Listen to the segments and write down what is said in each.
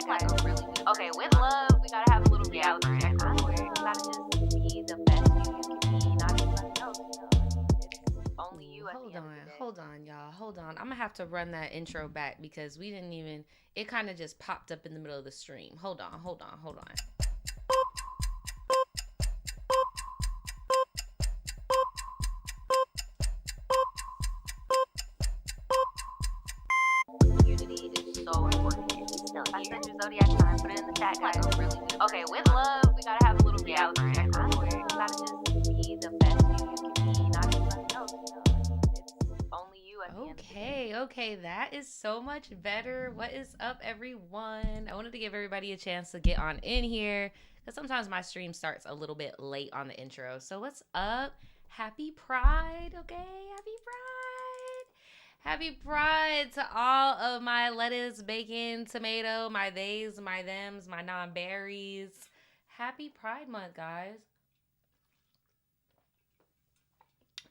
chat, guys. Okay, with love, we gotta have a little reality check real quick. You gotta just be the best you can be, not anybody else. It's only you at the end of the day. Hold on, y'all. Hold on. I'm gonna have to run that intro back because we didn't even. It kind of just popped up in the middle of the stream. Hold on. Unity is so important. I sent your zodiac sign, put it in the chat, guys. Okay, with love, we gotta have a little reality check real quick. You gotta just be the best you can be, not anybody else. It's only you at the end of the day. Okay, that is so much better. What is up, everyone? I wanted to give everybody a chance to get on in here because sometimes my stream starts a little bit late on the intro. So what's up? Happy Pride, okay? Happy Pride. Happy Pride to all of my lettuce, bacon, tomato, my theys, my thems, my non-berries. Happy Pride Month, guys.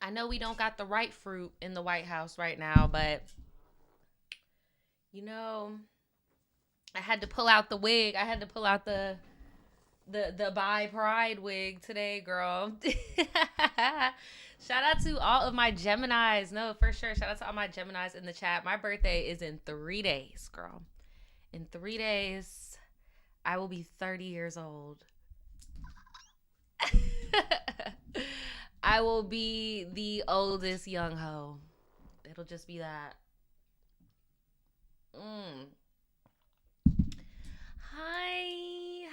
I know we don't got the right fruit in the White House right now, but you know, I had to pull out the wig. I had to pull out the Buy Pride wig today, girl. Shout out to all of my Geminis. No, for sure. Shout out to all my Geminis in the chat. My birthday is in 3 days, girl. In 3 days, I will be 30 years old. I will be the oldest young hoe. It'll just be that. Hi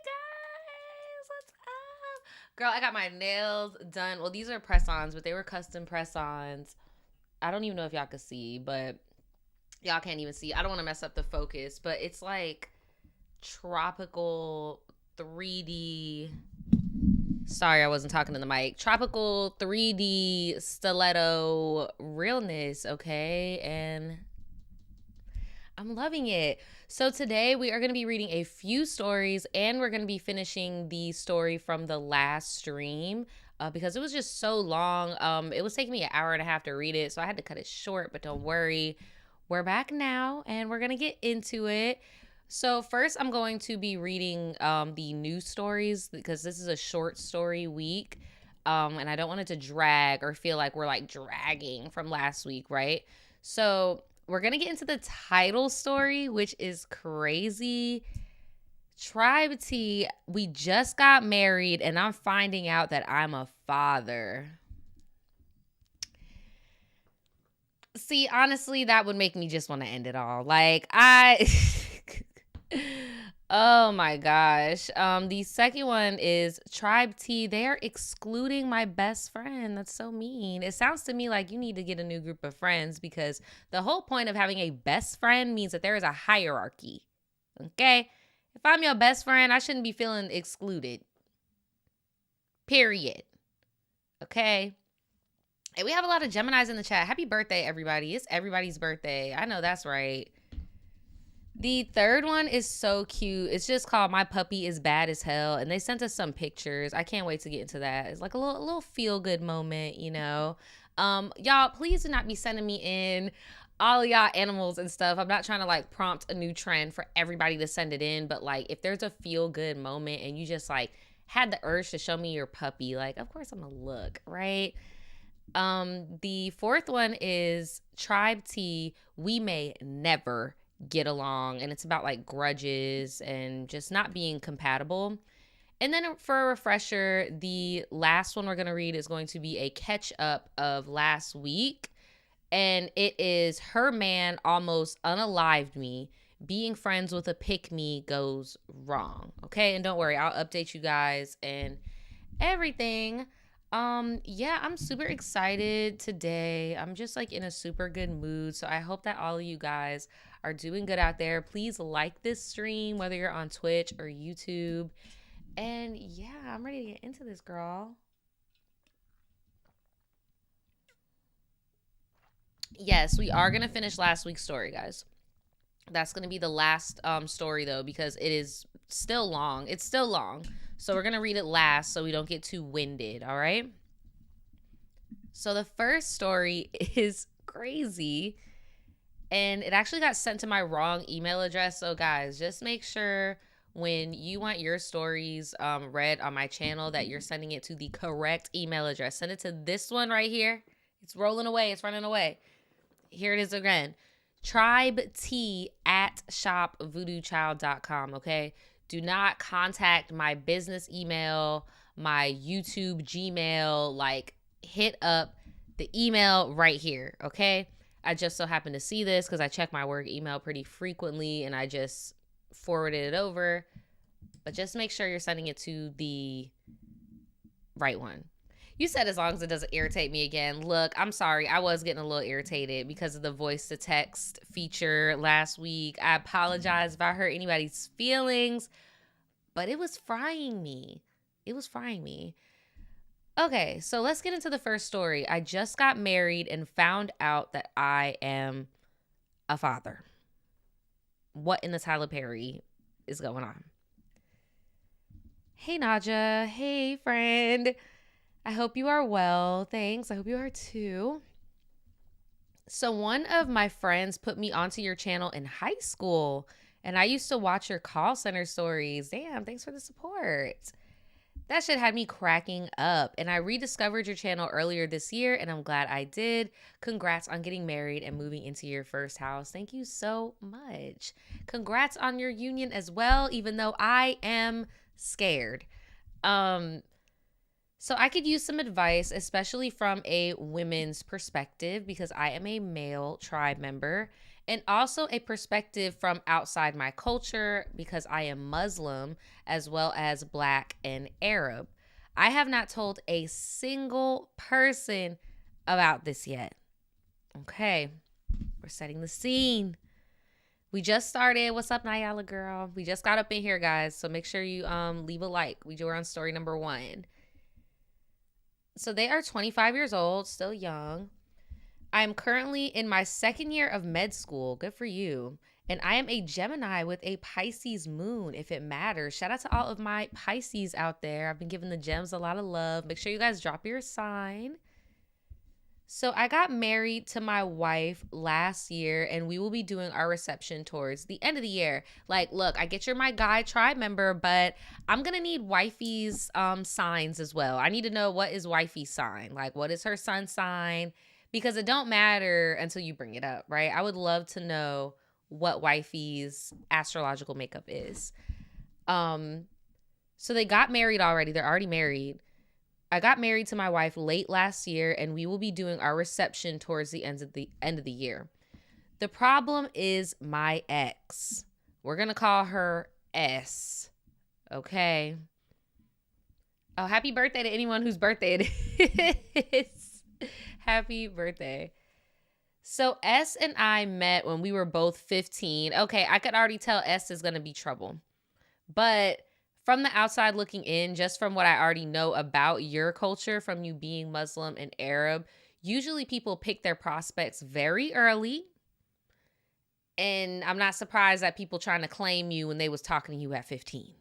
guys, what's up? Girl, I got my nails done. Well, these are press-ons, but they were custom press-ons. I don't even know if y'all could see, but y'all can't even see. I don't want to mess up the focus, but it's like tropical 3D. Sorry, I wasn't talking to the mic. Tropical 3D stiletto realness, okay? And I'm loving it. So today we are going to be reading a few stories and we're going to be finishing the story from the last stream because it was just so long. It was taking me an hour and a half to read it, so I had to cut it short, but don't worry. We're back now and we're going to get into it. So first I'm going to be reading the new stories because this is a short story week. And I don't want it to drag or feel like we're like dragging from last week, right? So we're going to get into the title story, which is crazy. TRIBETEA, we just got married and I'm finding out that I'm a father. See, honestly, that would make me just want to end it all. Like, oh my gosh. The second one is TRIBETEA. They are excluding my best friend. That's so mean. It sounds to me like you need to get a new group of friends because the whole point of having a best friend means that there is a hierarchy. Okay? If I'm your best friend, I shouldn't be feeling excluded. Period. Okay? And we have a lot of Geminis in the chat. Happy birthday, everybody. It's everybody's birthday. I know that's right. The third one is so cute. It's just called My Puppy is Bad as Hell. And they sent us some pictures. I can't wait to get into that. It's like a little feel-good moment, you know. Y'all, please do not be sending me in all of y'all animals and stuff. I'm not trying to like prompt a new trend for everybody to send it in. But like if there's a feel-good moment and you just like had the urge to show me your puppy, like of course I'm gonna look, right? The fourth one is TRIBETEA. We may never get along, and it's about like grudges and just not being compatible. And then for a refresher, the last one we're going to read is going to be a catch up of last week, and it is Her Man Almost Unalived Me. Being friends with a pick-me goes wrong. Okay, and don't worry, I'll update you guys and everything. Yeah, I'm super excited today. I'm just like in a super good mood. So I hope that all of you guys are doing good out there. Please like this stream, whether you're on Twitch or YouTube. And yeah, I'm ready to get into this, girl. Yes, we are going to finish last week's story, guys. That's going to be the last story, though, because it is still long. It's still long. So we're going to read it last so we don't get too winded, all right? So the first story is crazy. and it actually got sent to my wrong email address. So guys, just make sure when you want your stories read on my channel that you're sending it to the correct email address. Send it to this one right here. It's rolling away. It's running away. Here it is again. TRIBETEA@shopvoodoochild.com. Okay. Do not contact my business email, my YouTube Gmail. Like, hit up the email right here. Okay. I just so happen to see this because I check my work email pretty frequently and I just forwarded it over. But just make sure you're sending it to the right one. You said as long as it doesn't irritate me again. Look, I'm sorry. I was getting a little irritated because of the voice to text feature last week. I apologize if I hurt anybody's feelings, but it was frying me. It was frying me. Okay, so let's get into the first story. I just got married and found out that I am a father. What in the Tyler Perry is going on? Hey, Naja. Hey, friend. I hope you are well. Thanks. I hope you are too. So one of my friends put me onto your channel in high school, and I used to watch your call center stories. Damn, thanks for the support. That shit had me cracking up, and I rediscovered your channel earlier this year, and I'm glad I did. Congrats on getting married and moving into your first house. Thank you so much. Congrats on your union as well, even though I am scared. So I could use some advice, especially from a women's perspective, because I am a male tribe member, and also a perspective from outside my culture because I am Muslim as well as Black and Arab. I have not told a single person about this yet. Okay, we're setting the scene. We just started. What's up, Nyala girl? We just got up in here, guys, so make sure you leave a like. We're on story number 1. So they are 25 years old, still young. I'm currently in my 2nd year of med school. Good for you. And I am a Gemini with a Pisces moon, if it matters. Shout out to all of my Pisces out there. I've been giving the gems a lot of love. Make sure you guys drop your sign. So I got married to my wife last year, and we will be doing our reception towards the end of the year. Like, look, I get you're my guy tribe member, but I'm going to need wifey's signs as well. I need to know, what is wifey's sign? Like, what is her sun's sign? Because it don't matter until you bring it up, right? I would love to know what wifey's astrological makeup is. So they got married already. They're already married. I got married to my wife late last year, and we will be doing our reception towards the end of the year. The problem is my ex. We're going to call her S. Okay. Oh, happy birthday to anyone whose birthday it is. Happy birthday. So S and I met when we were both 15. Okay, I could already tell S is going to be trouble. But from the outside looking in, just from what I already know about your culture, from you being Muslim and Arab, usually people pick their prospects very early. And I'm not surprised at people trying to claim you when they was talking to you at 15.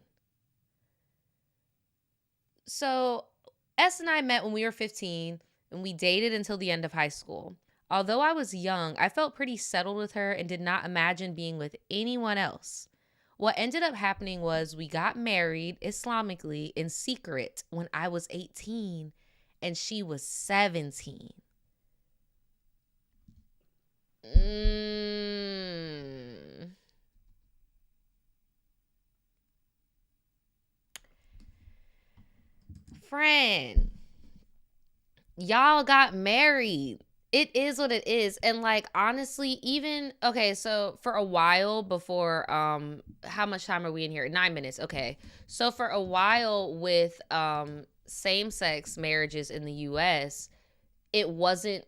So S and I met when we were 15, and we dated until the end of high school. Although I was young, I felt pretty settled with her and did not imagine being with anyone else. What ended up happening was we got married Islamically in secret when I was 18 and she was 17. Friend, y'all got married. It is what it is. And like, honestly, even, okay, so for a while before, how much time are we in here? 9 minutes. Okay. So for a while with same-sex marriages in the US, it wasn't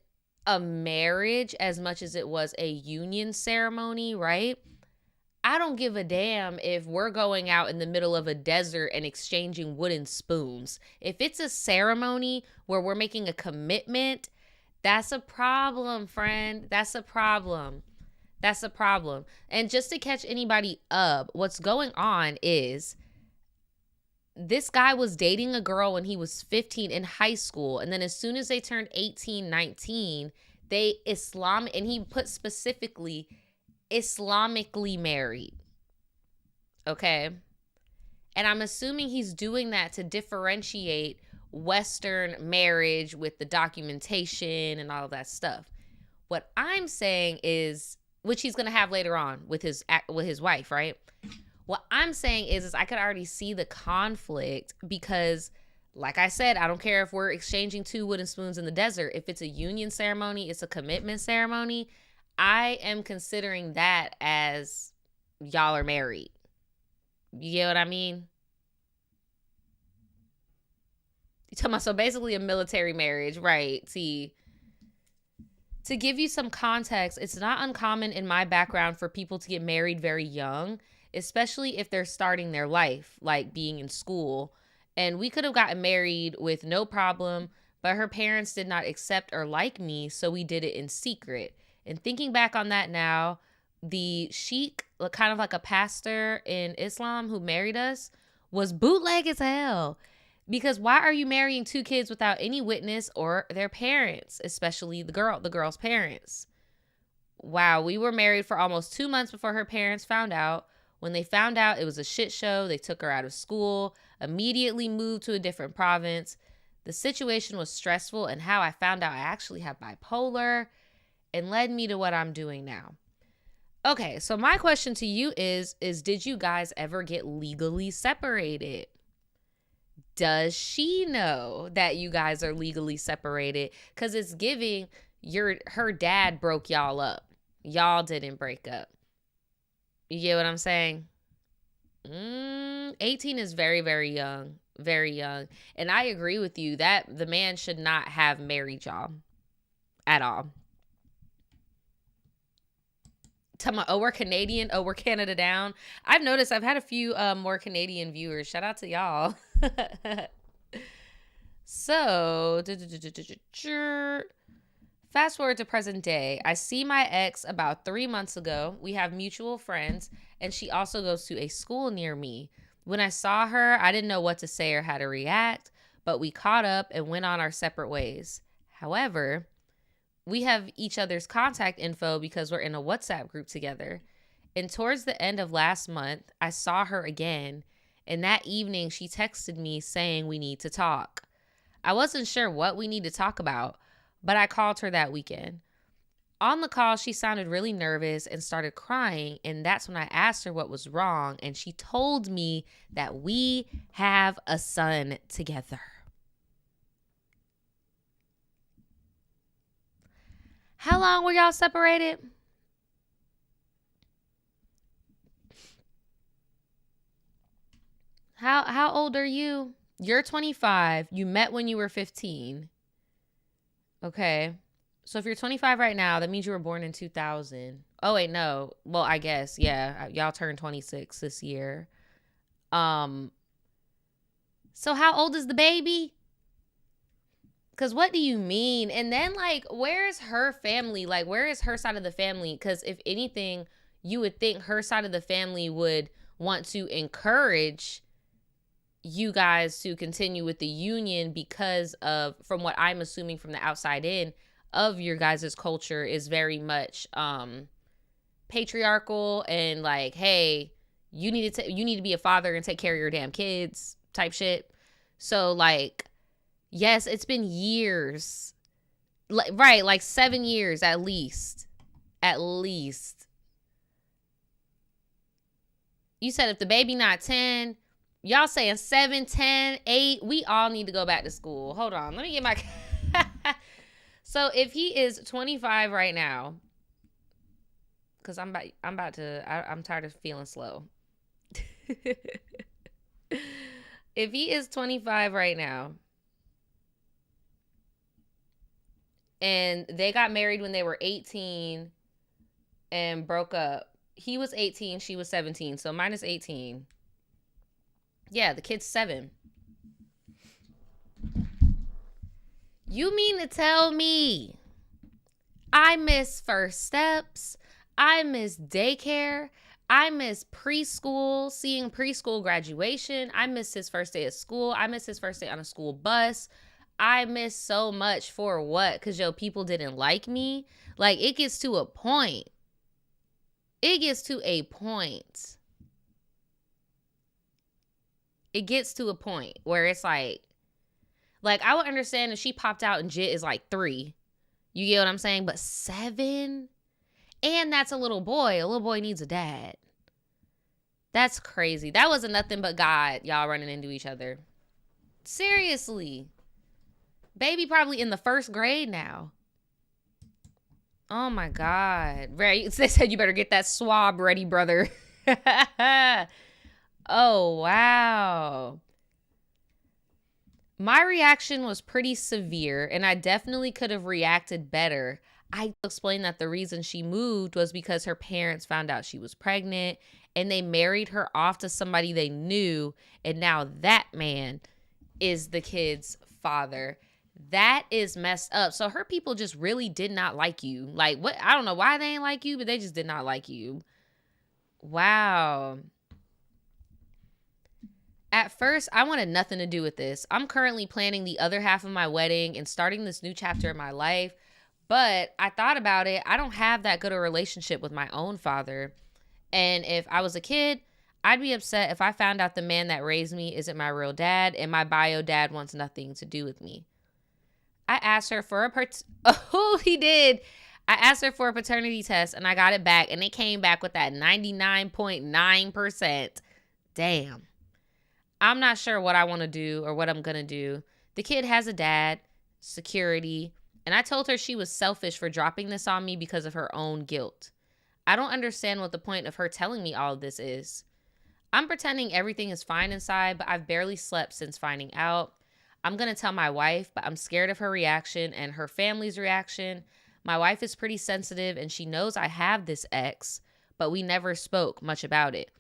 a marriage as much as it was a union ceremony, right? I don't give a damn if we're going out in the middle of a desert and exchanging wooden spoons. If it's a ceremony where we're making a commitment, that's a problem, friend. That's a problem. That's a problem. And just to catch anybody up, what's going on is this guy was dating a girl when he was 15 in high school. And then as soon as they turned 18, 19, and he put specifically Islamically married. Okay. And I'm assuming he's doing that to differentiate Western marriage with the documentation and all of that stuff. What I'm saying is, which he's going to have later on with his wife, right? What I'm saying is I could already see the conflict because, like I said, I don't care if we're exchanging 2 wooden spoons in the desert. If it's a union ceremony, it's a commitment ceremony. I am considering that as y'all are married. You get what I mean? You talking about, so basically a military marriage, right? See, to give you some context, it's not uncommon in my background for people to get married very young, especially if they're starting their life, like being in school. And we could have gotten married with no problem, but her parents did not accept or like me, so we did it in secret. And thinking back on that now, the sheikh, kind of like a pastor in Islam who married us, was bootleg as hell. Because why are you marrying 2 kids without any witness or their parents, especially the girl's parents? Wow, we were married for almost 2 months before her parents found out. When they found out, it was a shit show. They took her out of school, immediately moved to a different province. The situation was stressful, and how I found out I actually have bipolar and led me to what I'm doing now. Okay, so my question to you is did you guys ever get legally separated? Does she know that you guys are legally separated? Because it's giving her dad broke y'all up. Y'all didn't break up. You get what I'm saying? 18 is very, very young. Very young. And I agree with you that the man should not have married y'all at all. Oh, we're Canadian. Oh, we're Canada down. I've noticed I've had a few more Canadian viewers. Shout out to y'all. So, fast forward to present day. I see my ex about 3 months ago. We have mutual friends, and she also goes to a school near me. When I saw her, I didn't know what to say or how to react, but we caught up and went on our separate ways. However, we have each other's contact info because we're in a WhatsApp group together. And towards the end of last month, I saw her again. And that evening, she texted me saying we need to talk. I wasn't sure what we need to talk about, but I called her that weekend. On the call, she sounded really nervous and started crying. And that's when I asked her what was wrong. And she told me that we have a son together. How long were y'all separated? How old are you? You're 25. You met when you were 15. Okay. So if you're 25 right now, that means you were born in 2000. Oh, wait, no. Well, I guess, yeah. Y'all turned 26 this year. So how old is the baby? Because what do you mean? And then, like, where is her family? Like, where is her side of the family? Because if anything, you would think her side of the family would want to encourage you guys to continue with the union because of, from what I'm assuming from the outside in, of your guys' culture is very much patriarchal and like, hey, you need to be a father and take care of your damn kids type shit. So, like, yes, it's been years. Right, like 7 years at least. At least. You said if the baby not 10, y'all saying 7, 10, 8, we all need to go back to school. Hold on, let me get my... So if he is 25 right now, because I'm tired of feeling slow. If he is 25 right now, and they got married when they were 18 and broke up. He was 18, she was 17, so minus 18. Yeah, the kid's 7. You mean to tell me I miss first steps, I miss daycare, I miss preschool, seeing preschool graduation, I miss his first day of school, I miss his first day on a school bus, I missed so much for what? Because people didn't like me. Like, it gets to a point. It gets to a point. It gets to a point where it's like I would understand if she popped out and Jit is like 3. You get what I'm saying? But 7? And that's a little boy. A little boy needs a dad. That's crazy. That wasn't nothing but God, y'all running into each other. Seriously. Baby probably in the 1st grade now. Oh my God. Right. They said you better get that swab ready, brother. Oh, wow. My reaction was pretty severe, and I definitely could have reacted better. I explained that the reason she moved was because her parents found out she was pregnant, and they married her off to somebody they knew, and now that man is the kid's father. That is messed up. So her people just really did not like you. Like, what? I don't know why they ain't like you, but they just did not like you. Wow. At first, I wanted nothing to do with this. I'm currently planning the other half of my wedding and starting this new chapter in my life. But I thought about it. I don't have that good a relationship with my own father. And if I was a kid, I'd be upset if I found out the man that raised me isn't my real dad and my bio dad wants nothing to do with me. I asked her for he did. I asked her for a paternity test and I got it back and it came back with that 99.9%. Damn. I'm not sure what I want to do or what I'm going to do. The kid has a dad, security, and I told her she was selfish for dropping this on me because of her own guilt. I don't understand what the point of her telling me all of this is. I'm pretending everything is fine inside, but I've barely slept since finding out. I'm going to tell my wife, but I'm scared of her reaction and her family's reaction. My wife is pretty sensitive and she knows I have this ex, but we never spoke much about it.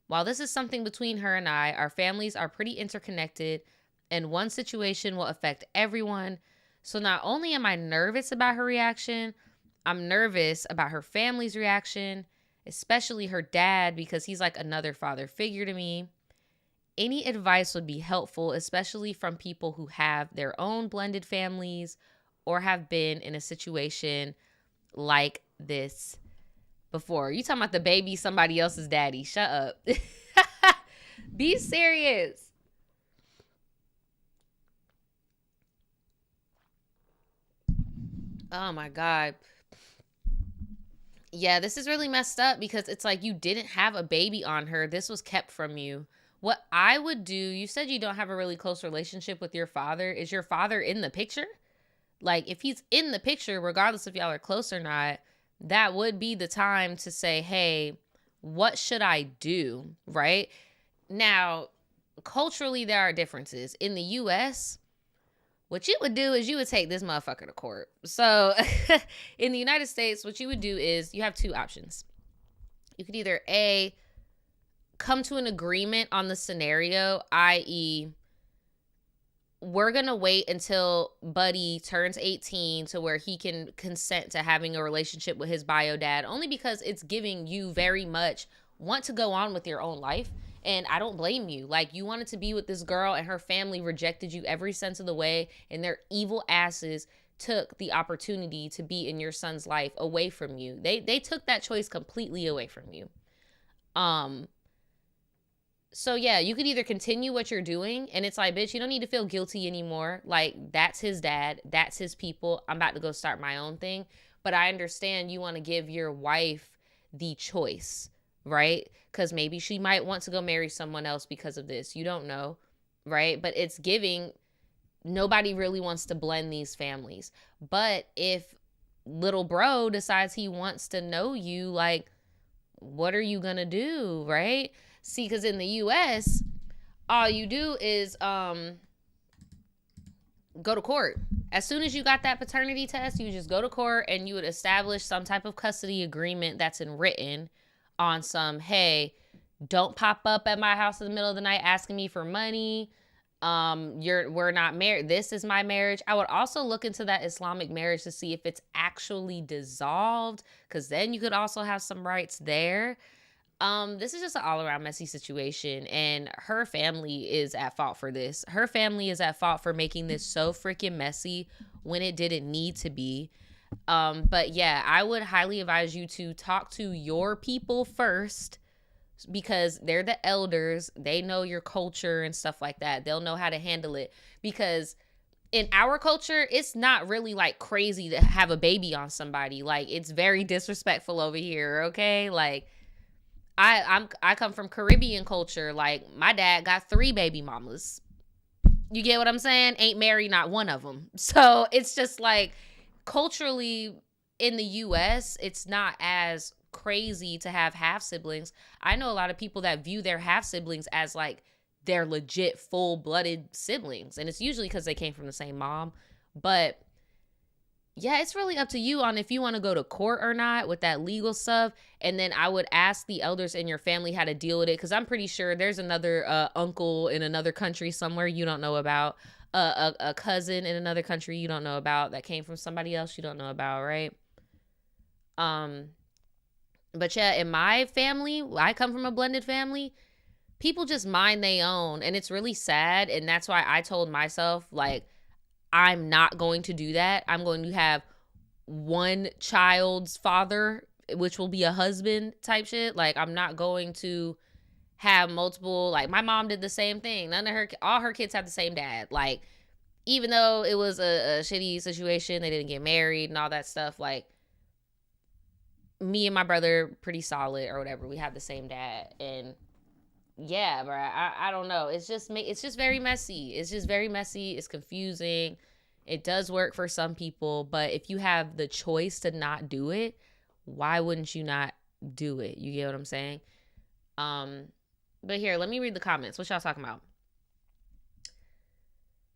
While this is something between her and I, our families are pretty interconnected and one situation will affect everyone. So not only am I nervous about her reaction, I'm nervous about her family's reaction, especially her dad because he's like another father figure to me. Any advice would be helpful, especially from people who have their own blended families or have been in a situation like this before. You talking about the baby somebody else's daddy. Shut up. Be serious. Oh my God. Yeah, this is really messed up because it's like you didn't have a baby on her. This was kept from you. What I would do, you said you don't have a really close relationship with your father. Is your father in the picture? Like, if he's in the picture, regardless if y'all are close or not, that would be the time to say, hey, what should I do, right? Now, culturally, there are differences. In the U.S., what you would do is you would take this motherfucker to court. So, in the United States, what you would do is you have 2 options. You could either, A, come to an agreement on the scenario, i.e., we're going to wait until Buddy turns 18 to where he can consent to having a relationship with his bio dad, only because it's giving you very much want to go on with your own life. And I don't blame you. Like, you wanted to be with this girl and her family rejected you every sense of the way. And their evil asses took the opportunity to be in your son's life away from you. They took that choice completely away from you. So yeah, you could either continue what you're doing and it's like, bitch, you don't need to feel guilty anymore. Like, that's his dad. That's his people. I'm about to go start my own thing. But I understand you want to give your wife the choice, right? Because maybe she might want to go marry someone else because of this. You don't know, right? But it's giving, nobody really wants to blend these families. But if little bro decides he wants to know you, like, what are you going to do, right? See, because in the U.S., all you do is go to court. As soon as you got that paternity test, you just go to court and you would establish some type of custody agreement that's written on some, hey, don't pop up at my house in the middle of the night asking me for money. We're not married. This is my marriage. I would also look into that Islamic marriage to see if it's actually dissolved, because then you could also have some rights there. This is just an all around messy situation, and her family is at fault for this. Her family is at fault for making this so freaking messy when it didn't need to be. But yeah, I would highly advise you to talk to your people first, because they're the elders. They know your culture and stuff like that. They'll know how to handle it, because in our culture, it's not really like crazy to have a baby on somebody. Like, it's very disrespectful over here, okay? Like, I come from Caribbean culture. Like, my dad got 3 baby mamas. You get what I'm saying? Ain't married not one of them. So it's just like, culturally in the US, it's not as crazy to have half siblings. I know a lot of people that view their half siblings as like their legit full-blooded siblings, and it's usually because they came from the same mom. But yeah, it's really up to you on if you want to go to court or not with that legal stuff. And then I would ask the elders in your family how to deal with it, because I'm pretty sure there's another uncle in another country somewhere you don't know about, a cousin in another country you don't know about, that came from somebody else you don't know about, right? But yeah, in my family, I come from a blended family. People just mind they own, and it's really sad. And that's why I told myself, like, I'm not going to do that. I'm going to have one child's father, which will be a husband type shit. Like, I'm not going to have multiple. Like, my mom did the same thing. All her kids have the same dad. Like, even though it was a shitty situation, they didn't get married and all that stuff. Like, me and my brother, pretty solid or whatever. We have the same dad. And yeah, bro, I don't know. It's just very messy. It's just very messy. It's confusing. It does work for some people, but if you have the choice to not do it, why wouldn't you not do it? You get what I'm saying? But here, let me read the comments. What y'all talking about?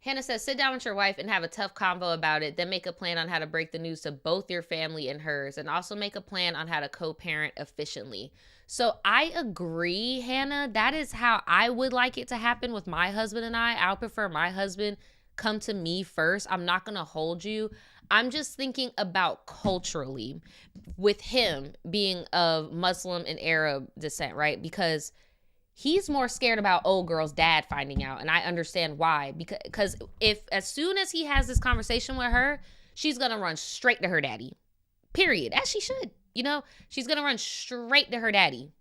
Hannah says, sit down with your wife and have a tough convo about it. Then make a plan on how to break the news to both your family and hers. And also make a plan on how to co-parent efficiently. So I agree, Hannah. That is how I would like it to happen with my husband and I. would prefer my husband come to me first. I'm not going to hold you. I'm just thinking about culturally with him being of Muslim and Arab descent, right? Because he's more scared about old girl's dad finding out. And I understand why. Because if as soon as he has this conversation with her, she's going to run straight to her daddy. Period. As she should. You know, she's going to run straight to her daddy.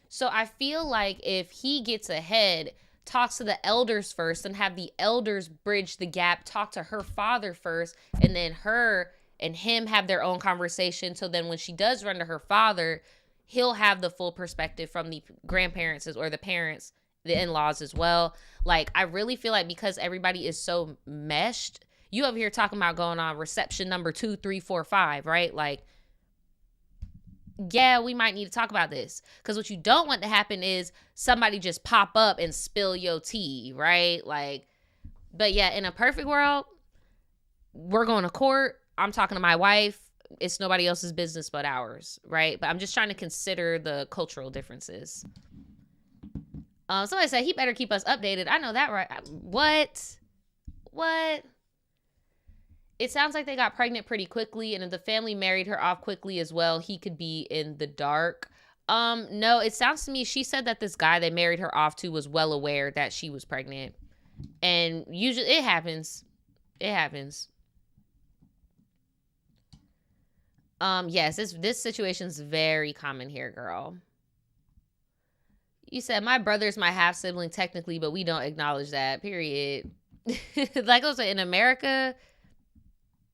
So I feel like if he gets ahead, talks to the elders first, and have the elders bridge the gap, talk to her father first, and then her and him have their own conversation. So then when she does run to her father, he'll have the full perspective from the grandparents or the parents, the in-laws as well. Like, I really feel like because everybody is so meshed, you over here talking about going on reception number 2, 3, 4, 5, right? Like, yeah, we might need to talk about this. Because what you don't want to happen is somebody just pop up and spill your tea, right? Like, but yeah, in a perfect world, we're going to court. I'm talking to my wife. It's nobody else's business but ours, right? But I'm just trying to consider the cultural differences. Somebody said he better keep us updated. I know that, right? What? It sounds like they got pregnant pretty quickly, and if the family married her off quickly as well, he could be in the dark. No, it sounds to me, she said that this guy they married her off to was well aware that she was pregnant. And usually it happens. Yes, this situation's very common here, girl. You said my brother's my half sibling technically, but we don't acknowledge that. Period. Like I was saying, in America,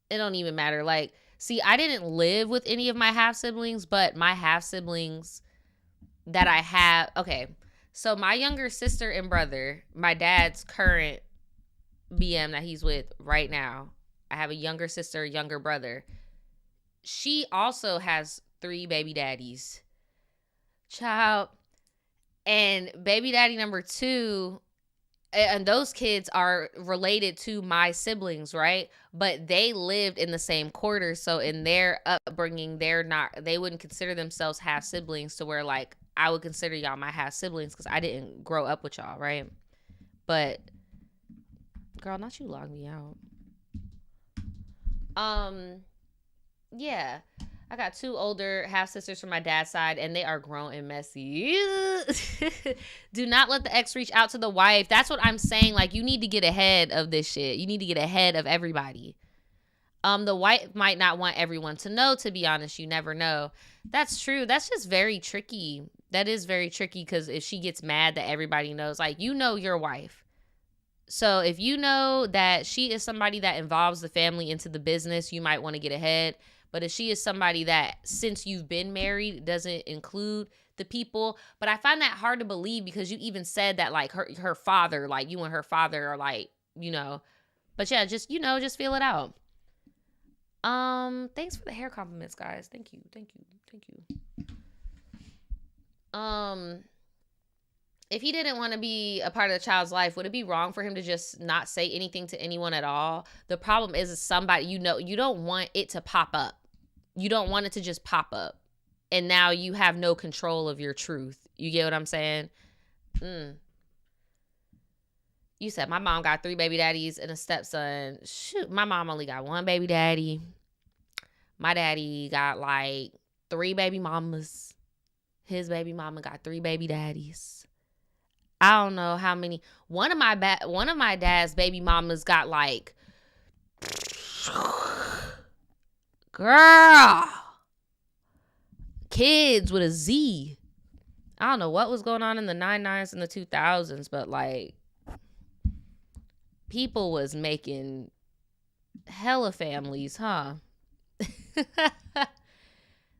it don't even matter. Like, see, I didn't live with any of my half siblings, but my half siblings that I have. Okay, so my younger sister and brother, my dad's current BM that he's with right now. I have a younger sister, younger brother. She also has 3 baby daddies. Child. And baby daddy number 2, and those kids are related to my siblings, right? But they lived in the same quarters. So in their upbringing, they wouldn't consider themselves half siblings, to where like I would consider y'all my half siblings because I didn't grow up with y'all, right? But girl, not you log me out. Yeah. I got 2 older half sisters from my dad's side, and they are grown and messy. Do not let the ex reach out to the wife. That's what I'm saying. Like, you need to get ahead of this shit. You need to get ahead of everybody. The wife might not want everyone to know, to be honest. You never know. That's true. That's just very tricky. That is very tricky, because if she gets mad that everybody knows, like, you know your wife. So if you know that she is somebody that involves the family into the business, you might want to get ahead. But if she is somebody that, since you've been married, doesn't include the people. But I find that hard to believe, because you even said that, like, her father, like, you and her father are, like, you know. But yeah, just, you know, just feel it out. Thanks for the hair compliments, guys. Thank you. If he didn't want to be a part of the child's life, would it be wrong for him to just not say anything to anyone at all? The problem is somebody, you know, you don't want it to pop up. You don't want it to just pop up. And now you have no control of your truth. You get what I'm saying? You said my mom got 3 baby daddies and a stepson. Shoot, my mom only got 1 baby daddy. My daddy got like 3 baby mamas. His baby mama got 3 baby daddies. I don't know how many. One of my dad's baby mamas got like, girl, kids with a Z. I don't know what was going on in the 99s and the 2000s, but like, people was making hella families, huh?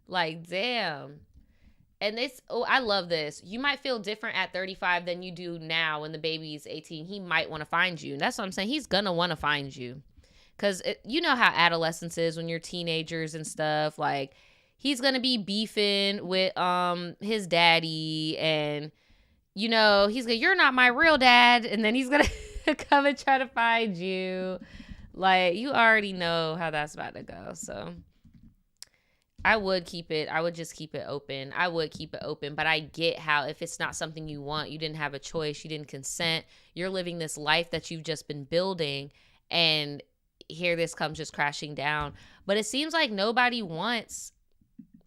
Like, damn. And this, I love this. You might feel different at 35 than you do now when the baby's 18. He might want to find you. And that's what I'm saying. He's going to want to find you. Because you know how adolescence is when you're teenagers and stuff. Like, he's going to be beefing with his daddy. And, you know, you're not my real dad. And then he's going to come and try to find you. Like, you already know how that's about to go. So I would just keep it open. But I get how, if it's not something you want, you didn't have a choice, you didn't consent, you're living this life that you've just been building, and here this comes just crashing down. But it seems like nobody wants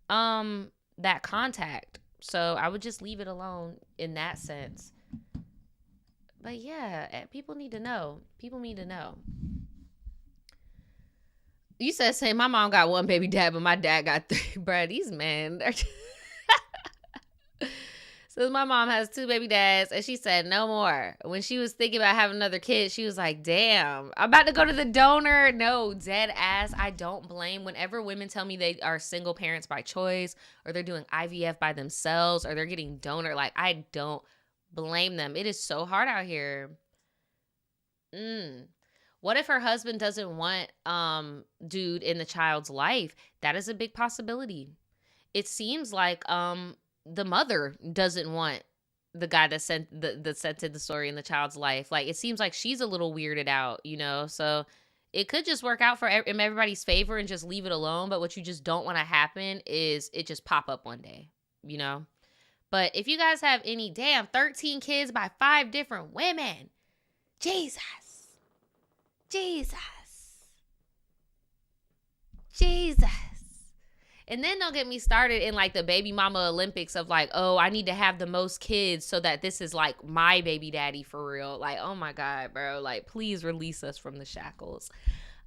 that contact. So I would just leave it alone in that sense. But yeah, people need to know. You said, say my mom got 1 baby dad, but my dad got 3. Bruh, these men. So my mom has 2 baby dads, and she said no more. When she was thinking about having another kid, she was like, damn, I'm about to go to the donor. No, dead ass. I don't blame. Whenever women tell me they are single parents by choice, or they're doing IVF by themselves, or they're getting donor, like, I don't blame them. It is so hard out here. What if her husband doesn't want dude in the child's life? That is a big possibility. It seems like the mother doesn't want the guy that sent the story in the child's life. Like, it seems like she's a little weirded out, you know? So it could just work out in everybody's favor and just leave it alone. But what you just don't want to happen is it just pop up one day, you know? But if you guys have any, 13 kids by 5 different women. Jesus. And then don't get me started in like the baby mama Olympics of like, oh, I need to have the most kids so that this is like my baby daddy for real. Like, oh my God, bro. Like, please release us from the shackles.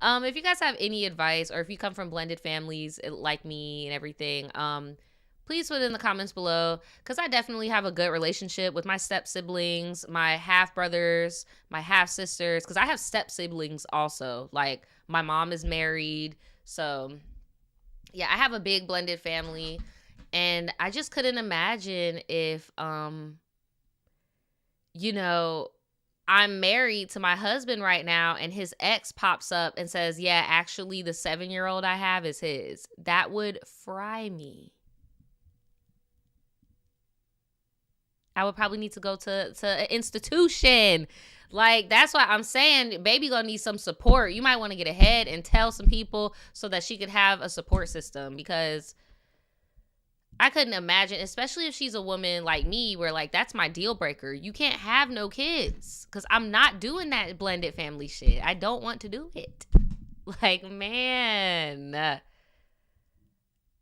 If you guys have any advice, or if you come from blended families like me and everything, please put it in the comments below, because I definitely have a good relationship with my step siblings, my half brothers, my half sisters, because I have step siblings also. Like, my mom is married. So yeah, I have a big blended family, and I just couldn't imagine if, you know, I'm married to my husband right now, and his ex pops up and says, yeah, actually the 7-year-old I have is his. That would fry me. I would probably need to go to an institution. Like, that's why I'm saying baby gonna need some support. You might want to get ahead and tell some people so that she could have a support system, because I couldn't imagine, especially if she's a woman like me, where like that's my deal breaker. You can't have no kids, because I'm not doing that blended family shit. I don't want to do it. Like, man.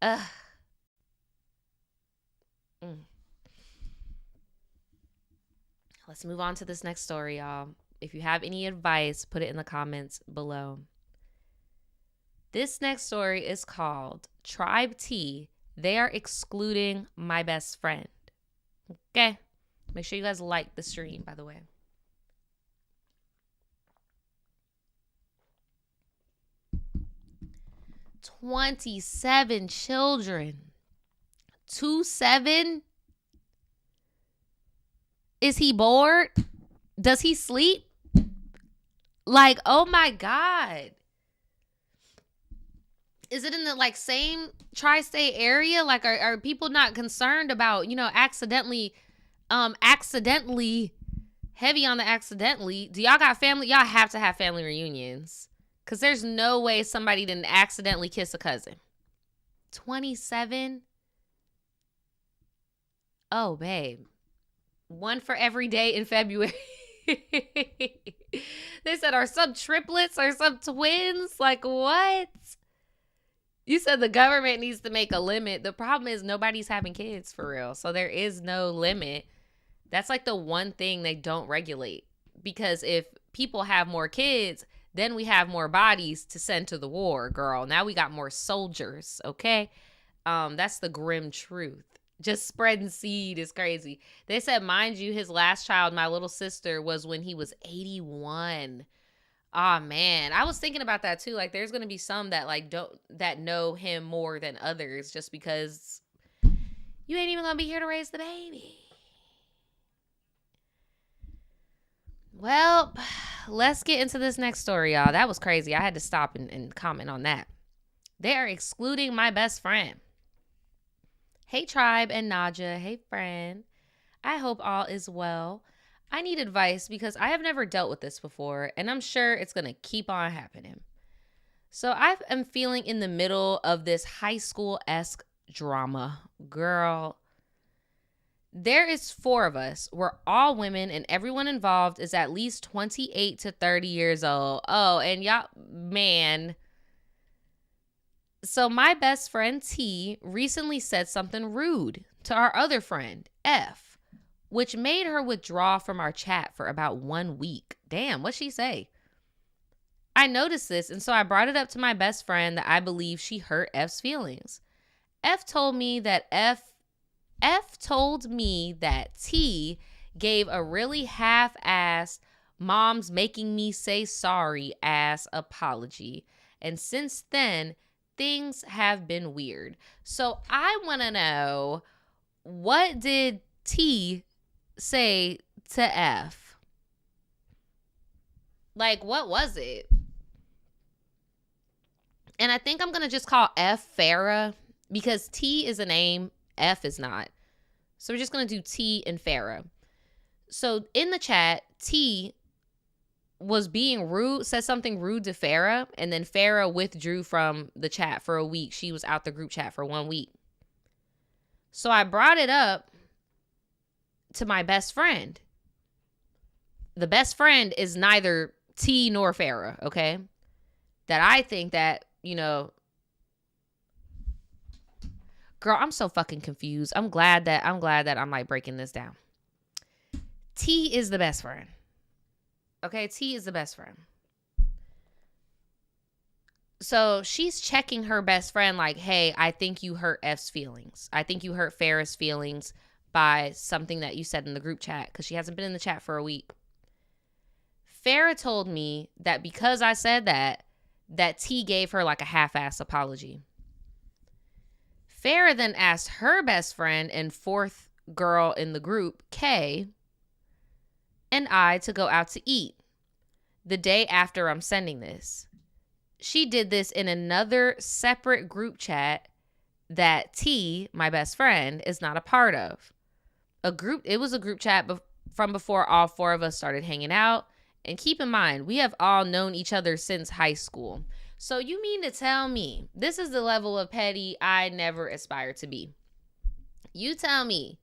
Ugh. Let's move on to this next story, y'all. If you have any advice, put it in the comments below. This next story is called TRIBETEA. They are excluding my best friend. Okay. Make sure you guys like the stream, by the way. "27 children. 27? Is he bored? Does he sleep? Like, oh my God. Is it in the like same tri-state area? Like, are people not concerned about, accidentally heavy on the accidentally? Do y'all got family? Y'all have to have family reunions. Because there's no way somebody didn't accidentally kiss a cousin. 27? Oh, babe. One for every day in February. They said, are some triplets or some twins? Like, what? You said the government needs to make a limit. The problem is nobody's having kids for real. So there is no limit. That's like the one thing they don't regulate. Because if people have more kids, then we have more bodies to send to the war, girl. Now we got more soldiers, okay? That's the grim truth. Just spreading seed is crazy. They said, mind you, his last child, my little sister, was when he was 81. Oh man, I was thinking about that too. Like, there's gonna be some that that know him more than others, just because you ain't even gonna be here to raise the baby. Well, let's get into this next story, y'all. That was crazy. I had to stop and comment on that. They are excluding my best friend. Hey, Tribe and Naja. Hey, friend. I hope all is well. I need advice because I have never dealt with this before, and I'm sure it's going to keep on happening. So I am feeling in the middle of this high school-esque drama. Girl, there is 4 of us. We're all women, and everyone involved is at least 28 to 30 years old. Oh, and y'all, man. So my best friend T recently said something rude to our other friend F, which made her withdraw from our chat for about 1 week. Damn, what'd she say? I noticed this, and so I brought it up to my best friend that I believe she hurt F's feelings. F told me that T gave a really half-assed mom's making me say sorry ass apology. And since then, things have been weird. So I want to know, what did T say to F? Like, what was it? And I think I'm going to just call F Farrah, because T is a name, F is not. So we're just going to do T and Farrah. So in the chat, T was being rude, said something rude to Farrah, and then Farrah withdrew from the chat for a week. She was out the group chat for 1 week. So I brought it up to my best friend. The best friend is neither T nor Farrah, okay? That I think that, girl, I'm so fucking confused. I'm glad that I'm like breaking this down. T is the best friend. Okay, T is the best friend. So she's checking her best friend like, hey, I think you hurt F's feelings. I think you hurt Farrah's feelings by something that you said in the group chat, because she hasn't been in the chat for a week. Farrah told me that because I said that T gave her like a half-ass apology. Farrah then asked her best friend and 4th girl in the group, Kay, and I to go out to eat the day after I'm sending this. She did this in another separate group chat that T, my best friend, is not a part of. It was a group chat from before all 4 of us started hanging out. And keep in mind, we have all known each other since high school. So you mean to tell me this is the level of petty I never aspired to be? You tell me.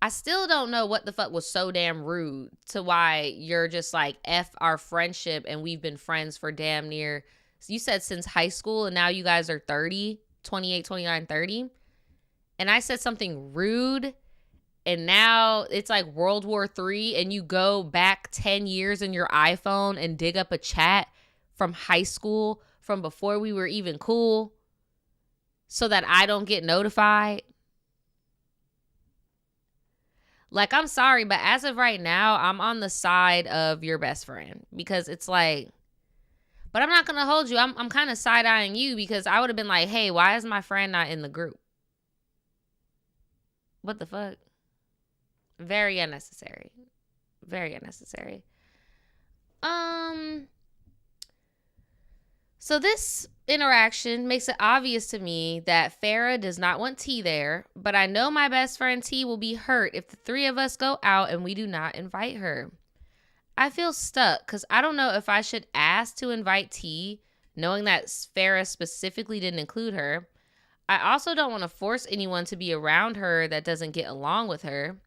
I still don't know what the fuck was so damn rude to why you're just like, F our friendship, and we've been friends for damn near, you said since high school, and now you guys are 30. 28, 29, 30, and I said something rude, and now it's like World War III, and you go back 10 years in your iPhone and dig up a chat from high school, from before we were even cool, so that I don't get notified. Like, I'm sorry, but as of right now, I'm on the side of your best friend, because it's like, but I'm not going to hold you. I'm kind of side-eyeing you, because I would have been like, hey, why is my friend not in the group? What the fuck? Very unnecessary. Very unnecessary. So this interaction makes it obvious to me that Farrah does not want T there, but I know my best friend T will be hurt if the three of us go out and we do not invite her. I feel stuck because I don't know if I should ask to invite T, knowing that Farrah specifically didn't include her. I also don't want to force anyone to be around her that doesn't get along with her.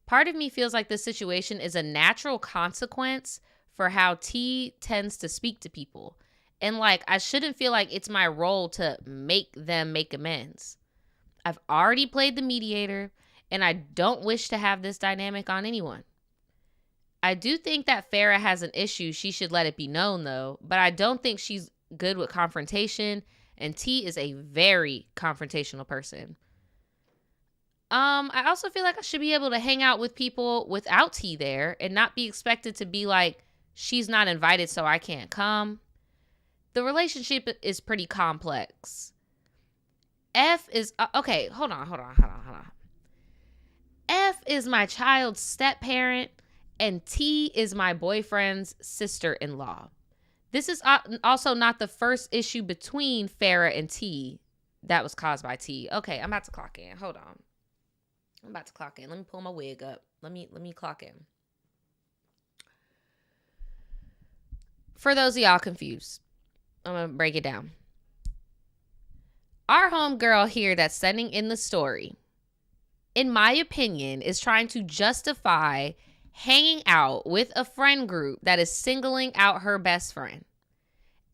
Part of me feels like this situation is a natural consequence for how T tends to speak to people. And like, I shouldn't feel like it's my role to make them make amends. I've already played the mediator, and I don't wish to have this dynamic on anyone. I do think that Farrah has an issue. She should let it be known, though. But I don't think she's good with confrontation, and T is a very confrontational person. I also feel like I should be able to hang out with people without T there and not be expected to be like, she's not invited, so I can't come. The relationship is pretty complex. F is, okay, hold on. F is my child's step-parent, and T is my boyfriend's sister-in-law. This is also not the first issue between Farrah and T that was caused by T. Okay, I'm about to clock in. Hold on. I'm about to clock in. Let me pull my wig up. Let me clock in. For those of y'all confused, I'm going to break it down. Our homegirl here that's sending in the story, in my opinion, is trying to justify hanging out with a friend group that is singling out her best friend.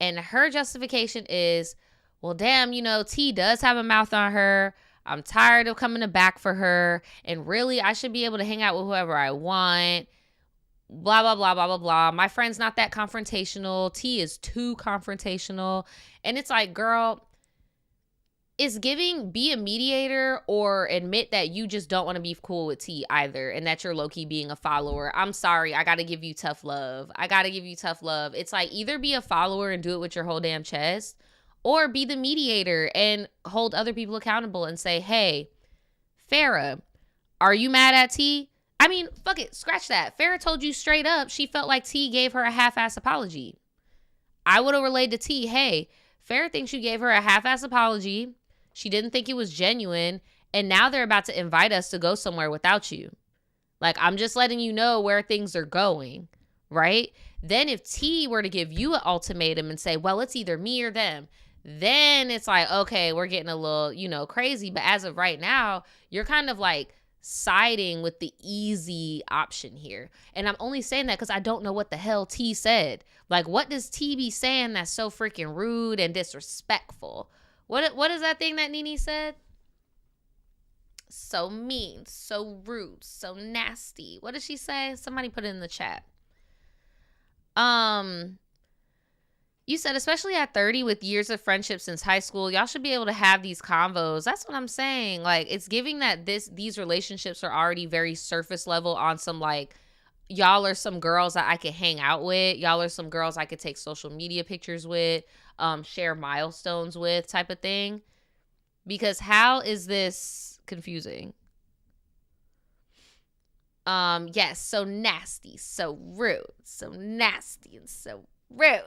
And her justification is, well, damn, T does have a mouth on her. I'm tired of coming back for her. And really, I should be able to hang out with whoever I want. Blah, blah, blah, blah, blah, blah. My friend's not that confrontational. T is too confrontational. And it's like, girl, it's giving be a mediator or admit that you just don't want to be cool with T either, and that you're low-key being a follower. I'm sorry. I got to give you tough love. It's like, either be a follower and do it with your whole damn chest, or be the mediator and hold other people accountable and say, hey, Farrah, are you mad at T? I mean, fuck it. Scratch that. Farrah told you straight up she felt like T gave her a half-ass apology. I would have relayed to T, hey, Farrah thinks you gave her a half-ass apology. She didn't think it was genuine. And now they're about to invite us to go somewhere without you. Like, I'm just letting you know where things are going, right? Then if T were to give you an ultimatum and say, well, it's either me or them, then it's like, okay, we're getting a little, crazy. But as of right now, you're kind of like siding with the easy option here. And I'm only saying that because I don't know what the hell T said. Like, what does T be saying that's so freaking rude and disrespectful? What is that thing that Nene said? So mean, so rude, so nasty. What did she say? Somebody put it in the chat. You said, especially at 30 with years of friendship since high school, y'all should be able to have these convos. That's what I'm saying. Like, it's giving that these relationships are already very surface level on some, like, y'all are some girls that I could hang out with. Y'all are some girls I could take social media pictures with, share milestones with type of thing. Because how is this confusing? Yes, so nasty, so rude, so nasty and so rude.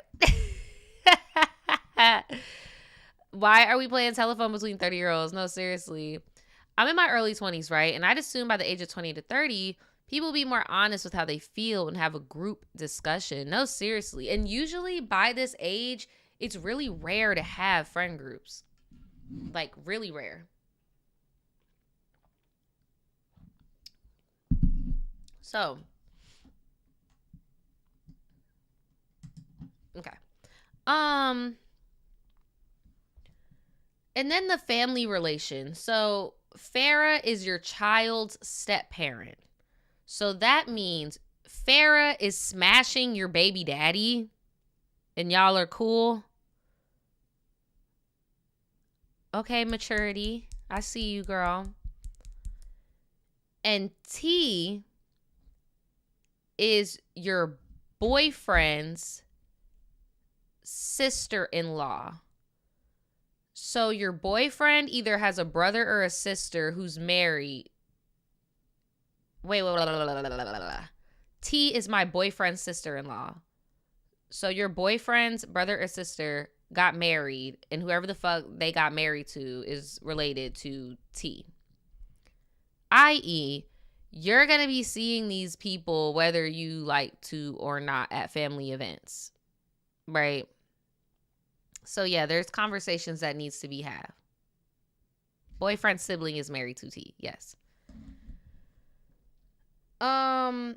Why are we playing telephone between 30-year-olds? No, seriously. I'm in my early 20s, right? And I'd assume by the age of 20 to 30, people be more honest with how they feel and have a group discussion. No, seriously. And usually by this age, it's really rare to have friend groups. Like, really rare. So, okay. And then the family relation. So Farrah is your child's step parent. So that means Farrah is smashing your baby daddy and y'all are cool. Okay, maturity. I see you, girl. And T is your boyfriend's sister-in-law. So your boyfriend either has a brother or a sister who's married. Wait. T is my boyfriend's sister-in-law. So your boyfriend's brother or sister got married, and whoever the fuck they got married to is related to T. I.e., you're going to be seeing these people whether you like to or not at family events, right? So yeah, there's conversations that needs to be had. Boyfriend's sibling is married to T, yes. I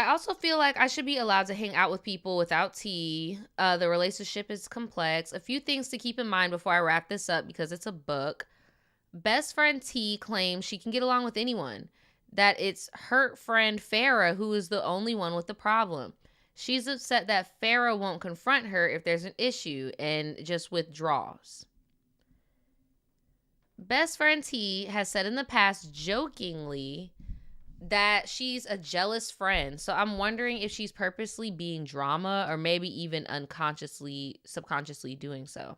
also feel like I should be allowed to hang out with people without T. The relationship is complex. A few things to keep in mind before I wrap this up because it's a book. Best friend T claims she can get along with anyone. That it's her friend Farrah who is the only one with the problem. She's upset that Farrah won't confront her if there's an issue and just withdraws. Best friend T has said in the past jokingly that she's a jealous friend. So I'm wondering if she's purposely being drama or maybe even unconsciously, subconsciously doing so.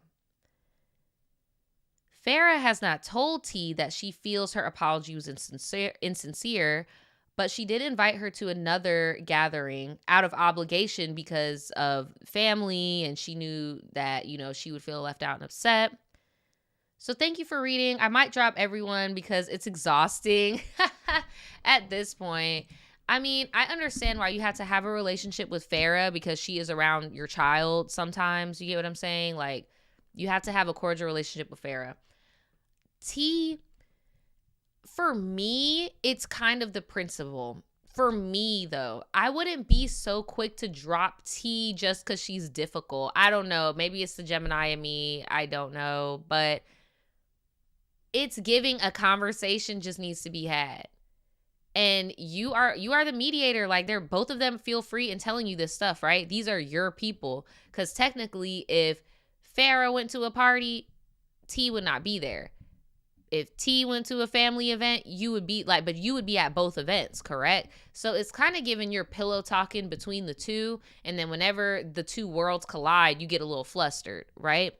Farrah has not told T that she feels her apology was insincere, but she did invite her to another gathering out of obligation because of family, and she knew that, you know, she would feel left out and upset. So thank you for reading. I might drop everyone because it's exhausting at this point. I mean, I understand why you have to have a relationship with Farrah because she is around your child sometimes. You get what I'm saying? Like, you have to have a cordial relationship with Farrah. T, for me, it's kind of the principle. For me, though, I wouldn't be so quick to drop T just because she's difficult. I don't know. Maybe it's the Gemini in me. I don't know. But it's giving a conversation just needs to be had. And you are the mediator. Like, they're both of them feel free in telling you this stuff, right? These are your people. Because technically, if Farrah went to a party, T would not be there. If T went to a family event, you would be like, but you would be at both events, correct? So it's kind of giving your pillow talking between the two. And then whenever the two worlds collide, you get a little flustered, right?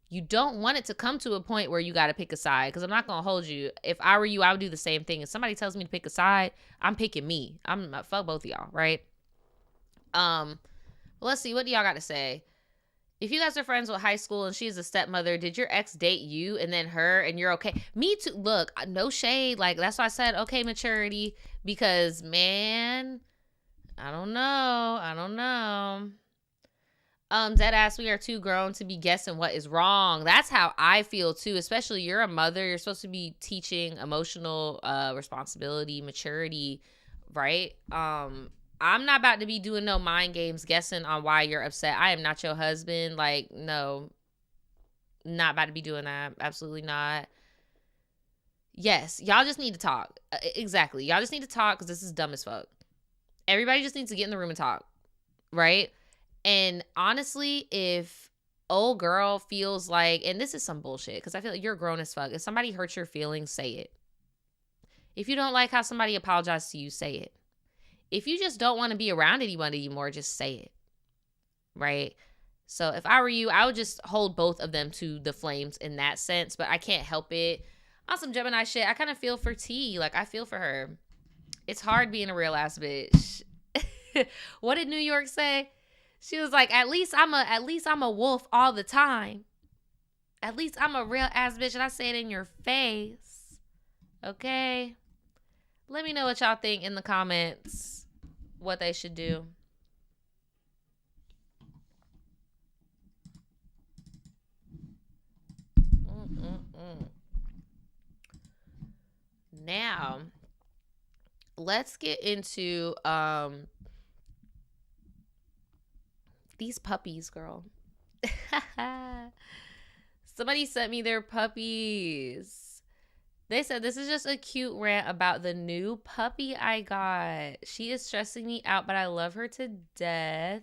You don't want it to come to a point where you got to pick a side. Because I'm not going to hold you. If I were you, I would do the same thing. If somebody tells me to pick a side, I'm picking me. I'm not, fuck both of y'all, right? Let's see. What do y'all got to say? If you guys are friends with high school and she's a stepmother, did your ex date you and then her and you're okay? Me too. Look, no shade. Like, that's why I said, okay, maturity. Because, man, I don't know. Deadass, we are too grown to be guessing what is wrong. That's how I feel too. Especially you're a mother. You're supposed to be teaching emotional responsibility, maturity, right? I'm not about to be doing no mind games guessing on why you're upset. I am not your husband. Like, no. Not about to be doing that. Absolutely not. Yes, y'all just need to talk. Exactly. Y'all just need to talk because this is dumb as fuck. Everybody just needs to get in the room and talk. Right? And honestly, if old girl feels like, and this is some bullshit because I feel like you're grown as fuck. If somebody hurts your feelings, say it. If you don't like how somebody apologized to you, say it. If you just don't want to be around anyone anymore, just say it, right? So if I were you, I would just hold both of them to the flames in that sense, but I can't help it. On some Gemini shit, I kind of feel for T. Like, I feel for her. It's hard being a real ass bitch. What did New York say? She was like, at least I'm a wolf all the time. At least I'm a real ass bitch, and I say it in your face. Okay? Let me know what y'all think in the comments. What they should do. Now, let's get into these puppies, girl. Somebody sent me their puppies. They said, this is just a cute rant about the new puppy I got. She is stressing me out, but I love her to death.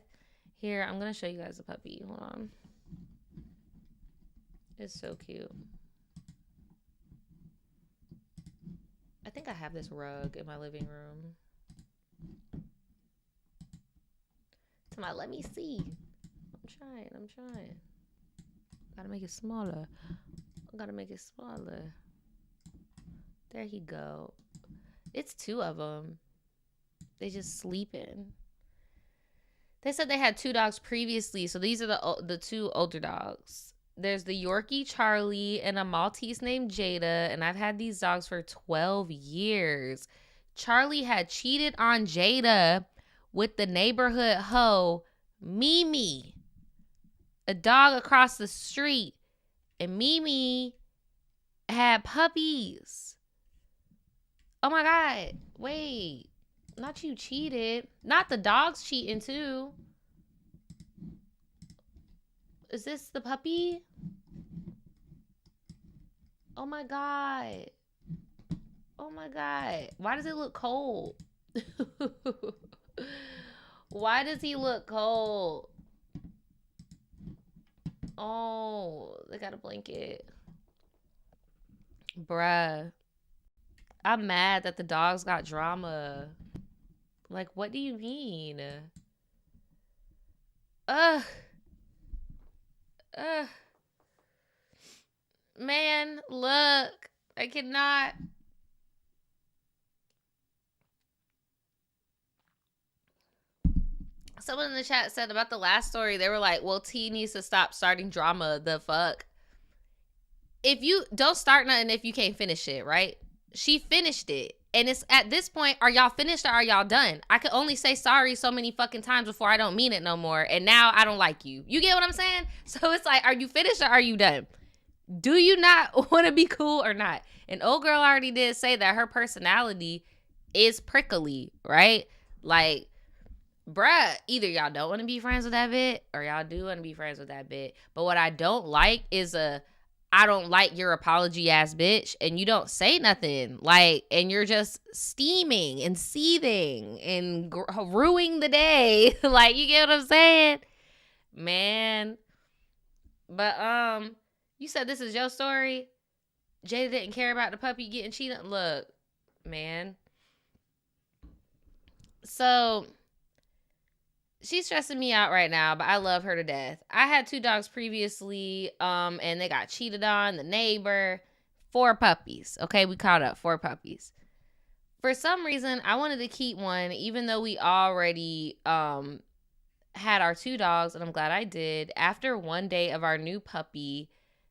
Here, I'm going to show you guys the puppy. Hold on. It's so cute. I think I have this rug in my living room. Let me see. I'm trying. Gotta make it smaller. There he go. It's two of them. They just sleeping. They said they had 2 dogs previously, so these are the 2 older dogs. There's the Yorkie Charlie and a Maltese named Jada, and I've had these dogs for 12 years. Charlie had cheated on Jada with the neighborhood hoe, Mimi, a dog across the street, and Mimi had puppies. Oh my God, wait, not you cheated. Not the dogs cheating too. Is this the puppy? Oh my God. Oh my God. Why does it look cold? Why does he look cold? Oh, they got a blanket. Bruh. I'm mad that the dogs got drama. Like, what do you mean? Ugh. Man, look. I cannot. Someone in the chat said about the last story, they were like, well, T needs to stop starting drama. The fuck? If you don't start nothing if you can't finish it, right? She finished it. And it's at this point, are y'all finished or are y'all done? I could only say sorry so many fucking times before I don't mean it no more. And now I don't like you. You get what I'm saying? So it's like, are you finished or are you done? Do you not want to be cool or not? And old girl already did say that her personality is prickly, right? Like, bruh, either y'all don't want to be friends with that bit or y'all do want to be friends with that bit. But what I don't like is I don't like your apology ass bitch, and you don't say nothing, like, and you're just steaming and seething and ruining the day. Like, you get what I'm saying? Man. But you said this is your story. Jada didn't care about the puppy getting cheated. Look, man. So she's stressing me out right now, but I love her to death. I had 2 dogs previously, and they got cheated on, the neighbor, 4 puppies. Okay, we caught up 4 puppies. For some reason, I wanted to keep one, even though we already had our 2 dogs, and I'm glad I did. After one day of our new puppy,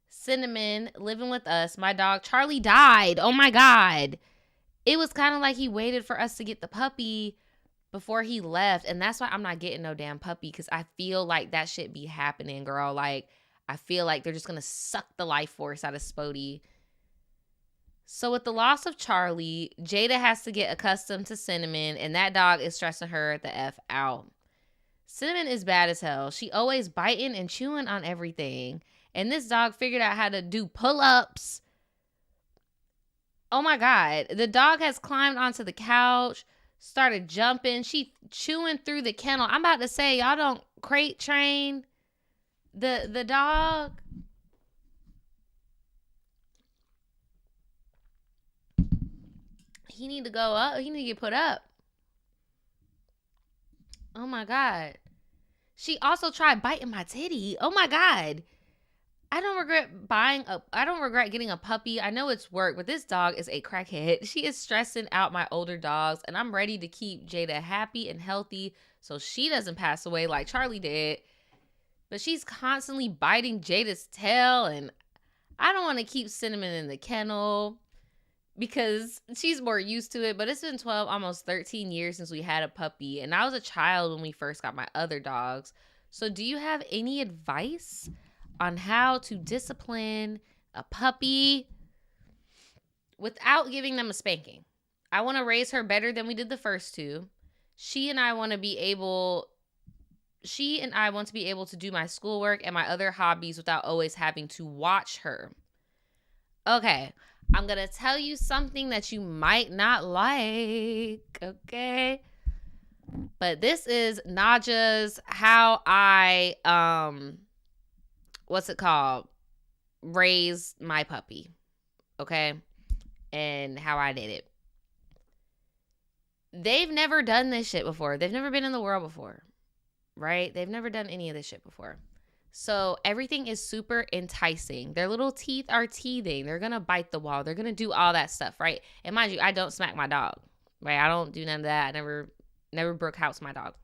Cinnamon, living with us, my dog Charlie died. Oh my God. It was kind of like he waited for us to get the puppy before he left, and that's why I'm not getting no damn puppy, because I feel like that shit be happening, girl. Like, I feel like they're just gonna suck the life force out of Spodie. So with the loss of Charlie, Jada has to get accustomed to Cinnamon, and that dog is stressing her the F out. Cinnamon is bad as hell. She always biting and chewing on everything, and this dog figured out how to do pull-ups. Oh my God. The dog has climbed onto the couch, started jumping. She chewing through the kennel. I'm about to say, y'all don't crate train the dog. He need to go up. He need to get put up. Oh my God. She also tried biting my titty. Oh my God. I don't regret getting a puppy. I know it's work, but this dog is a crackhead. She is stressing out my older dogs, and I'm ready to keep Jada happy and healthy so she doesn't pass away like Charlie did. But she's constantly biting Jada's tail, and I don't want to keep Cinnamon in the kennel because she's more used to it. But it's been 12, almost 13 years since we had a puppy, and I was a child when we first got my other dogs. So do you have any advice on how to discipline a puppy without giving them a spanking? I want to raise her better than we did the first 2. She and I want to be able She and I want to be able to do my schoolwork and my other hobbies without always having to watch her. Okay, I'm going to tell you something that you might not like, okay? But this is Naja's how I, what's it called? Raise my puppy, okay? And how I did it. They've never done this shit before. They've never been in the world before, right? They've never done any of this shit before. So everything is super enticing. Their little teeth are teething. They're going to bite the wall. They're going to do all that stuff, right? And mind you, I don't smack my dog, right? I don't do none of that. I never broke house my dog.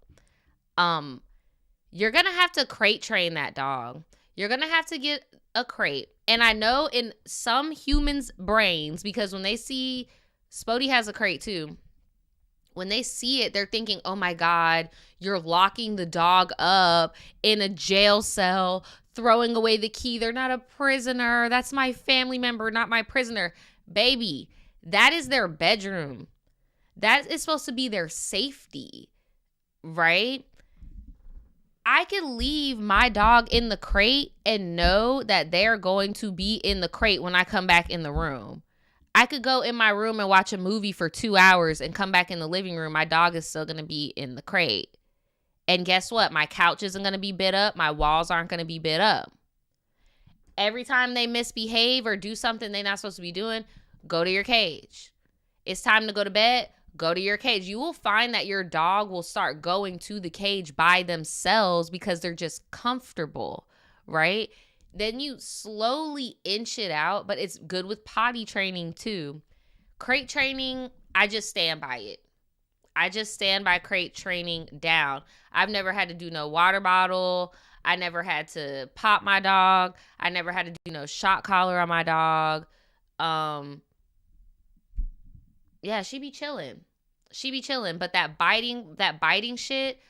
You're going to have to crate train that dog. You're going to have to get a crate. And I know in some humans' brains, because when they see, Spodie has a crate too. When they see it, they're thinking, oh my God, you're locking the dog up in a jail cell, throwing away the key. They're not a prisoner. That's my family member, not my prisoner. Baby, that is their bedroom. That is supposed to be their safety, right? I could leave my dog in the crate and know that they're going to be in the crate when I come back in the room. I could go in my room and watch a movie for 2 hours and come back in the living room. My dog is still going to be in the crate. And guess what? My couch isn't going to be bit up. My walls aren't going to be bit up. Every time they misbehave or do something they're not supposed to be doing, go to your cage. It's time to go to bed. Go to your cage. You will find that your dog will start going to the cage by themselves because they're just comfortable, right? Then you slowly inch it out, but it's good with potty training too. Crate training, I just stand by it. I just stand by crate training down. I've never had to do no water bottle. I never had to pop my dog. I never had to do no shot collar on my dog. Yeah, she be chilling. But that biting shit,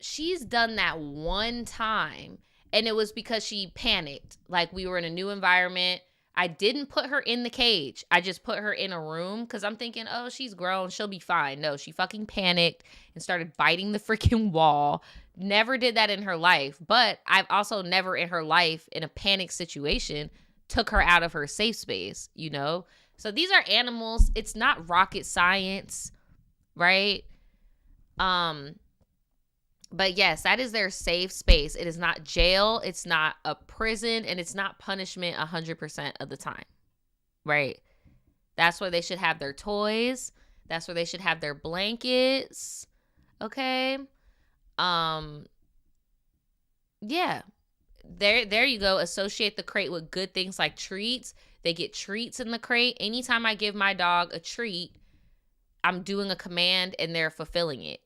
she's done that one time. And it was because she panicked. Like, we were in a new environment. I didn't put her in the cage. I just put her in a room because I'm thinking, oh, she's grown. She'll be fine. No, she fucking panicked and started biting the freaking wall. Never did that in her life. But I've also never in her life, in a panic situation, took her out of her safe space, you know? So these are animals. It's not rocket science, right? But yes, that is their safe space. It is not jail. It's not a prison. And it's not punishment 100% of the time, right? That's where they should have their toys. That's where they should have their blankets. Okay. Yeah. There you go. Associate the crate with good things like treats. They get treats in the crate. Anytime I give my dog a treat, I'm doing a command and they're fulfilling it.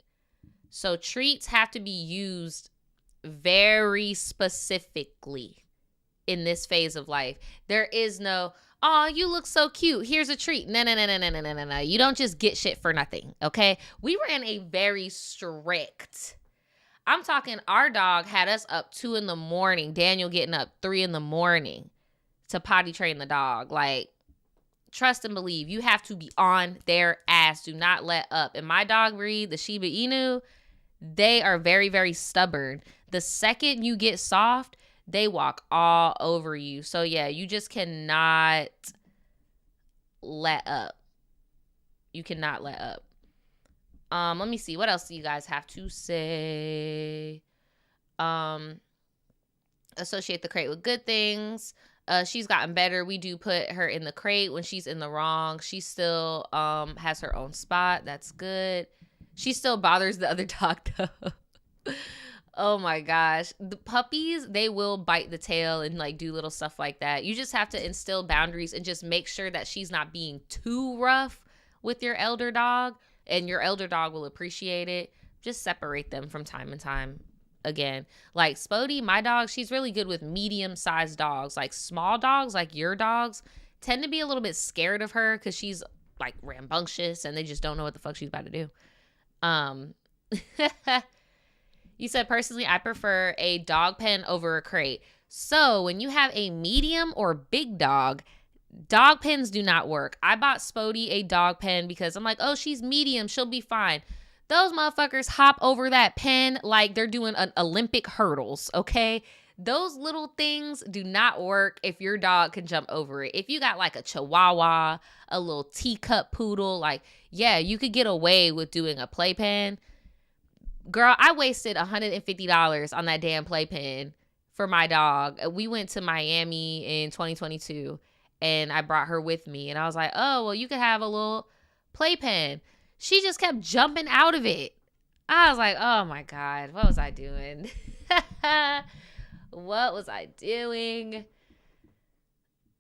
So treats have to be used very specifically in this phase of life. There is no, oh, you look so cute. Here's a treat. No. You don't just get shit for nothing, okay? We were in a very strict, I'm talking our dog had us up 2 a.m. Daniel getting up 3 a.m. to potty train the dog. Like, trust and believe. You have to be on their ass. Do not let up. And my dog breed, the Shiba Inu, they are very, very stubborn. The second you get soft, they walk all over you. So yeah, you just cannot let up. You cannot let up. Let me see. What else do you guys have to say? Associate the crate with good things. She's gotten better. We do put her in the crate when she's in the wrong. She still has her own spot. That's good. She still bothers the other dog though. Oh my gosh. The puppies, they will bite the tail and like do little stuff like that. You just have to instill boundaries and just make sure that she's not being too rough with your elder dog, and your elder dog will appreciate it. Just separate them from time to time. Again, like Spodie, my dog, she's really good with medium-sized dogs. Like small dogs, like your dogs, tend to be a little bit scared of her because she's like rambunctious and they just don't know what the fuck she's about to do. You said, personally, I prefer a dog pen over a crate. So when you have a medium or big dog pens do not work. I bought Spodie a dog pen because I'm like, oh, she's medium. She'll be fine. Those motherfuckers hop over that pen like they're doing an Olympic hurdles, okay? Those little things do not work if your dog can jump over it. If you got like a chihuahua, a little teacup poodle, like, yeah, you could get away with doing a playpen. Girl, I wasted $150 on that damn playpen for my dog. We went to Miami in 2022 and I brought her with me. And I was like, oh, well, you could have a little playpen. She just kept jumping out of it. I was like, oh my God, what was I doing? What was I doing?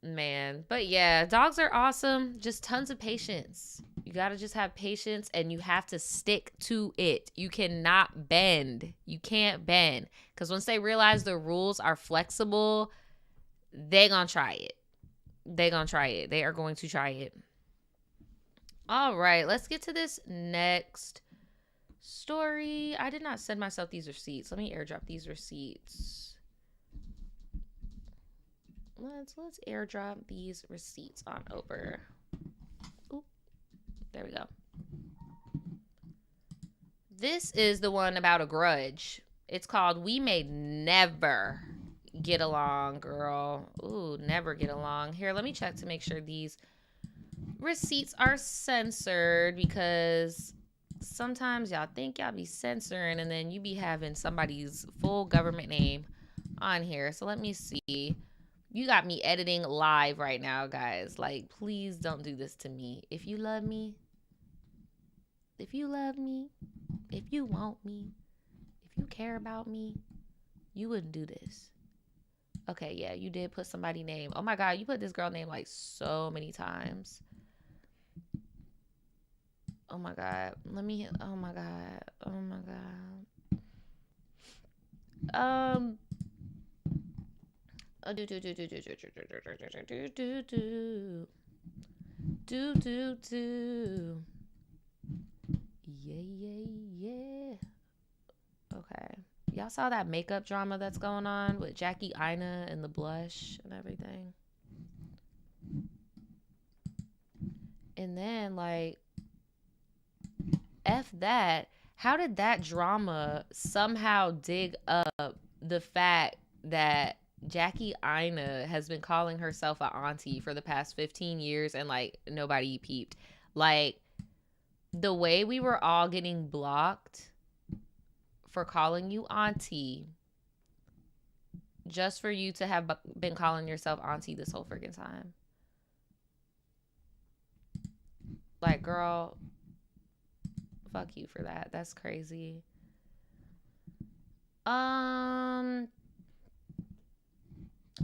Man, but yeah, dogs are awesome. Just tons of patience. You got to just have patience and you have to stick to it. You cannot bend. You can't bend. Because once they realize the rules are flexible, they gonna try it. They gonna try it. They are going to try it. All right, let's get to this next story. I did not send myself these receipts. Let me airdrop these receipts. Let's airdrop these receipts on over. Oop, there we go. This is the one about a grudge. It's called We May Never Get Along, girl. Ooh, never get along. Here, let me check to make sure these receipts are censored, because sometimes y'all think y'all be censoring and then you be having somebody's full government name on here. So let me see. You got me editing live right now, guys. Like, please don't do this to me. If you love me, if you want me, if you care about me, you wouldn't do this. Okay, yeah, you did put somebody's name. Oh my God, you put this girl name like so many times. Oh my God. Oh my God. Oh my God. Yeah. Okay. Y'all saw that makeup drama that's going on with Jackie Aina and the blush and everything? And then, like, F that. How did that drama somehow dig up the fact that Jackie Aina has been calling herself an auntie for the past 15 years and, like, nobody peeped? Like, the way we were all getting blocked for calling you auntie just for you to have been calling yourself auntie this whole freaking time. Like, girl, fuck you for that. That's crazy. All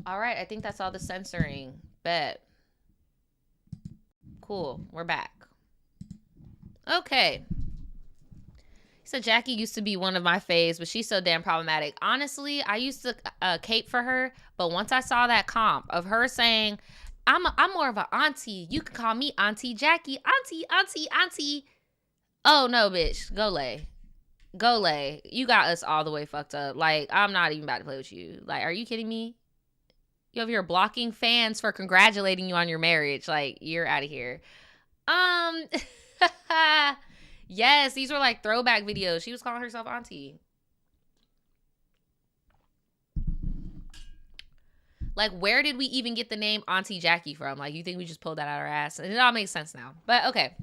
right, I think that's all the censoring. Bet. Cool, we're back. Okay. So Jackie used to be one of my faves, but she's so damn problematic. Honestly, I used to cape for her, but once I saw that comp of her saying, I'm more of an auntie. You can call me Auntie Jackie. Auntie. Oh, no, bitch. Go lay. You got us all the way fucked up. Like, I'm not even about to play with you. Like, are you kidding me? You over here blocking fans for congratulating you on your marriage. Like, you're out of here. Yes, these were like throwback videos. She was calling herself auntie. Like, where did we even get the name Auntie Jackie from? Like, you think we just pulled that out our ass? And it all makes sense now. But okay.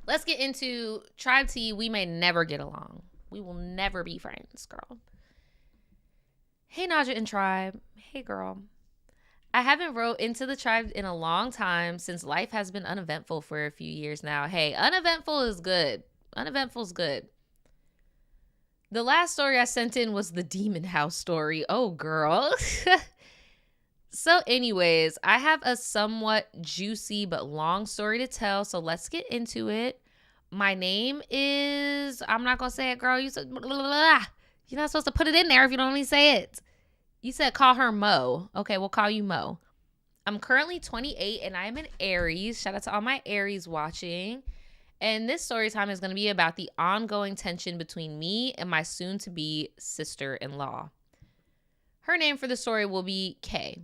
Let's get into Tribe T. We may never get along. We will never be friends, girl. Hey, Naja and Tribe. Hey, girl. I haven't wrote into the tribe in a long time since life has been uneventful for a few years now. Hey, uneventful is good. Uneventful is good. The last story I sent in was the Demon House story. Oh, girl. So anyways, I have a somewhat juicy but long story to tell, so let's get into it. My name is, I'm not going to say it, girl. You said, blah, blah, blah. You're not supposed to put it in there if you don't only say it. You said call her Mo. Okay, we'll call you Mo. I'm currently 28 and I'm an Aries. Shout out to all my Aries watching. And this story time is going to be about the ongoing tension between me and my soon-to-be sister-in-law. Her name for the story will be Kay.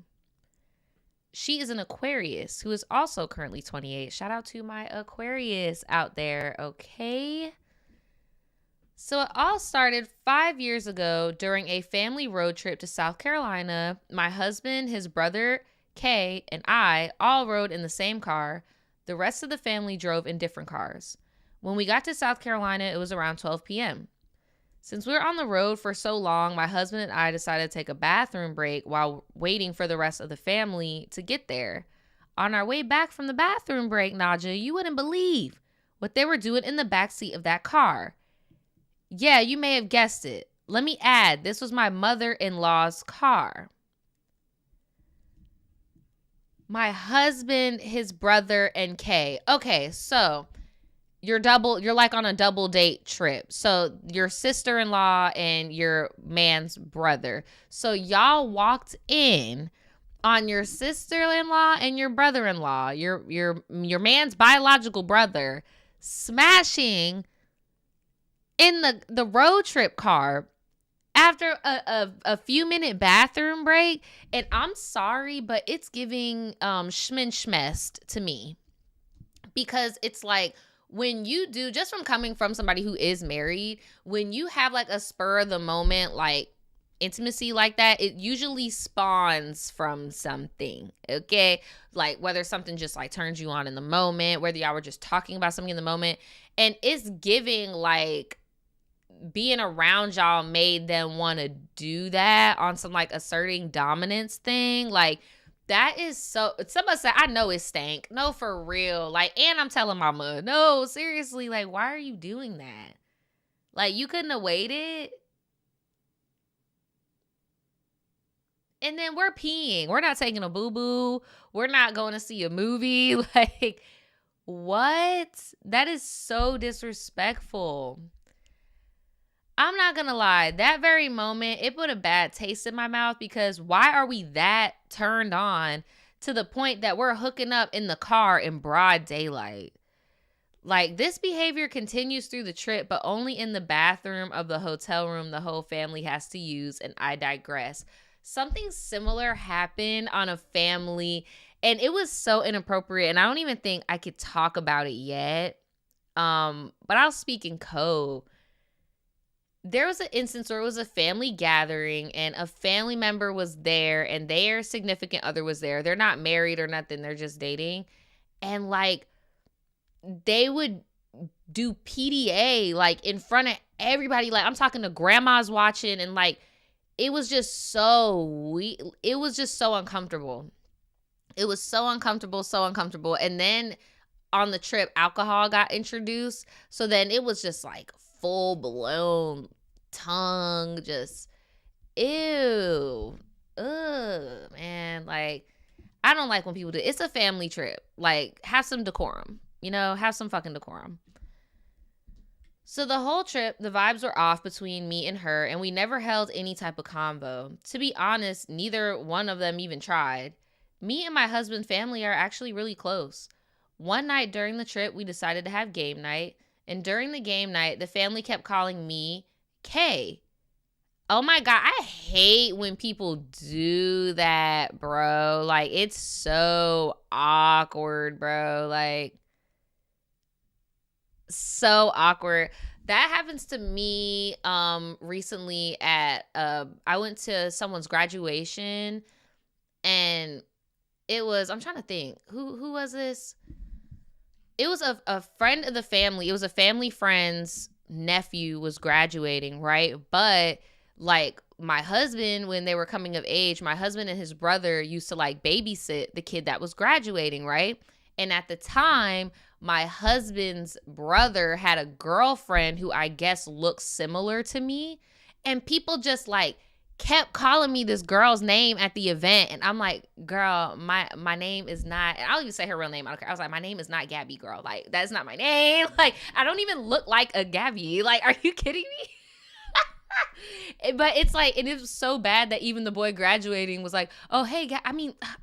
She is an Aquarius who is also currently 28. Shout out to my Aquarius out there, okay? So it all started 5 years ago during a family road trip to South Carolina. My husband, his brother, Kay, and I all rode in the same car. The rest of the family drove in different cars. When we got to South Carolina, it was around 12 p.m. Since we were on the road for so long, my husband and I decided to take a bathroom break while waiting for the rest of the family to get there. On our way back from the bathroom break, Naja, you wouldn't believe what they were doing in the backseat of that car. Yeah, you may have guessed it. Let me add, this was my mother-in-law's car. My husband, his brother, and Kay. Okay, so you're like on a double date trip. So your sister-in-law and your man's brother. So y'all walked in on your sister-in-law and your brother-in-law, your man's biological brother, smashing in the road trip car after a few minute bathroom break. And I'm sorry, but it's giving schmest to me, because it's like, when you do, just from coming from somebody who is married, when you have like a spur of the moment, like intimacy like that, it usually spawns from something, okay? Like whether something just like turns you on in the moment, whether y'all were just talking about something in the moment, and it's giving like being around y'all made them want to do that on some like asserting dominance thing. Like that is so, somebody said, I know it stank. No, for real. Like, and I'm telling mama, no, seriously, like, why are you doing that? Like, you couldn't have waited. And then we're peeing. We're not taking a boo-boo. We're not going to see a movie. Like, what? That is so disrespectful. I'm not going to lie. That very moment, it put a bad taste in my mouth, because why are we that turned on to the point that we're hooking up in the car in broad daylight? Like, this behavior continues through the trip, but only in the bathroom of the hotel room the whole family has to use, and I digress. Something similar happened on a family, and it was so inappropriate, and I don't even think I could talk about it yet. But I'll speak in code. There was an instance where it was a family gathering and a family member was there and their significant other was there. They're not married or nothing. They're just dating. And like, they would do PDA like in front of everybody. Like, I'm talking to grandmas watching, and like, it was just so it was just so uncomfortable. It was so uncomfortable. And then on the trip, alcohol got introduced. So then it was just like full blown tongue, just ew. Ugh, man. Like, I don't like when people do. It's a family trip. Like, have some decorum. You know, have some fucking decorum. So the whole trip, the vibes were off between me and her, and we never held any type of convo. To be honest, neither one of them even tried. Me and my husband's family are actually really close. One night during the trip, we decided to have game night, and during the game night, the family kept calling me Kay. Oh my God, I hate when people do that, bro. Like, it's so awkward, bro. Like, so awkward. That happens to me recently at I went to someone's graduation, and it was, I'm trying to think, who was this? It was a friend of the family. It was a family friend's nephew was graduating, right? But like, my husband, when they were coming of age, my husband and his brother used to like babysit the kid that was graduating, right? And at the time, my husband's brother had a girlfriend who I guess looked similar to me. And people just like kept calling me this girl's name at the event. And I'm like, girl, my name is not, and I'll even say her real name. I don't care. I was like, my name is not Gabby, girl. Like, that's not my name. Like, I don't even look like a Gabby. Like, are you kidding me? But it's like, and it was so bad that even the boy graduating was like, oh, hey,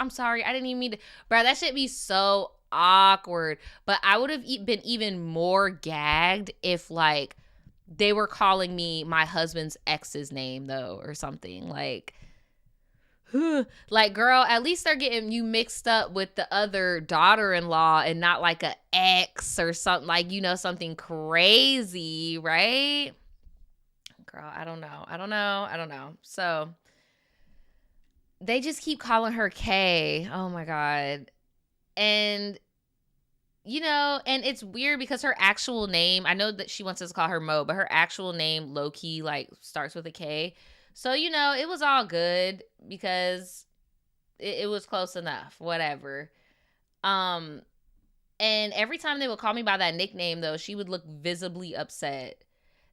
I'm sorry. I didn't even mean to. Bro, that should be so awkward. But I would have been even more gagged if like they were calling me my husband's ex's name though, or something. Like, like, girl, at least they're getting you mixed up with the other daughter-in-law and not like a ex or something, like, you know, something crazy, right? girl, I don't know. So they just keep calling her K. Oh my God. And and it's weird because her actual name, I know that she wants us to call her Mo, but her actual name low key like starts with a K. So, it was all good because it was close enough, whatever. And every time they would call me by that nickname though, she would look visibly upset.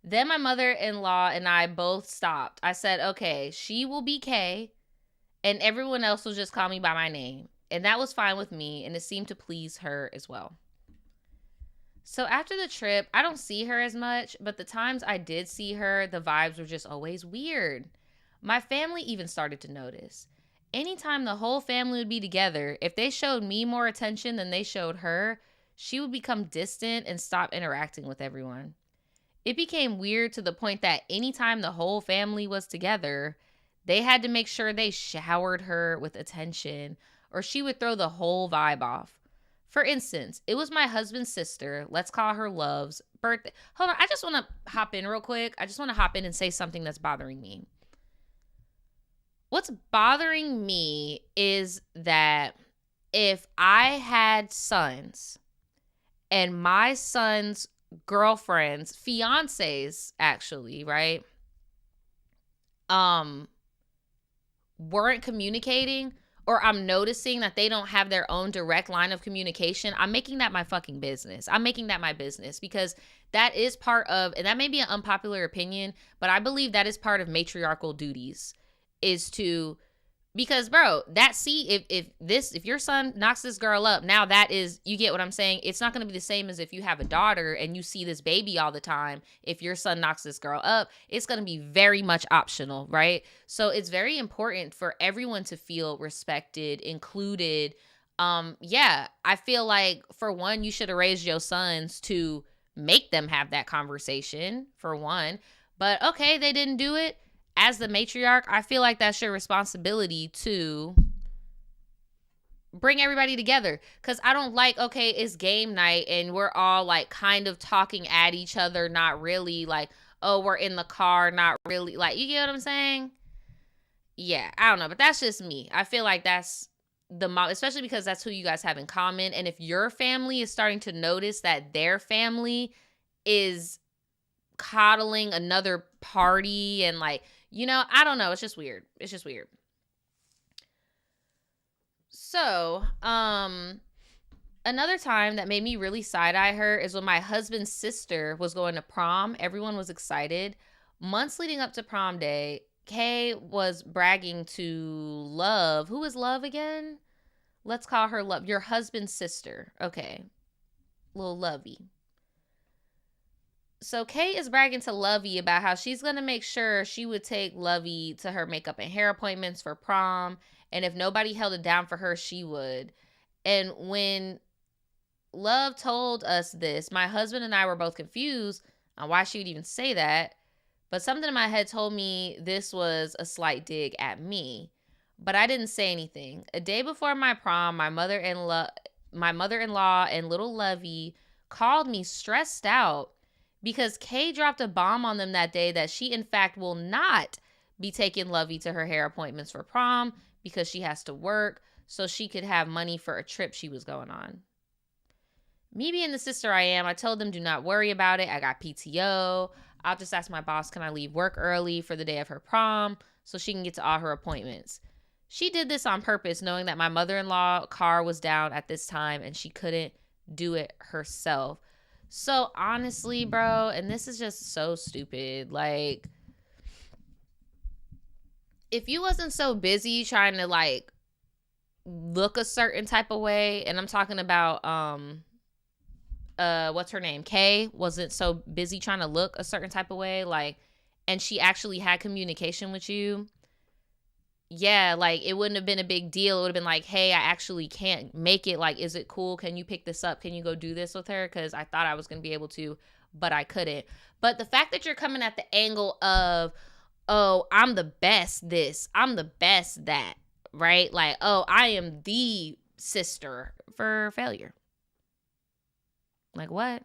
Then my mother-in-law and I both stopped. I said, okay, she will be K and everyone else will just call me by my name. And that was fine with me, and it seemed to please her as well. So after the trip, I don't see her as much, but the times I did see her, the vibes were just always weird. My family even started to notice. Anytime the whole family would be together, if they showed me more attention than they showed her, she would become distant and stop interacting with everyone. It became weird to the point that anytime the whole family was together, they had to make sure they showered her with attention, or she would throw the whole vibe off. For instance, it was my husband's sister, let's call her Love's, birthday. Hold on, I just want to hop in real quick. I just want to hop in and say something that's bothering me. What's bothering me is that if I had sons and my son's girlfriends, fiancés actually, right? Weren't communicating, or I'm noticing that they don't have their own direct line of communication, I'm making that my fucking business. I'm making that my business because that is part of, and that may be an unpopular opinion, but I believe that is part of matriarchal duties is to, because bro, if your son knocks this girl up, now that is, you get what I'm saying? It's not going to be the same as if you have a daughter and you see this baby all the time. If your son knocks this girl up, it's going to be very much optional, right? So it's very important for everyone to feel respected, included. I feel like for one, you should have raised your sons to make them have that conversation for one, but okay, they didn't do it. As the matriarch, I feel like that's your responsibility to bring everybody together. Because I don't like, okay, it's game night and we're all like kind of talking at each other, not really like, oh, we're in the car, not really. Like, you get what I'm saying? Yeah, I don't know. But that's just me. I feel like that's the mom, especially because that's who you guys have in common. And if your family is starting to notice that their family is coddling another party and like, I don't know. It's just weird. So, another time that made me really side-eye her is when my husband's sister was going to prom. Everyone was excited. Months leading up to prom day, Kay was bragging to Love. Who is Love again? Let's call her Love. Your husband's sister. Okay. Little Lovey. So Kay is bragging to Lovey about how she's going to make sure she would take Lovey to her makeup and hair appointments for prom. And if nobody held it down for her, she would. And when Love told us this, my husband and I were both confused on why she would even say that. But something in my head told me this was a slight dig at me. But I didn't say anything. A day before my prom, my mother-in-law and little Lovey called me stressed out because Kay dropped a bomb on them that day that she, in fact, will not be taking Lovey to her hair appointments for prom because she has to work so she could have money for a trip she was going on. Me being the sister I am, I told them, do not worry about it. I got PTO. I'll just ask my boss, can I leave work early for the day of her prom so she can get to all her appointments? She did this on purpose, knowing that my mother-in-law car was down at this time and she couldn't do it herself. So honestly, bro, and this is just so stupid. Like, if you wasn't so busy trying to like look a certain type of way, and I'm talking about what's her name? Kay wasn't so busy trying to look a certain type of way, like, and she actually had communication with you. Yeah, like, it wouldn't have been a big deal. It would have been like, hey, I actually can't make it. Like, is it cool? Can you pick this up? Can you go do this with her? Because I thought I was going to be able to, but I couldn't. But the fact that you're coming at the angle of, oh, I'm the best this, I'm the best that, right? Like, oh, I am the sister for failure. Like, what?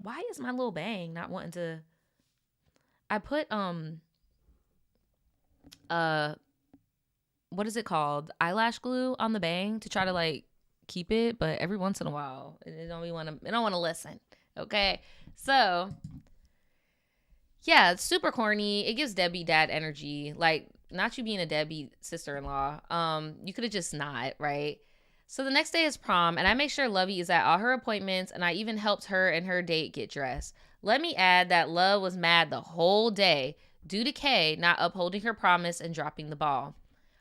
Why is my little bang not wanting to? I put what is it called? Eyelash glue on the bang to try to like keep it, but every once in a while it don't want to listen. Okay. So yeah, it's super corny. It gives Debbie dad energy. Like, not you being a Debbie sister-in-law. You could have just not, right? So the next day is prom, and I make sure Lovey is at all her appointments, and I even helped her and her date get dressed. Let me add that Love was mad the whole day due to Kay not upholding her promise and dropping the ball.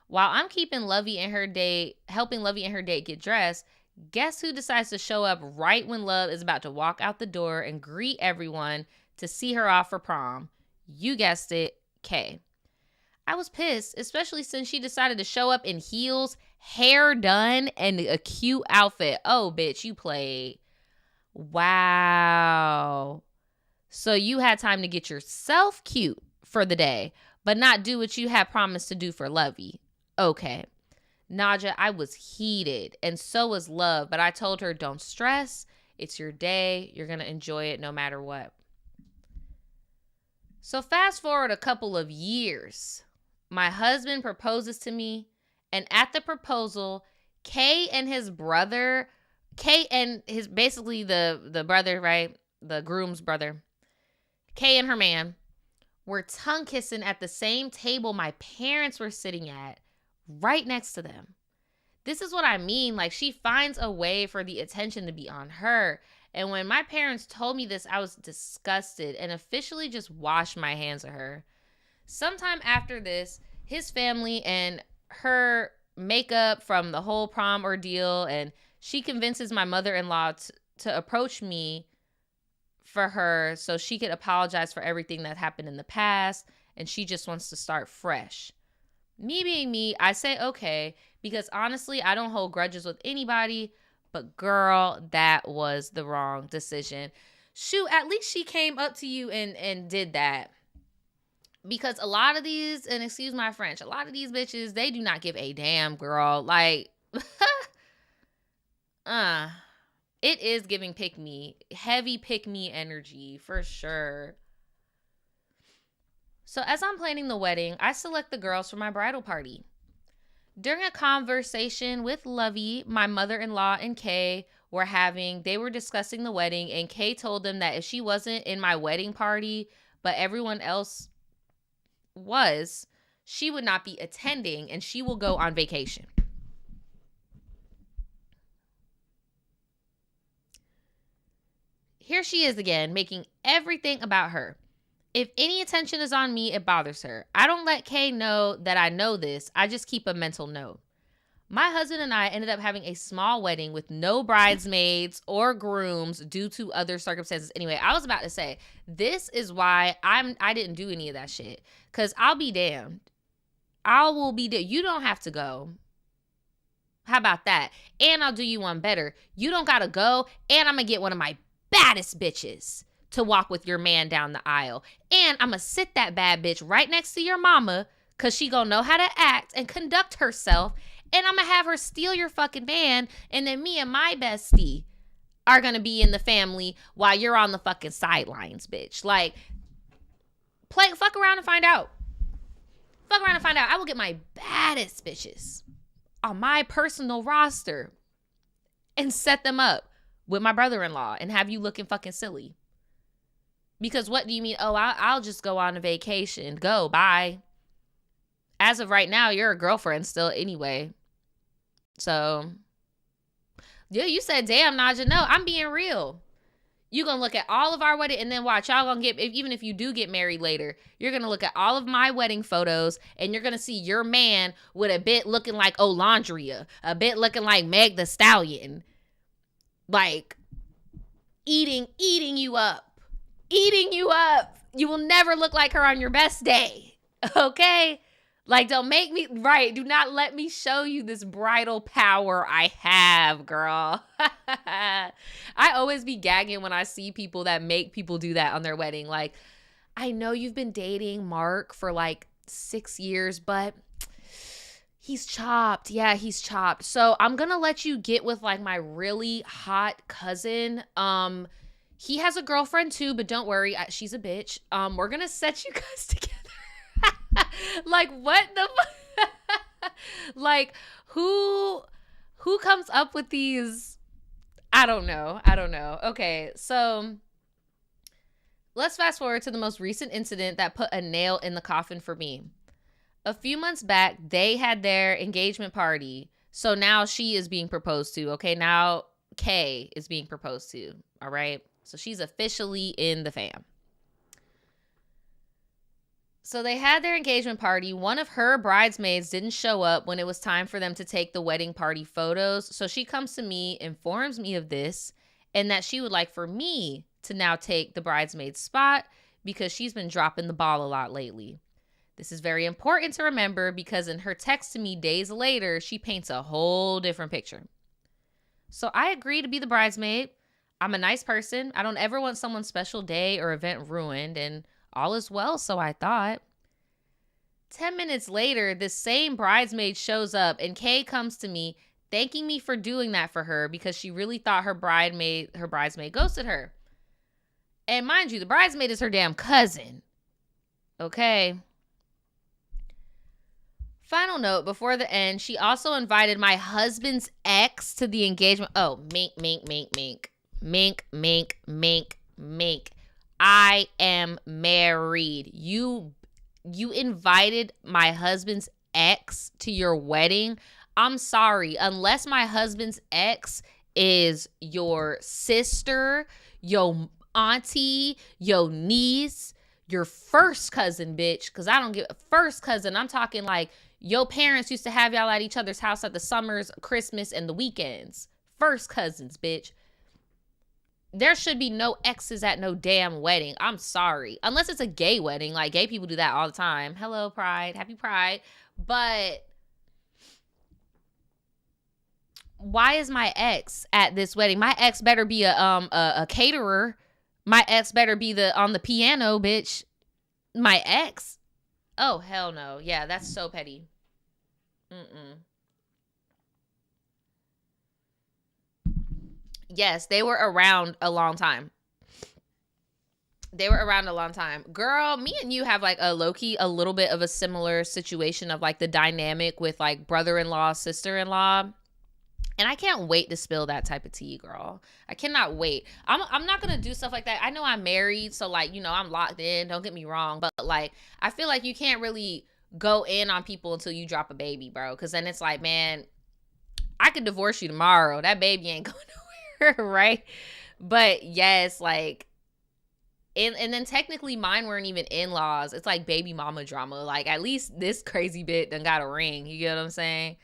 While I'm helping Lovey and her date get dressed, guess who decides to show up right when Love is about to walk out the door and greet everyone to see her off for prom? You guessed it, Kay. I was pissed, especially since she decided to show up in heels, hair done, and a cute outfit. Oh, bitch, you played. Wow. So you had time to get yourself cute for the day, but not do what you had promised to do for Lovey. Okay. Naja, I was heated, and so was Love, but I told her, don't stress. It's your day. You're going to enjoy it no matter what. So fast forward a couple of years. My husband proposes to me, and at the proposal, basically the brother, right? The groom's brother, Kay and her man, were tongue kissing at the same table my parents were sitting at, right next to them. This is what I mean. Like, she finds a way for the attention to be on her. And when my parents told me this, I was disgusted and officially just washed my hands of her. Sometime after this, his family and her make up from the whole prom ordeal, and she convinces my mother-in-law to approach me for her so she could apologize for everything that happened in the past, and she just wants to start fresh. Me being me, I say okay, because honestly, I don't hold grudges with anybody, but girl, that was the wrong decision. Shoot, at least she came up to you and did that. Because a lot of these, and excuse my French, a lot of these bitches, they do not give a damn, girl. Like, it is giving pick me, heavy pick me energy for sure. So as I'm planning the wedding, I select the girls for my bridal party. During a conversation with Lovey, my mother-in-law and Kay they were discussing the wedding, and Kay told them that if she wasn't in my wedding party, but everyone else was, she would not be attending and she will go on vacation. Here she is again, making everything about her. If any attention is on me, it bothers her. I don't let Kay know that I know this. I just keep a mental note. My husband and I ended up having a small wedding with no bridesmaids or grooms due to other circumstances. Anyway, I was about to say, this is why I didn't do any of that shit. Because I'll be damned. I will be damned. You don't have to go. How about that? And I'll do you one better. You don't got to go, and I'm going to get one of my baddest bitches to walk with your man down the aisle. And I'm going to sit that bad bitch right next to your mama, because she going to know how to act and conduct herself. And I'm going to have her steal your fucking man. And then me and my bestie are going to be in the family while you're on the fucking sidelines, bitch. Like, fuck around and find out. Fuck around and find out. I will get my baddest bitches on my personal roster and set them up with my brother-in-law and have you looking fucking silly. Because what do you mean? Oh, I'll just go on a vacation. Go, bye. As of right now, you're a girlfriend still anyway. So, yeah, you said, damn, Naja. No, I'm being real. You're going to look at all of our wedding, and then watch, y'all going to get, even if you do get married later, you're going to look at all of my wedding photos, and you're going to see your man with a bit looking like Olandria, a bit looking like Meg the Stallion. Like, eating you up. Eating you up. You will never look like her on your best day. Okay? Like, don't make me, right, do not let me show you this bridal power I have, girl. I always be gagging when I see people that make people do that on their wedding. Like, I know you've been dating Mark for like 6 years, but he's chopped. Yeah, he's chopped. So I'm going to let you get with like my really hot cousin. He has a girlfriend too, but don't worry, she's a bitch. We're gonna set you guys together. Like, what the like, who comes up with these? I don't know. Okay, so let's fast forward to the most recent incident that put a nail in the coffin for me. A few months back, they had their engagement party. So now she is being proposed to. Okay, now Kay is being proposed to. All right. So she's officially in the fam. So they had their engagement party. One of her bridesmaids didn't show up when it was time for them to take the wedding party photos. So she comes to me, informs me of this, and that she would like for me to now take the bridesmaid's spot because she's been dropping the ball a lot lately. This is very important to remember because in her text to me days later, she paints a whole different picture. So I agree to be the bridesmaid. I'm a nice person. I don't ever want someone's special day or event ruined, and all is well, so I thought. 10 minutes later, this same bridesmaid shows up, and Kay comes to me thanking me for doing that for her because she really thought her bridesmaid ghosted her. And mind you, the bridesmaid is her damn cousin. Okay. Final note, before the end, she also invited my husband's ex to the engagement. Oh, mink. I am married. You invited my husband's ex to your wedding. I'm sorry. Unless my husband's ex is your sister, your auntie, your niece, your first cousin, bitch. Because I don't give a first cousin. I'm talking like your parents used to have y'all at each other's house at the summers, Christmas, and the weekends. First cousins, bitch. There should be no exes at no damn wedding. I'm sorry. Unless it's a gay wedding. Like, gay people do that all the time. Hello, Pride. Happy Pride. But why is my ex at this wedding? My ex better be a caterer. My ex better be on the piano, bitch. My ex? Oh, hell no. Yeah, that's so petty. Yes, they were around a long time. Girl, me and you have like a low-key, a little bit of a similar situation of like the dynamic with like brother-in-law, sister-in-law. And I can't wait to spill that type of tea, girl. I cannot wait. I'm not going to do stuff like that. I know I'm married, so like, you know, I'm locked in. Don't get me wrong. But like, I feel like you can't really go in on people until you drop a baby, bro. Because then it's like, man, I could divorce you tomorrow. That baby ain't going nowhere. Right? But yes, like, and then technically mine weren't even in-laws. It's like baby mama drama. Like, at least this crazy bit done got a ring. You get what I'm saying?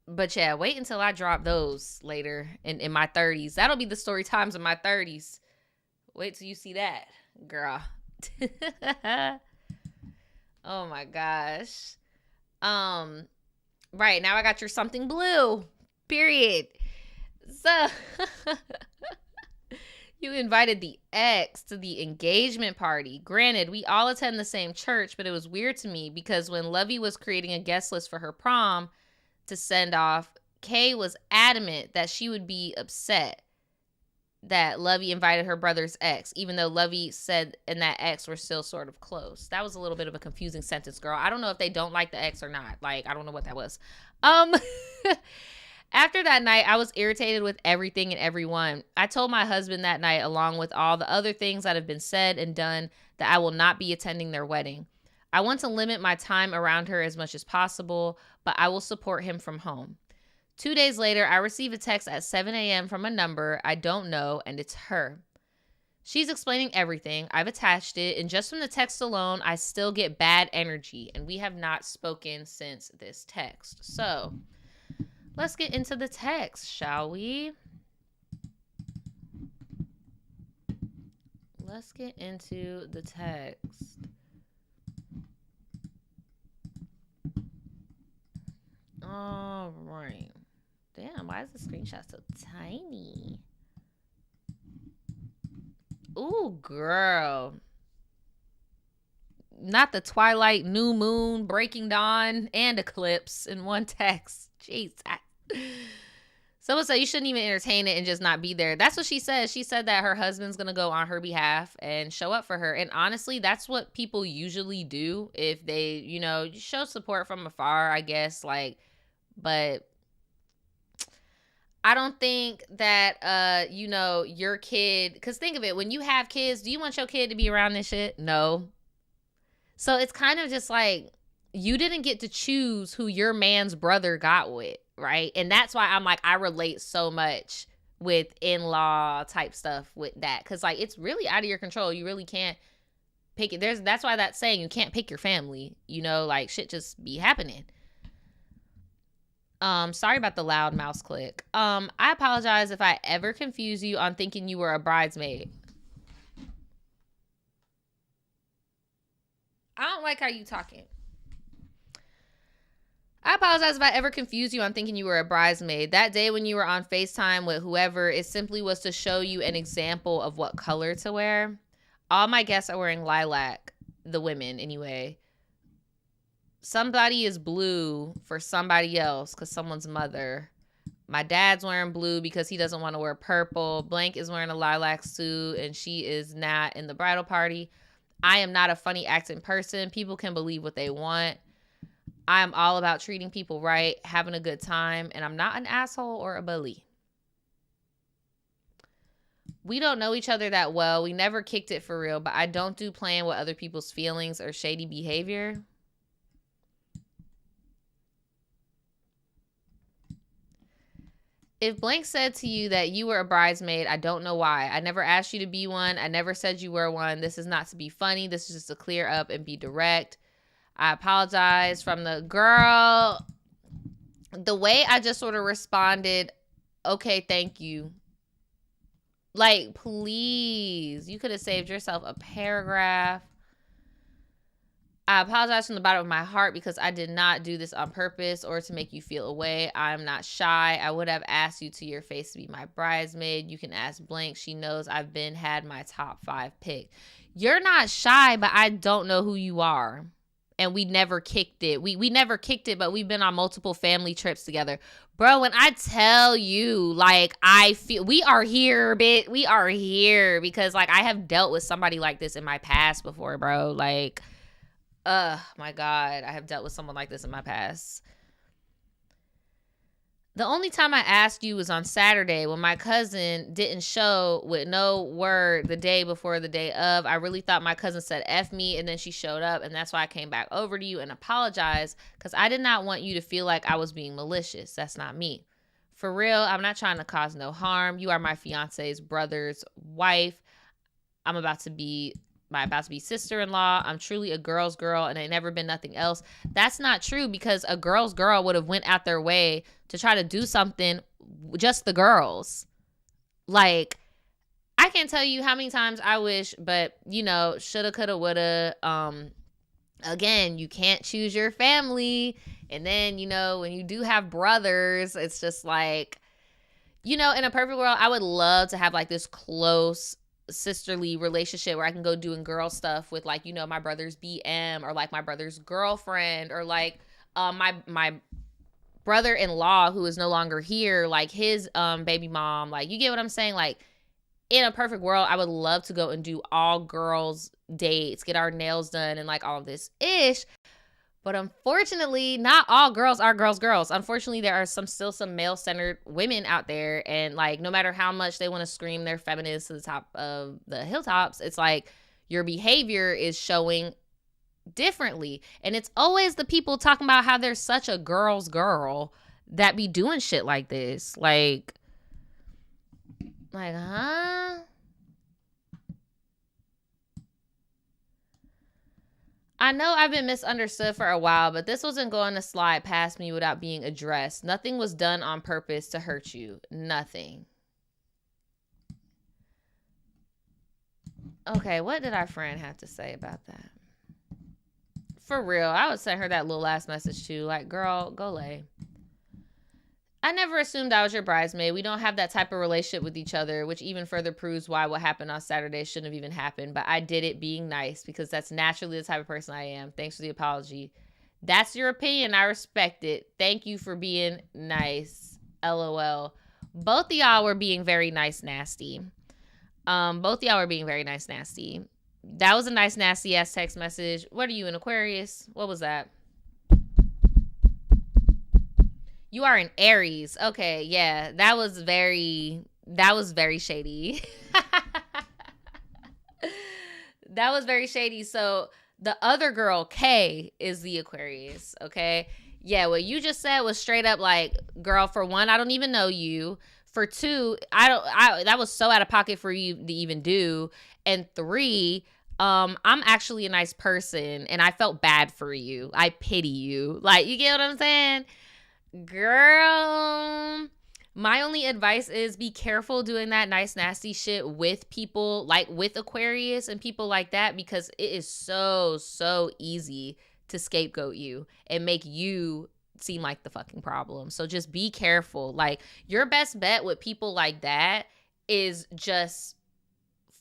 But yeah, wait until I drop those later in my 30s. That'll be the story times in my 30s. Wait till you see that, girl. Oh my gosh. Right, now I got your something blue. Period. So, you invited the ex to the engagement party. Granted, we all attend the same church, but it was weird to me because when Lovey was creating a guest list for her prom to send off, Kay was adamant that she would be upset that Lovey invited her brother's ex, even though Lovey said and that ex were still sort of close. That was a little bit of a confusing sentence, girl. I don't know if they don't like the ex or not. Like, I don't know what that was. After that night, I was irritated with everything and everyone. I told my husband that night, along with all the other things that have been said and done, that I will not be attending their wedding. I want to limit my time around her as much as possible, but I will support him from home. 2 days later, I receive a text at 7 a.m. from a number I don't know, and it's her. She's explaining everything. I've attached it, and just from the text alone, I still get bad energy, and we have not spoken since this text. So, let's get into the text, shall we? Let's get into the text. All right. Damn, why is the screenshot so tiny? Ooh, girl. Not the twilight, new moon, breaking dawn, and eclipse in one text. Jesus. Someone said you shouldn't even entertain it and just not be there. That's what she said. She said that her husband's going to go on her behalf and show up for her. And honestly, that's what people usually do if they, you know, show support from afar, I guess. Like, but I don't think that, you know, your kid, because think of it, when you have kids, do you want your kid to be around this shit? No. So it's kind of just like, you didn't get to choose who your man's brother got with, right? And that's why I'm like, I relate so much with in-law type stuff with that. Because, like, it's really out of your control. You really can't pick it. That's why that's saying you can't pick your family. You know, like, shit just be happening. Sorry about the loud mouse click. I apologize if I ever confuse you on thinking you were a bridesmaid. I don't like how you talking. I apologize if I ever confused you on thinking you were a bridesmaid. That day when you were on FaceTime with whoever, it simply was to show you an example of what color to wear. All my guests are wearing lilac, the women anyway. Somebody is blue for somebody else because someone's mother. My dad's wearing blue because he doesn't want to wear purple. Blank is wearing a lilac suit and she is not in the bridal party. I am not a funny acting person. People can believe what they want. I am all about treating people right, having a good time, and I'm not an asshole or a bully. We don't know each other that well. We never kicked it for real, but I don't do playing with other people's feelings or shady behavior. If Blank said to you that you were a bridesmaid, I don't know why. I never asked you to be one. I never said you were one. This is not to be funny. This is just to clear up and be direct. I apologize from the girl. The way I just sort of responded, okay, thank you. Like, please. You could have saved yourself a paragraph. I apologize from the bottom of my heart because I did not do this on purpose or to make you feel away. I'm not shy. I would have asked you to your face to be my bridesmaid. You can ask Blank. She knows I've had my top 5 picked. You're not shy, but I don't know who you are. And we never kicked it. We never kicked it, but we've been on multiple family trips together. Bro, when I tell you, like, I feel, we are here, bitch. We are here because, like, I have dealt with somebody like this in my past before, bro. Like, my God, I have dealt with someone like this in my past. The only time I asked you was on Saturday when my cousin didn't show with no word the day before the day of. I really thought my cousin said F me, and then she showed up, and that's why I came back over to you and apologized because I did not want you to feel like I was being malicious. That's not me. For real, I'm not trying to cause no harm. You are my fiance's brother's wife. I'm about to be sister-in-law. I'm truly a girl's girl and ain't never been nothing else. That's not true because a girl's girl would have went out their way to try to do something just the girls. Like, I can't tell you how many times I wish, but, you know, shoulda, coulda, woulda. Again, you can't choose your family. And then, you know, when you do have brothers, it's just like, you know, in a perfect world, I would love to have like this close sisterly relationship where I can go doing girl stuff with, like, you know, my brother's BM or like my brother's girlfriend or like my brother-in-law who is no longer here, like his baby mom. Like, you get what I'm saying? Like, in a perfect world, I would love to go and do all girls dates, get our nails done and like all of this ish. But unfortunately, not all girls are girls. Unfortunately, there are still some male-centered women out there. And, like, no matter how much they want to scream their feminists to the top of the hilltops, it's like your behavior is showing differently. And it's always the people talking about how they're such a girl's girl that be doing shit like this. Like, huh? I know I've been misunderstood for a while, but this wasn't going to slide past me without being addressed. Nothing was done on purpose to hurt you. Nothing. Okay, what did our friend have to say about that? For real, I would send her that little last message too. Like, girl, go lay. I never assumed I was your bridesmaid. We don't have that type of relationship with each other, which even further proves why what happened on Saturday shouldn't have even happened. But I did it being nice because that's naturally the type of person I am. Thanks for the apology. That's your opinion. I respect it. Thank you for being nice. LOL. both of y'all were being very nice, nasty. Both of y'all were being very nice, nasty. That was a nice, nasty ass text message. What are you, an Aquarius? What was that? You are an Aries. Okay, yeah. That was very shady. That was very shady. So the other girl, Kay, is the Aquarius, okay? Yeah, what you just said was straight up like, girl, for one, I don't even know you. For two, that was so out of pocket for you to even do. And three, I'm actually a nice person and I felt bad for you. I pity you. Like, you get what I'm saying? Girl, my only advice is be careful doing that nice, nasty shit with people, like with Aquarius and people like that, because it is so easy to scapegoat you and make you seem like the fucking problem. So just be careful. Like, your best bet with people like that is just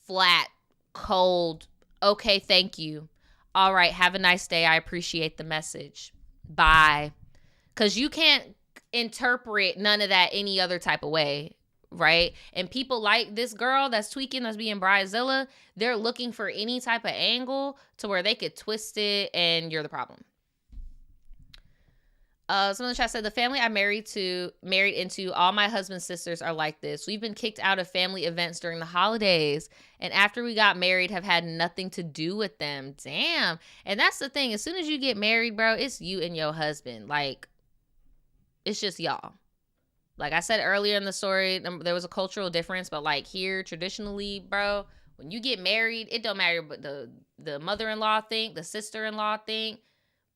flat, cold, okay, thank you. All right, have a nice day. I appreciate the message. Bye. Because you can't interpret none of that any other type of way, right? And people like this girl that's tweaking, that's being Bridezilla, they're looking for any type of angle to where they could twist it and you're the problem. Someone in the chat said, the family I married into, all my husband's sisters are like this. We've been kicked out of family events during the holidays, and after we got married, have had nothing to do with them. Damn. And that's the thing. As soon as you get married, bro, it's you and your husband. Like, it's just y'all. Like I said earlier in the story, there was a cultural difference, but like here, traditionally, bro, when you get married, it don't matter what the mother-in-law think, the sister-in-law think,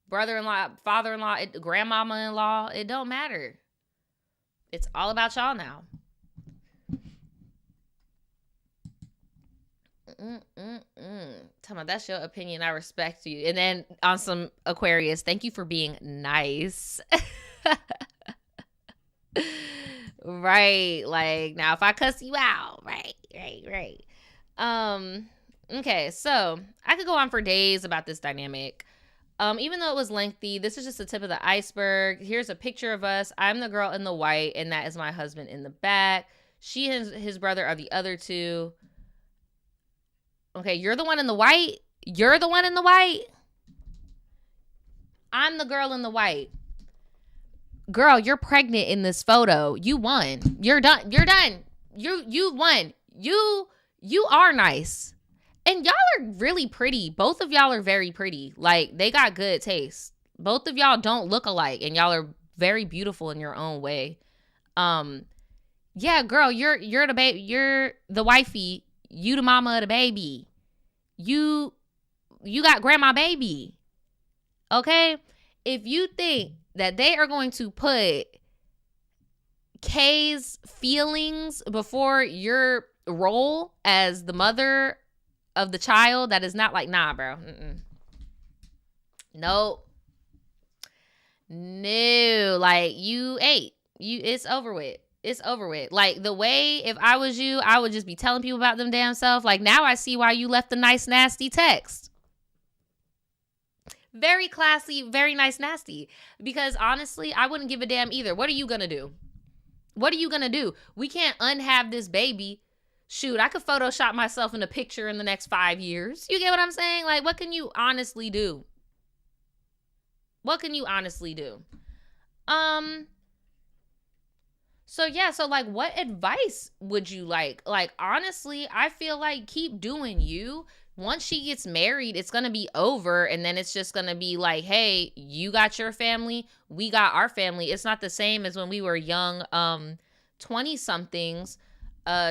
brother-in-law, father-in-law, grandmama-in-law, it don't matter. It's all about y'all now. Tell me, that's your opinion. I respect you. And then on some Aquarius, thank you for being nice. Right. Like, now if I cuss you out, right. Okay, so I could go on for days about this dynamic. Even though it was lengthy, this is just the tip of the iceberg. Here's a picture of us. I'm the girl in the white, and that is my husband in the back. She and his brother are the other two. Okay, you're the one in the white. You're the one in the white. I'm the girl in the white. Girl, you're pregnant in this photo. You won. You're done. You're done. You won. You are nice. And y'all are really pretty. Both of y'all are very pretty. Like, they got good taste. Both of y'all don't look alike, and y'all are very beautiful in your own way. Yeah, girl, you're the baby. You're the wifey. You the mama of the baby. You got grandma baby. Okay? If you think that they are going to put Kay's feelings before your role as the mother of the child, that is not like, nah, bro. Nope. No, like, it's over with. It's over with. Like, the way, if I was you, I would just be telling people about them damn self. Like, now I see why you left the nice, nasty text. Very classy, very nice, nasty. Because honestly, I wouldn't give a damn either. What are you gonna do? What are you gonna do? We can't unhave this baby. Shoot, I could Photoshop myself in a picture in the next 5 years. You get what I'm saying? Like, what can you honestly do? What can you honestly do? So yeah, so like, what advice would you like? Like, honestly, I feel like keep doing you. Once she gets married, it's going to be over. And then it's just going to be like, hey, you got your family. We got our family. It's not the same as when we were young 20-somethings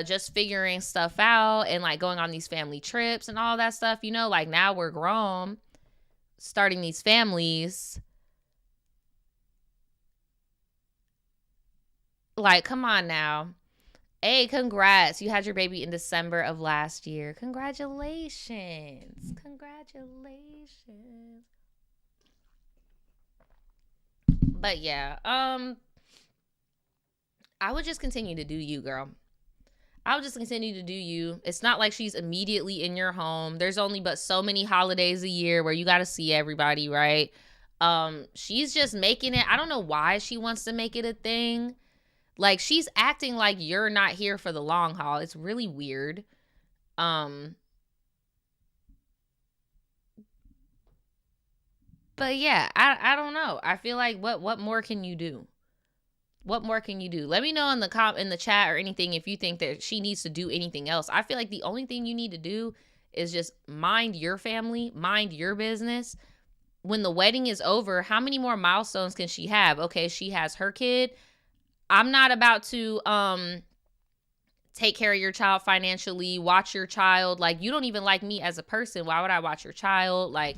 just figuring stuff out and like going on these family trips and all that stuff. You know, like now we're grown, starting these families. Like, come on now. Hey, congrats. You had your baby in December of last year. Congratulations. Congratulations. But yeah, I would just continue to do you, girl. I would just continue to do you. It's not like she's immediately in your home. There's only but so many holidays a year where you got to see everybody, right? She's just making it. I don't know why she wants to make it a thing. Like, she's acting like you're not here for the long haul. It's really weird. But yeah, I don't know. I feel like what more can you do? What more can you do? Let me know in the chat or anything if you think that she needs to do anything else. I feel like the only thing you need to do is just mind your family, mind your business. When the wedding is over, how many more milestones can she have? Okay, she has her kid. I'm not about to take care of your child financially, watch your child. Like, you don't even like me as a person. Why would I watch your child? Like,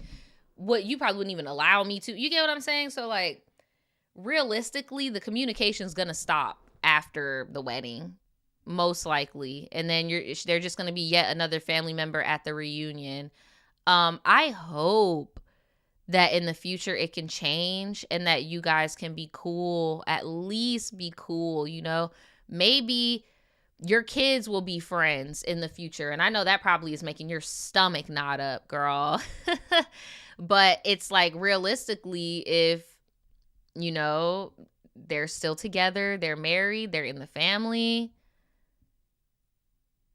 what, you probably wouldn't even allow me to. You get what I'm saying? So, like, realistically, the communication's gonna stop after the wedding, most likely. And then they're just gonna be yet another family member at the reunion. I hope that in the future it can change and that you guys can be cool, at least be cool, you know? Maybe your kids will be friends in the future. And I know that probably is making your stomach knot up, girl. But it's like, realistically, if, you know, they're still together, they're married, they're in the family,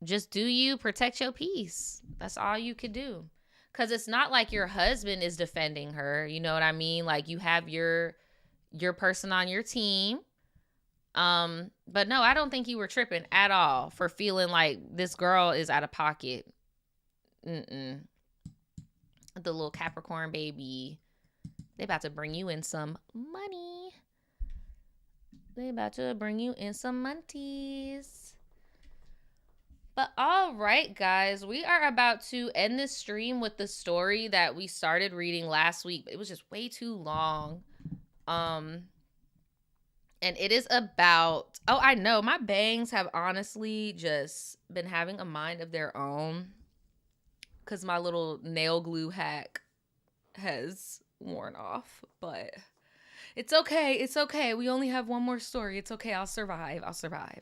just do you, protect your peace. That's all you could do. Because it's not like your husband is defending her. You know what I mean? Like, you have your person on your team. But no, I don't think you were tripping at all for feeling like this girl is out of pocket. The little Capricorn baby. They about to bring you in some money. They about to bring you in some monties. But all right, guys, we are about to end this stream with the story that we started reading last week. It was just way too long. And it is about, oh, I know, my bangs have honestly just been having a mind of their own because my little nail glue hack has worn off, but it's okay. It's okay. We only have one more story. It's okay. I'll survive.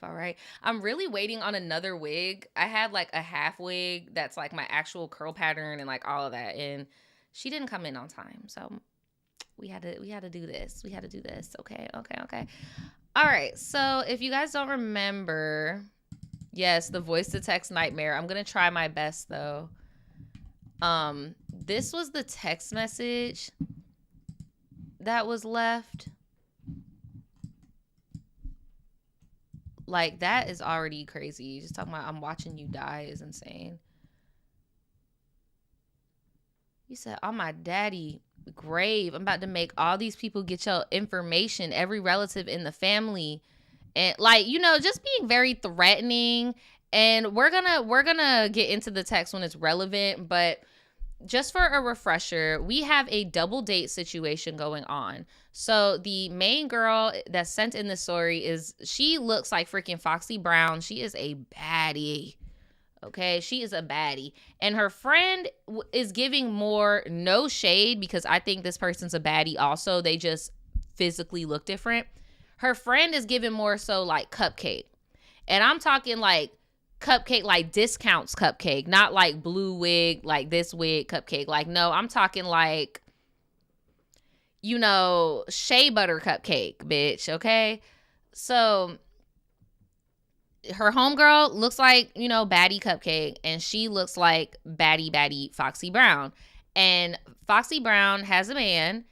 All right. I'm really waiting on another wig. I had like a half wig that's like my actual curl pattern and like all of that, and she didn't come in on time. So we had to do this. We had to do this. Okay. All right. So if you guys don't remember, yes, the voice to text nightmare. I'm going to try my best though. This was the text message that was left. Like, that is already crazy. Just talking about I'm watching you die is insane. You said, on my daddy grave, I'm about to make all these people get your information, every relative in the family. And like, you know, just being very threatening. And we're gonna get into the text when it's relevant, but just for a refresher, we have a double date situation going on. So the main girl that's sent in the story she looks like freaking Foxy Brown. She is a baddie. Okay, she is a baddie. And her friend is giving more, no shade, because I think this person's a baddie also. They just physically look different. Her friend is giving more so like cupcake. And I'm talking like cupcake, like discounts cupcake, not like blue wig, like this wig cupcake. Like, no, I'm talking like, you know, shea butter cupcake, bitch. Okay. So her homegirl looks like, you know, baddie cupcake, and she looks like baddie Foxy Brown. And Foxy Brown has a man,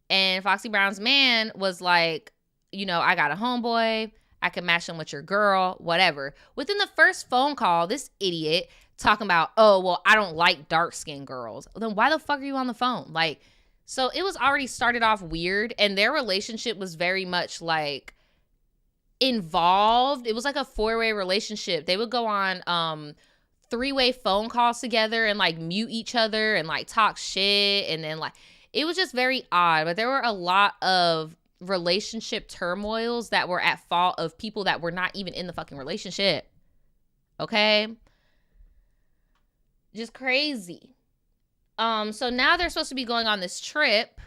and Foxy Brown's man was like, you know, I got a homeboy, I can match him with your girl, whatever. Within the first phone call, this idiot talking about, oh, well, I don't like dark-skinned girls. Then why the fuck are you on the phone? Like, so it was already started off weird, and their relationship was very much like involved. It was like a 4-way relationship. They would go on 3-way phone calls together and like mute each other and like talk shit, and then like it was just very odd. But there were a lot of relationship turmoils that were at fault of people that were not even in the fucking relationship. Okay, just crazy. So now they're supposed to be going on this trip.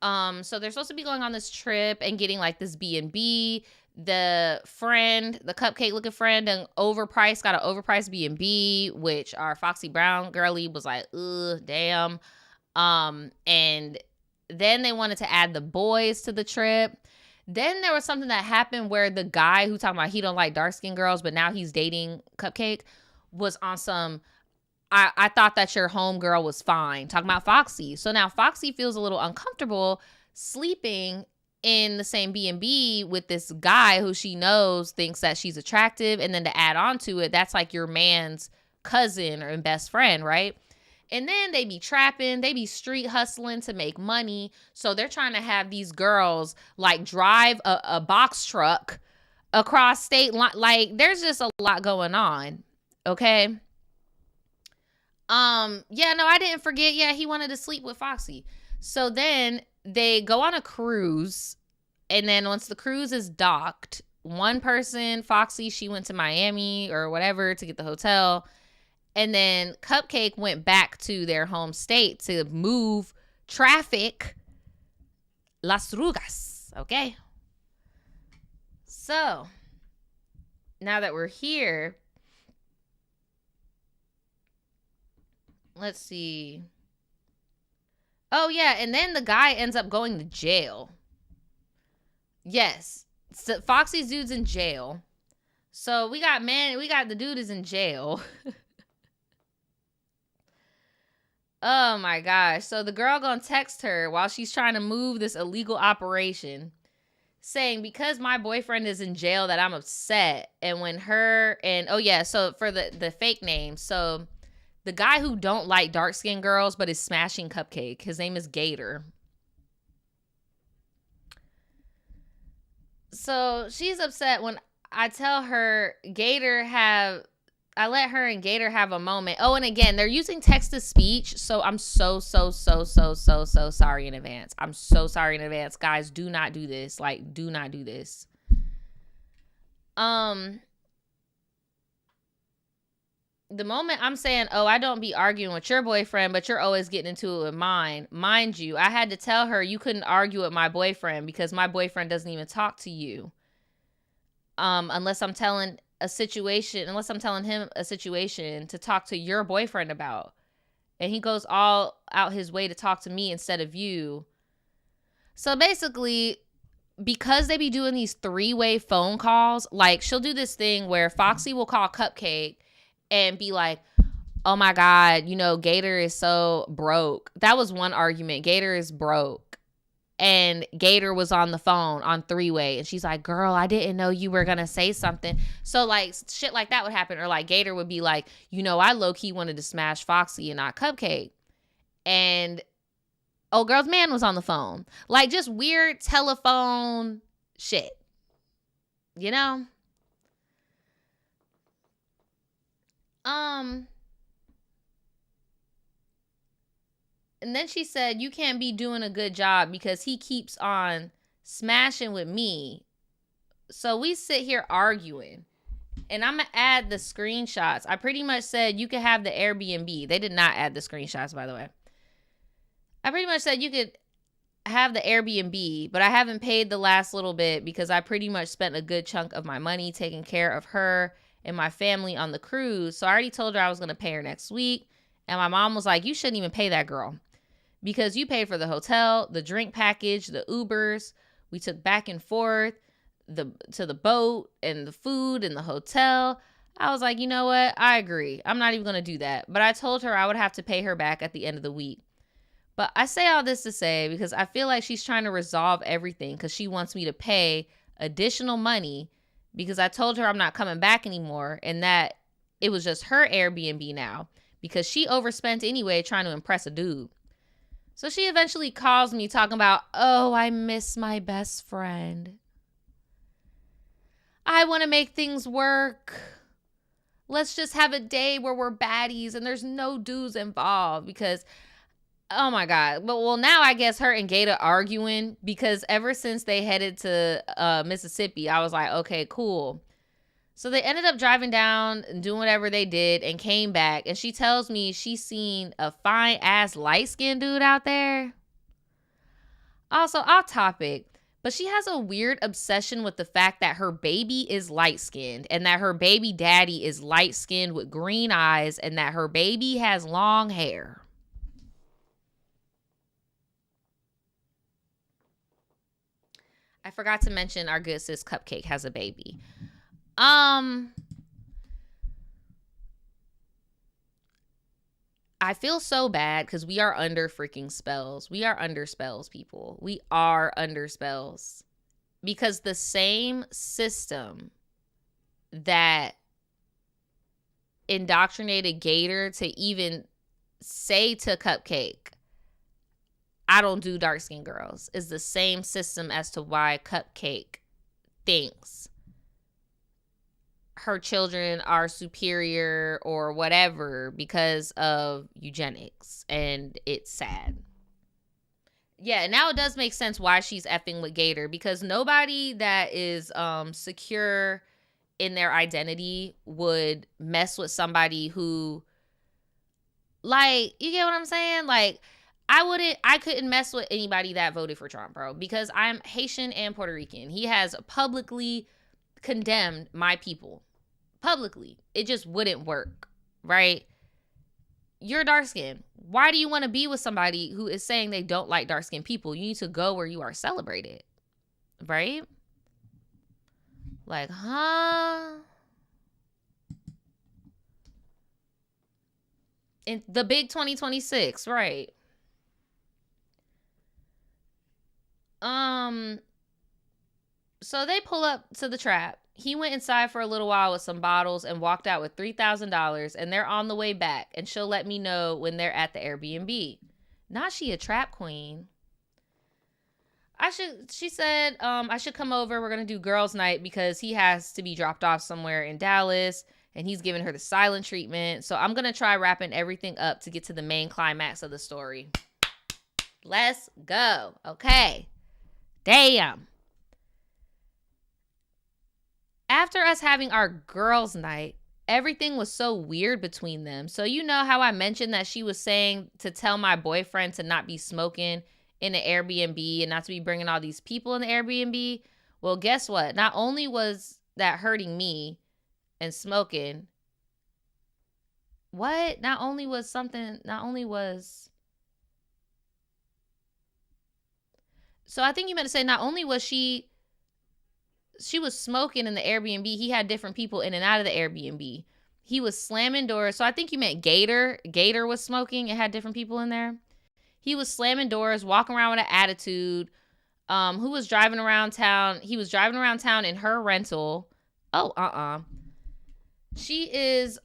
So they're supposed to be going on this trip and getting like this B&B. The friend, the cupcake looking friend, got an overpriced B&B, which our Foxy Brown girly was like, ugh, damn. And then they wanted to add the boys to the trip. Then there was something that happened where the guy who talking about he don't like dark-skinned girls, but now he's dating Cupcake, was on some, I thought that your homegirl was fine, talking about Foxy. So now Foxy feels a little uncomfortable sleeping in the same B&B with this guy who she knows thinks that she's attractive. And then to add on to it, that's like your man's cousin or best friend, right? And then they be trapping, they be street hustling to make money. So they're trying to have these girls like drive a box truck across state line. Like, there's just a lot going on. Okay. Yeah, no, I didn't forget. Yeah, he wanted to sleep with Foxy. So then they go on a cruise. And then once the cruise is docked, one person, Foxy, she went to Miami or whatever to get the hotel. And then Cupcake went back to their home state to move traffic. Las Rugas, okay? So, now that we're here, let's see. Oh, yeah, and then the guy ends up going to jail. Yes, so Foxy's dude's in jail. So, we got the dude is in jail. Oh my gosh. So the girl gonna text her while she's trying to move this illegal operation saying, because my boyfriend is in jail that I'm upset. And when her and, oh yeah, so for the fake name. So the guy who don't like dark-skinned girls but is smashing Cupcake, his name is Gator. So she's upset when I tell her I let her and Gator have a moment. Oh, and again, they're using text-to-speech, so I'm so sorry in advance. I'm so sorry in advance. Guys, do not do this. Like, do not do this. The moment I'm saying, oh, I don't be arguing with your boyfriend, but you're always getting into it with mine. Mind you, I had to tell her you couldn't argue with my boyfriend because my boyfriend doesn't even talk to you. Unless I'm telling him a situation to talk to your boyfriend about. And he goes all out his way to talk to me instead of you. So basically, because they be doing these 3-way phone calls, like she'll do this thing where Foxy will call Cupcake and be like, oh my God, Gator is so broke. That was one argument. Gator is broke. And Gator was on the phone on 3-way. And she's like, girl, I didn't know you were going to say something. So, like, shit like that would happen. Or, like, Gator would be like, I low-key wanted to smash Foxy and not Cupcake. And, oh, girl's man was on the phone. Like, just weird telephone shit. And then she said, you can't be doing a good job because he keeps on smashing with me. So we sit here arguing. And I'm going to add the screenshots. I pretty much said you could have the Airbnb. They did not add the screenshots, by the way. I pretty much said you could have the Airbnb, but I haven't paid the last little bit because I pretty much spent a good chunk of my money taking care of her and my family on the cruise. So I already told her I was going to pay her next week. And my mom was like, you shouldn't even pay that girl. Because you paid for the hotel, the drink package, the Ubers. We took back and forth to the boat and the food and the hotel. I was like, you know what? I agree. I'm not even going to do that. But I told her I would have to pay her back at the end of the week. But I say all this to say because I feel like she's trying to resolve everything because she wants me to pay additional money because I told her I'm not coming back anymore and that it was just her Airbnb now because she overspent anyway trying to impress a dude. So she eventually calls me talking about, oh, I miss my best friend. I want to make things work. Let's just have a day where we're baddies and there's no dudes involved because, oh my God. But well, now I guess her and Gator arguing because ever since they headed to Mississippi, I was like, okay, cool. So they ended up driving down and doing whatever they did and came back. And she tells me she's seen a fine ass light skinned dude out there. Also off topic, but she has a weird obsession with the fact that her baby is light skinned and that her baby daddy is light skinned with green eyes and that her baby has long hair. I forgot to mention our good sis Cupcake has a baby. I feel so bad because we are under freaking spells. We are under spells, people. We are under spells. Because the same system that indoctrinated Gator to even say to Cupcake, I don't do dark-skinned girls, is the same system as to why Cupcake thinks her children are superior or whatever because of eugenics. And it's sad. Yeah, now it does make sense why she's effing with Gator, because nobody that is secure in their identity would mess with somebody who, like, you get what I'm saying? Like, I couldn't mess with anybody that voted for Trump, bro, because I'm Haitian and Puerto Rican. He has publicly condemned my people. Publicly. It just wouldn't work, right? You're dark skinned. Why do you want to be with somebody who is saying they don't like dark skinned people? You need to go where you are celebrated, right? Like, huh? In the big 2026, right? So they pull up to the trap. He went inside for a little while with some bottles and walked out with $3,000, and they're on the way back, and she'll let me know when they're at the Airbnb. Not she a trap queen. She said, I should come over. We're going to do girls' night because he has to be dropped off somewhere in Dallas, and he's giving her the silent treatment. So I'm going to try wrapping everything up to get to the main climax of the story. Let's go. Okay. Damn. After us having our girls' night, everything was so weird between them. So you know how I mentioned that she was saying to tell my boyfriend to not be smoking in the Airbnb and not to be bringing all these people in the Airbnb? Well, guess what? Not only was that hurting me and smoking, what? Not only was... So I think you meant to say not only was she was smoking in the Airbnb, he had different people in and out of the Airbnb. He was slamming doors. So I think you meant Gator. Gator was smoking and had different people in there. He was slamming doors, walking around with an attitude. Who was driving around town? He was driving around town in her rental. Oh, She is,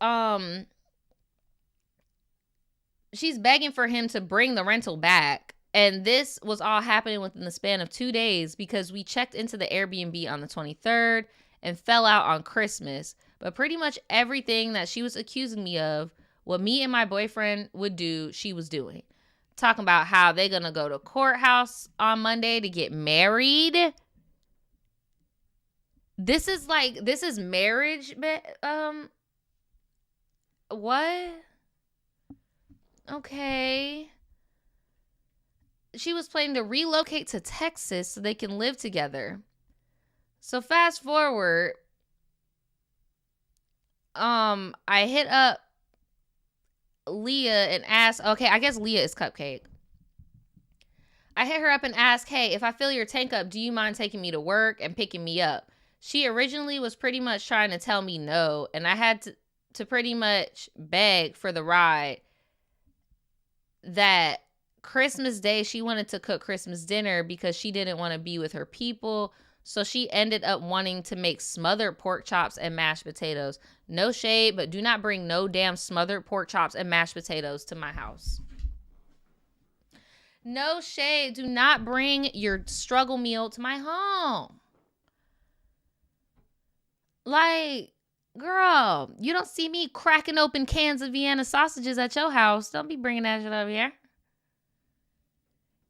she's begging for him to bring the rental back. And this was all happening within the span of 2 days because we checked into the Airbnb on the 23rd and fell out on Christmas. But pretty much everything that she was accusing me of, what me and my boyfriend would do, she was doing. Talking about how they're going to go to courthouse on Monday to get married. This is marriage. What? Okay. She was planning to relocate to Texas so they can live together. So fast forward, I hit up Leah and asked, okay, I guess Leah is Cupcake. I hit her up and asked, hey, if I fill your tank up, do you mind taking me to work and picking me up? She originally was pretty much trying to tell me no, and I had to pretty much beg for the ride. That Christmas Day, she wanted to cook Christmas dinner because she didn't want to be with her people. So she ended up wanting to make smothered pork chops and mashed potatoes. No shade, but do not bring no damn smothered pork chops and mashed potatoes to my house. No shade. Do not bring your struggle meal to my home. Like, girl, you don't see me cracking open cans of Vienna sausages at your house. Don't be bringing that shit over here.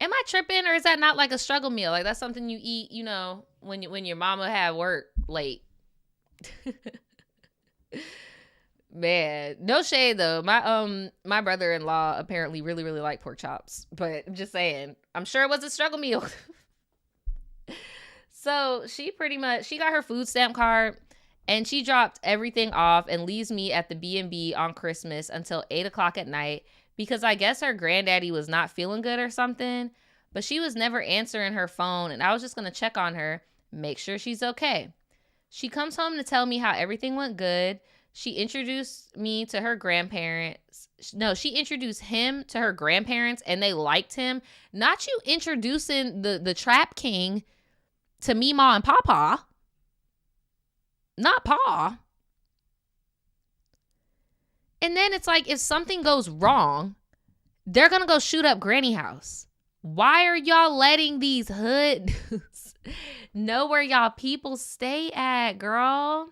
Am I tripping, or is that not like a struggle meal? Like, that's something you eat, you know, when your mama had work late. Man, no shade though. My brother-in-law apparently really, really liked pork chops, but I'm just saying, I'm sure it was a struggle meal. So she got her food stamp card and she dropped everything off and leaves me at the B&B on Christmas until 8 o'clock at night. Because I guess her granddaddy was not feeling good or something. but she was never answering her phone, and I was just going to check on her, make sure she's okay. She comes home to tell me how everything went good. She introduced me to her grandparents. No, she introduced him to her grandparents, and they liked him. Not you introducing the trap king to Meemaw and Pawpaw. Not Pa. And then it's like, if something goes wrong, they're going to go shoot up Granny House. Why are y'all letting these hood dudes know where y'all people stay at, girl?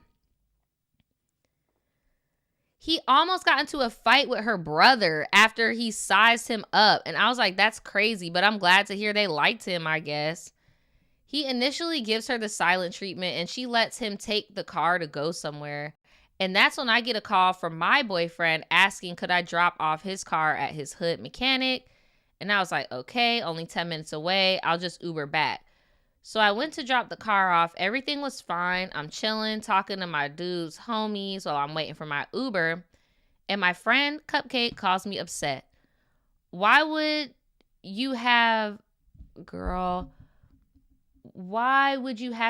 He almost got into a fight with her brother after he sized him up. And I was like, that's crazy, but I'm glad to hear they liked him, I guess. He initially gives her the silent treatment, and she lets him take the car to go somewhere. And that's when I get a call from my boyfriend asking, could I drop off his car at his hood mechanic? And I was like, okay, only 10 minutes away. I'll just Uber back. So I went to drop the car off. Everything was fine. I'm chilling, talking to my dude's homies while I'm waiting for my Uber. And my friend Cupcake calls me upset. Why would you have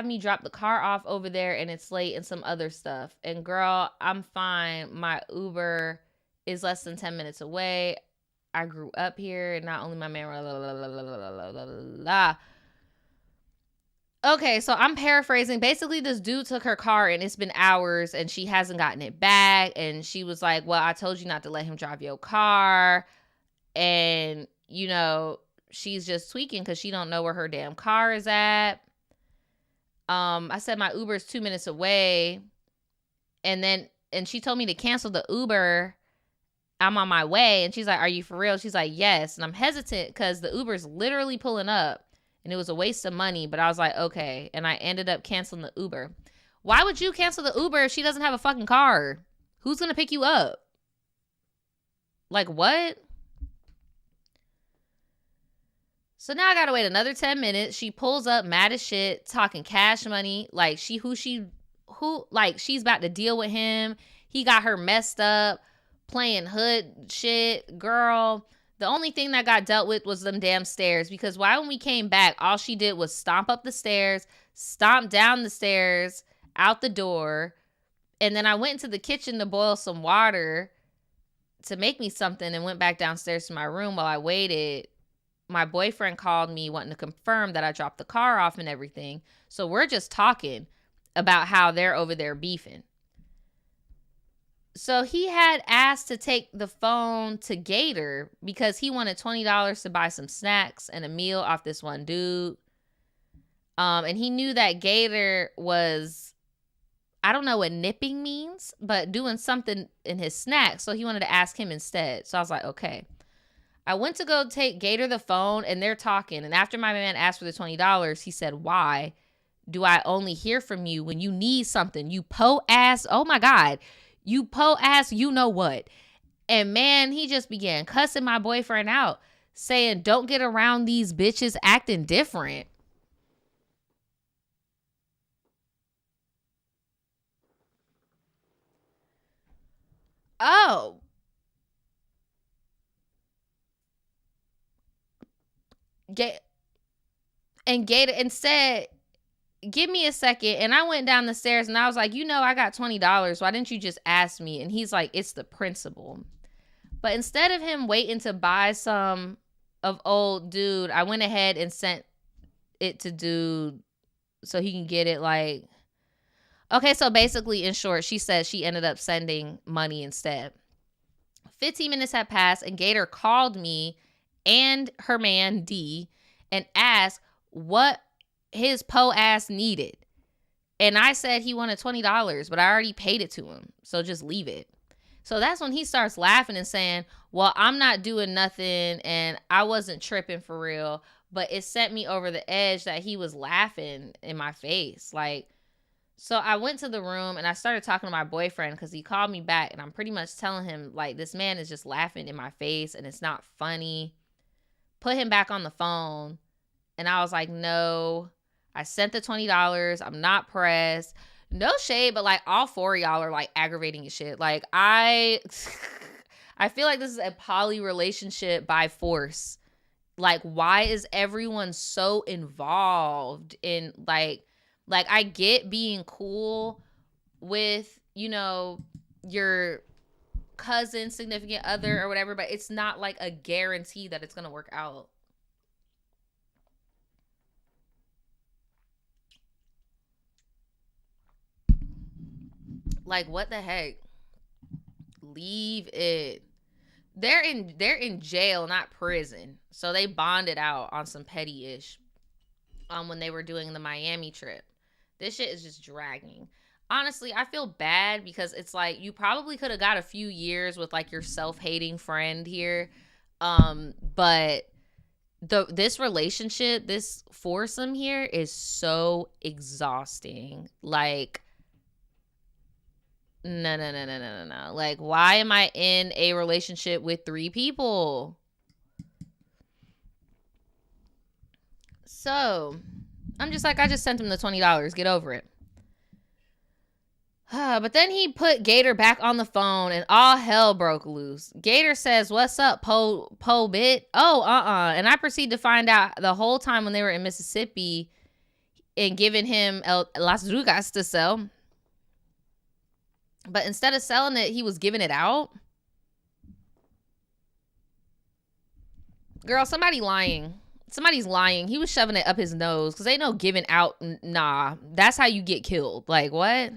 me drop the car off over there and it's late and some other stuff? And girl, I'm fine. My Uber is less than 10 minutes away. I grew up here, and not only my man, Okay, so I'm paraphrasing. Basically, this dude took her car, and it's been hours, and she hasn't gotten it back. And she was like, well, I told you not to let him drive your car. And, you know, she's just tweaking because she don't know where her damn car is at. I said my Uber is 2 minutes away. And she told me to cancel the Uber. I'm on my way. And she's like, are you for real? She's like, yes. And I'm hesitant because the Uber's literally pulling up. And it was a waste of money. But I was like, okay. And I ended up canceling the Uber. Why would you cancel the Uber if she doesn't have a fucking car? Who's going to pick you up? Like, what? So now I got to wait another 10 minutes. She pulls up mad as shit, talking cash money. Like, she's about to deal with him. He got her messed up, playing hood shit. Girl, the only thing that got dealt with was them damn stairs, because when we came back, all she did was stomp up the stairs, stomp down the stairs, out the door. And then I went into the kitchen to boil some water to make me something and went back downstairs to my room. While I waited, my boyfriend called me wanting to confirm that I dropped the car off and everything. So we're just talking about how they're over there beefing. So he had asked to take the phone to Gator because he wanted $20 to buy some snacks and a meal off this one dude. And he knew that Gator was, I don't know what nipping means, but doing something in his snacks. So he wanted to ask him instead. So I was like, okay. I went to go take Gator the phone, and they're talking. And after my man asked for the $20, he said, why do I only hear from you when you need something? You po-ass, oh my God. You po-ass, you know what? And man, he just began cussing my boyfriend out, saying, don't get around these bitches acting different. Oh. Gator and said, give me a second. And I went down the stairs and I was like, I got $20. Why didn't you just ask me? And he's like, it's the principle. But instead of him waiting to buy some of old dude, I went ahead and sent it to dude so he can get it. Like, okay, so basically, in short, she says she ended up sending money instead. 15 minutes had passed and Gator called me and her man D and asked what his ass needed. And I said he wanted $20, but I already paid it to him, so just leave it. So that's when he starts laughing and saying, well, I'm not doing nothing and I wasn't tripping for real. But it sent me over the edge that he was laughing in my face. Like, so I went to the room and I started talking to my boyfriend because he called me back, and I'm pretty much telling him, like, this man is just laughing in my face and it's not funny. Put him back on the phone. And I was like, no, I sent the $20. I'm not pressed. No shade, but like all four of y'all are like aggravating as shit. Like I feel like this is a poly relationship by force. Like, why is everyone so involved in like I get being cool with, you know, your cousin, significant other or whatever, but it's not like a guarantee that it's gonna work out. Like, what the heck? Leave it. They're in jail, not prison. So they bonded out on some petty ish when they were doing the Miami trip. This shit is just dragging. Honestly, I feel bad because it's like you probably could have got a few years with like your self-hating friend here. But this relationship, this foursome here is so exhausting. Like, no. Like, why am I in a relationship with 3 people? So, I'm just like, I just sent him the $20. Get over it. But then he put Gator back on the phone and all hell broke loose. Gator says, "What's up, po bit?" Oh, And I proceed to find out the whole time when they were in Mississippi and giving him Las Drugas to sell. But instead of selling it, he was giving it out. Girl, somebody's lying. He was shoving it up his nose because ain't no giving out. Nah, that's how you get killed. Like, what?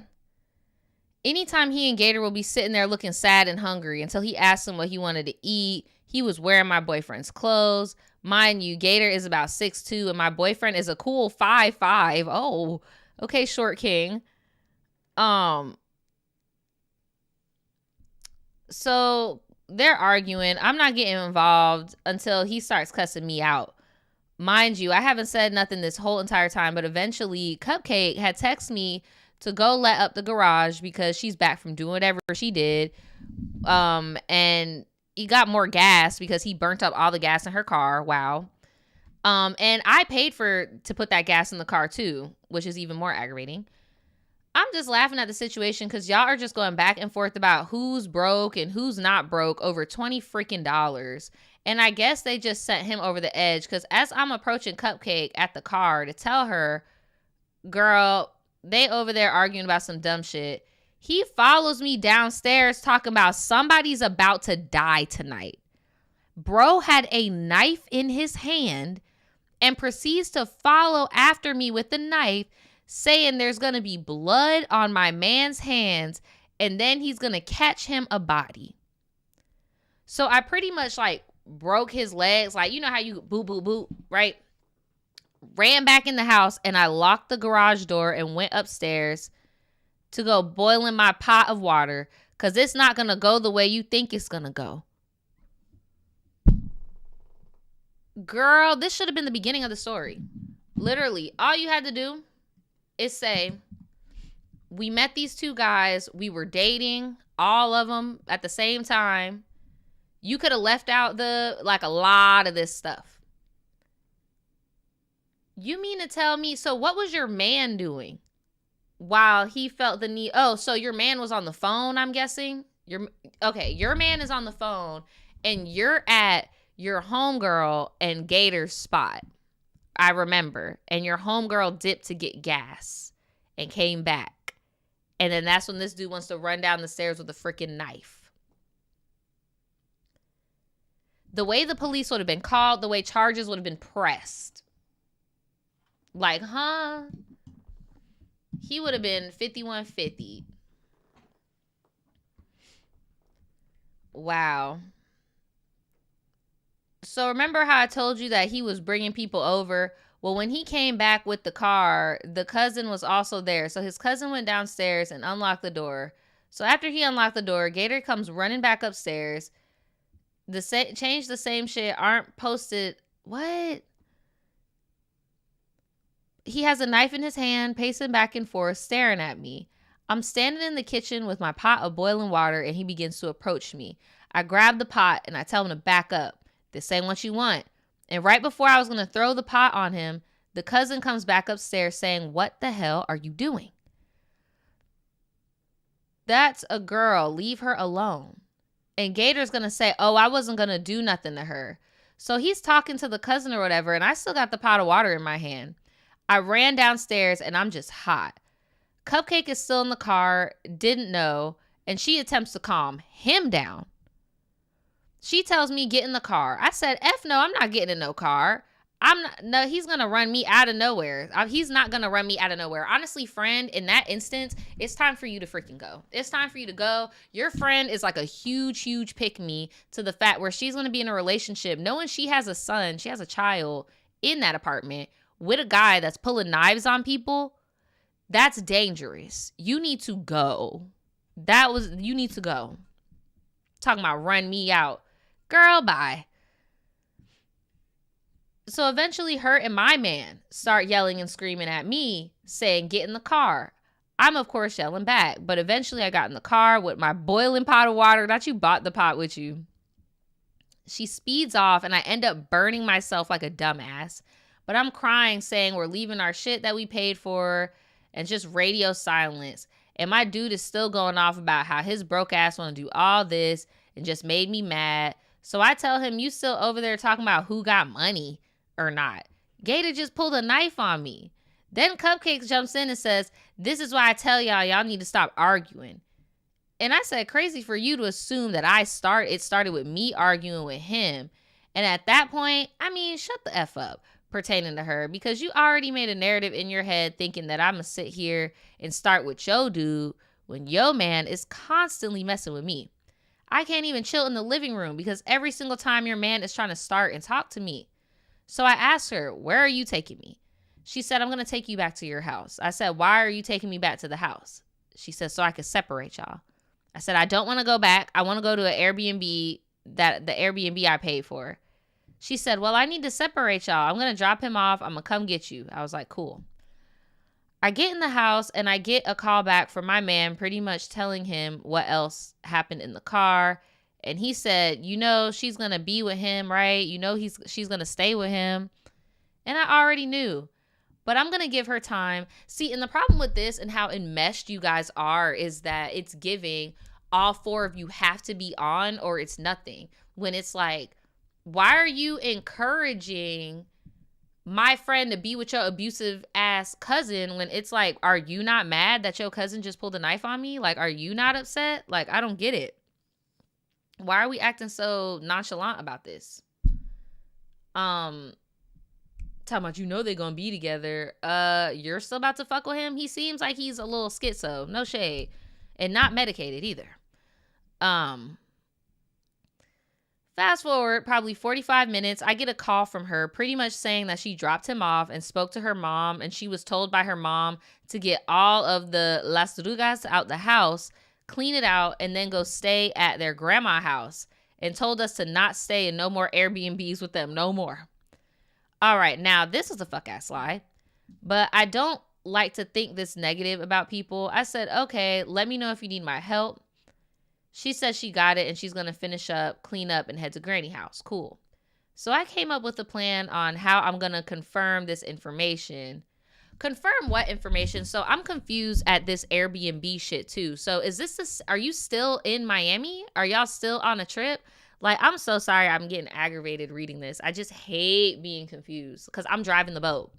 Anytime he and Gator will be sitting there looking sad and hungry until he asked him what he wanted to eat. He was wearing my boyfriend's clothes. Mind you, Gator is about 6'2", and my boyfriend is a cool 5'5". Oh, okay, short king. So they're arguing. I'm not getting involved until he starts cussing me out. Mind you, I haven't said nothing this whole entire time, but eventually Cupcake had texted me to go let up the garage because she's back from doing whatever she did. And he got more gas because he burnt up all the gas in her car. Wow. And I paid to put that gas in the car too, which is even more aggravating. I'm just laughing at the situation because y'all are just going back and forth about who's broke and who's not broke over $20 freaking dollars. And I guess they just sent him over the edge because as I'm approaching Cupcake at the car to tell her, girl, they over there arguing about some dumb shit, he follows me downstairs talking about somebody's about to die tonight. Bro had a knife in his hand and proceeds to follow after me with the knife, saying there's going to be blood on my man's hands and then he's going to catch him a body. So I pretty much like broke his legs. Like, you know how you boop, right? Ran back in the house and I locked the garage door and went upstairs to go boiling my pot of water because it's not going to go the way you think it's going to go. Girl, this should have been the beginning of the story. Literally, all you had to do is say, we met these 2 guys. We were dating, all of them at the same time. You could have left out a lot of this stuff. You mean to tell me, so what was your man doing while he felt the need? Oh, so your man was on the phone, I'm guessing? Your man is on the phone and you're at your homegirl and Gator's spot. I remember. And your homegirl dipped to get gas and came back. And then that's when this dude wants to run down the stairs with a freaking knife. The way the police would have been called, the way charges would have been pressed. Like, huh? He would have been 5150. Wow. So remember how I told you that he was bringing people over? Well, when he came back with the car, the cousin was also there. So his cousin went downstairs and unlocked the door. So after he unlocked the door, Gator comes running back upstairs. Change the same shit aren't posted. What? He has a knife in his hand, pacing back and forth, staring at me. I'm standing in the kitchen with my pot of boiling water and he begins to approach me. I grab the pot and I tell him to back up. This ain't what you want. And right before I was going to throw the pot on him, the cousin comes back upstairs saying, "What the hell are you doing?" That's a girl. Leave her alone. And Gator's going to say, "Oh, I wasn't going to do nothing to her." So he's talking to the cousin or whatever, and I still got the pot of water in my hand. I ran downstairs, and I'm just hot. Cupcake is still in the car, didn't know, and she attempts to calm him down. She tells me, get in the car. I said, F no, I'm not getting in no car. No, he's going to run me out of nowhere. He's not going to run me out of nowhere. Honestly, friend, in that instance, it's time for you to freaking go. It's time for you to go. Your friend is like a huge, huge pick-me to the fact where she's going to be in a relationship knowing she has a son, she has a child in that apartment with a guy that's pulling knives on people. That's dangerous. You need to go. You need to go. Talking about run me out. Girl, bye. So eventually her and my man start yelling and screaming at me, saying, get in the car. I'm, of course, yelling back. But eventually I got in the car with my boiling pot of water. Not you bought the pot with you. She speeds off and I end up burning myself like a dumbass. But I'm crying, saying we're leaving our shit that we paid for and just radio silence. And my dude is still going off about how his broke ass want to do all this and just made me mad. So I tell him, you still over there talking about who got money or not. Gator just pulled a knife on me. Then Cupcakes jumps in and says, this is why I tell y'all need to stop arguing. And I said, crazy for you to assume that it started with me arguing with him. And at that point, I mean, shut the F up pertaining to her, because you already made a narrative in your head thinking that I'm going to sit here and start with your dude when your man is constantly messing with me. I can't even chill in the living room because every single time your man is trying to start and talk to me. So I asked her, where are you taking me? She said, I'm going to take you back to your house. I said, why are you taking me back to the house? She said, so I could separate y'all. I said, I don't want to go back. I want to go to an Airbnb, the Airbnb I paid for. She said, well, I need to separate y'all. I'm going to drop him off. I'm going to come get you. I was like, cool. I get in the house and I get a call back from my man pretty much telling him what else happened in the car. And he said, you know, she's going to be with him, right? You know, she's going to stay with him. And I already knew. But I'm going to give her time. See, and the problem with this and how enmeshed you guys are is that it's giving all four of you have to be on or it's nothing. When it's like, why are you encouraging my friend to be with your abusive ass cousin when it's like, are you not mad that your cousin just pulled a knife on me? Like, are you not upset? Like, I don't get it. Why are we acting so nonchalant about this? Talking about, you know, they're gonna be together. You're still about to fuck with him? He seems like he's a little schizo, no shade, and not medicated either. Fast forward probably 45 minutes, I get a call from her pretty much saying that she dropped him off and spoke to her mom, and she was told by her mom to get all of the las drugas out the house, clean it out, and then go stay at their grandma's house, and told us to not stay in no more Airbnbs with them, no more. All right, now this is a fuck-ass lie, but I don't like to think this negative about people. I said, okay, let me know if you need my help. She says she got it and she's going to finish up, clean up, and head to Granny house. Cool. So I came up with a plan on how I'm going to confirm this information. Confirm what information? So I'm confused at this Airbnb shit too. So are you still in Miami? Are y'all still on a trip? Like, I'm so sorry I'm getting aggravated reading this. I just hate being confused because I'm driving the boat.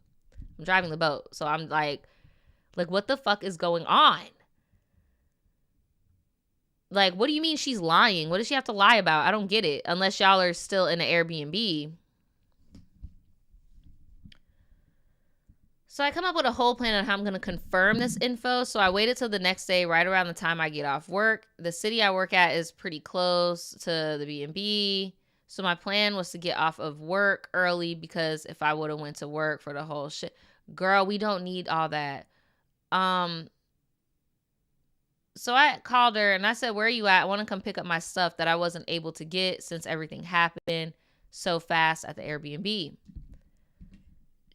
So I'm like, what the fuck is going on? Like, what do you mean she's lying? What does she have to lie about? I don't get it. Unless y'all are still in an Airbnb. So I come up with a whole plan on how I'm going to confirm this info. So I waited till the next day, right around the time I get off work. The city I work at is pretty close to the B&B. So my plan was to get off of work early because if I would have went to work for the whole shit, girl, we don't need all that. So I called her and I said, where are you at? I want to come pick up my stuff that I wasn't able to get since everything happened so fast at the Airbnb.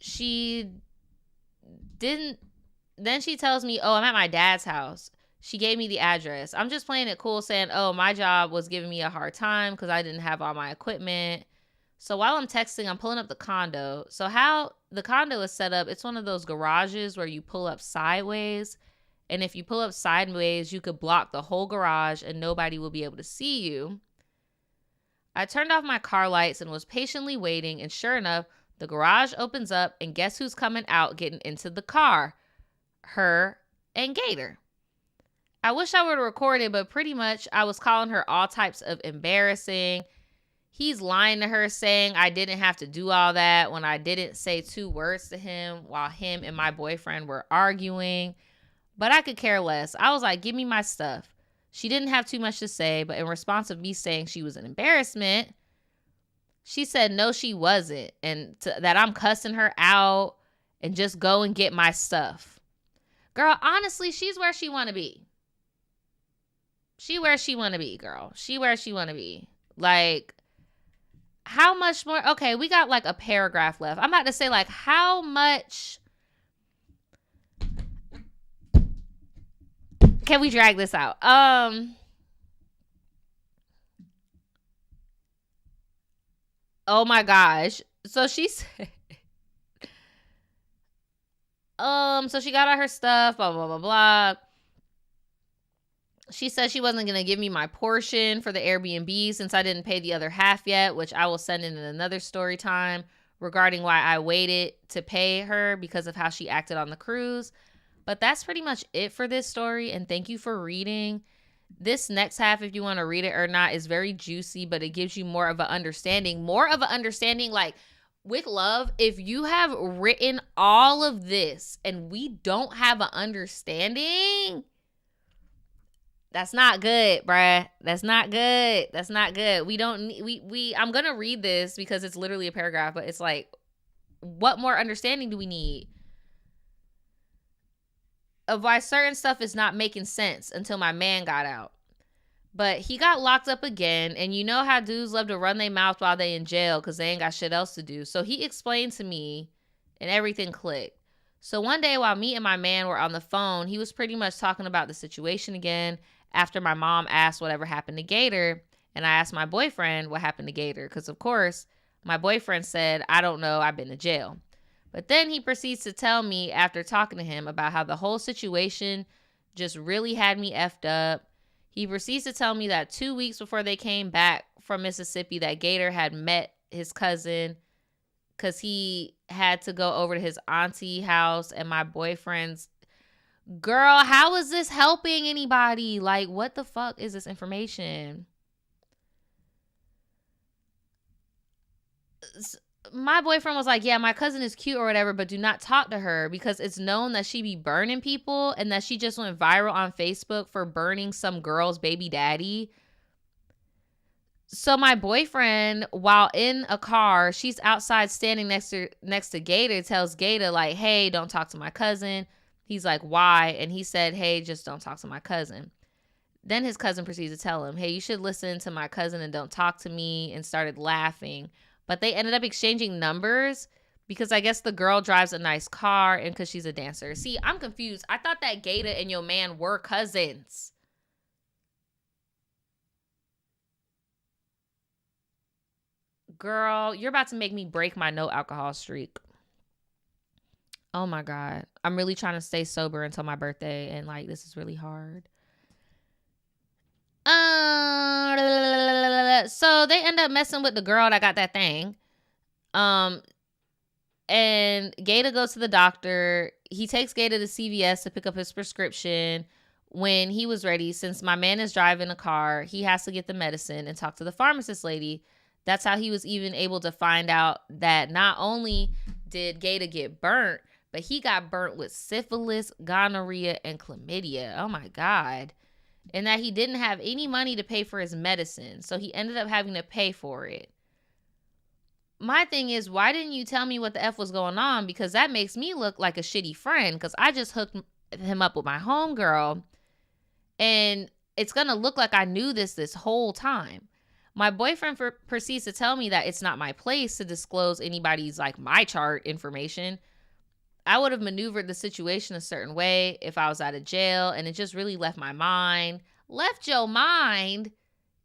She didn't. Then she tells me, oh, I'm at my dad's house. She gave me the address. I'm just playing it cool saying, oh, my job was giving me a hard time because I didn't have all my equipment. So while I'm texting, I'm pulling up the condo. So how the condo is set up, it's one of those garages where you pull up sideways. And if you pull up sideways, you could block the whole garage and nobody will be able to see you. I turned off my car lights and was patiently waiting, and sure enough, the garage opens up, and guess who's coming out getting into the car? Her and Gator. I wish I would have recorded, but pretty much I was calling her all types of embarrassing. He's lying to her saying I didn't have to do all that when I didn't say 2 words to him while him and my boyfriend were arguing. But I could care less. I was like, give me my stuff. She didn't have too much to say, but in response of me saying she was an embarrassment, she said no, she wasn't, and that I'm cussing her out and just go and get my stuff. Girl, honestly, she's where she want to be. She where she want to be, girl. She where she want to be. Like, how much more? Okay, we got like a paragraph left. I'm about to say, like, how much can we drag this out? Oh my gosh. So she said, so she got all her stuff, blah, blah, blah, blah. She said she wasn't going to give me my portion for the Airbnb since I didn't pay the other half yet, which I will send in another story time regarding why I waited to pay her because of how she acted on the cruise. But that's pretty much it for this story, and thank you for reading. This next half, if you want to read it or not, is very juicy, but it gives you more of an understanding. Like, with love, if you have written all of this and we don't have an understanding, that's not good, bruh. That's not good. That's not good. We don't need, I'm going to read this because it's literally a paragraph, but it's like, what more understanding do we need of why certain stuff is not making sense until my man got out? But he got locked up again, and you know how dudes love to run their mouth while they in jail because they ain't got shit else to do. So he explained to me, and everything clicked. So one day while me and my man were on the phone, he was pretty much talking about the situation again after my mom asked whatever happened to Gator, and I asked my boyfriend what happened to Gator because, of course, my boyfriend said, I don't know, I've been to jail. But then he proceeds to tell me after talking to him about how the whole situation just really had me effed up. He proceeds to tell me that 2 weeks before they came back from Mississippi that Gator had met his cousin because he had to go over to his auntie house and my boyfriend's. Girl, how is this helping anybody? Like, what the fuck is this information? My boyfriend was like, yeah, my cousin is cute or whatever, but do not talk to her because it's known that she be burning people and that she just went viral on Facebook for burning some girl's baby daddy. So my boyfriend, while in a car, she's outside standing next to Gator, tells Gator like, hey, don't talk to my cousin. He's like, why? And he said, hey, just don't talk to my cousin. Then his cousin proceeds to tell him, hey, you should listen to my cousin and don't talk to me, and started laughing. But they ended up exchanging numbers because I guess the girl drives a nice car and because she's a dancer. See, I'm confused. I thought that Gator and your man were cousins. Girl, you're about to make me break my no alcohol streak. Oh my God. I'm really trying to stay sober until my birthday, and like, this is really hard. So they end up messing with the girl that got that thing. And Gator goes to the doctor. He takes Gator to CVS to pick up his prescription. When he was ready, since my man is driving a car, he has to get the medicine and talk to the pharmacist lady. That's how he was even able to find out that not only did Gator get burnt, but he got burnt with syphilis, gonorrhea, and chlamydia. Oh my God. And that he didn't have any money to pay for his medicine. So he ended up having to pay for it. My thing is, why didn't you tell me what the F was going on? Because that makes me look like a shitty friend. Because I just hooked him up with my homegirl. And it's going to look like I knew this whole time. My boyfriend proceeds to tell me that it's not my place to disclose anybody's like my chart information. I would have maneuvered the situation a certain way if I was out of jail, and it just really left my mind. Left your mind?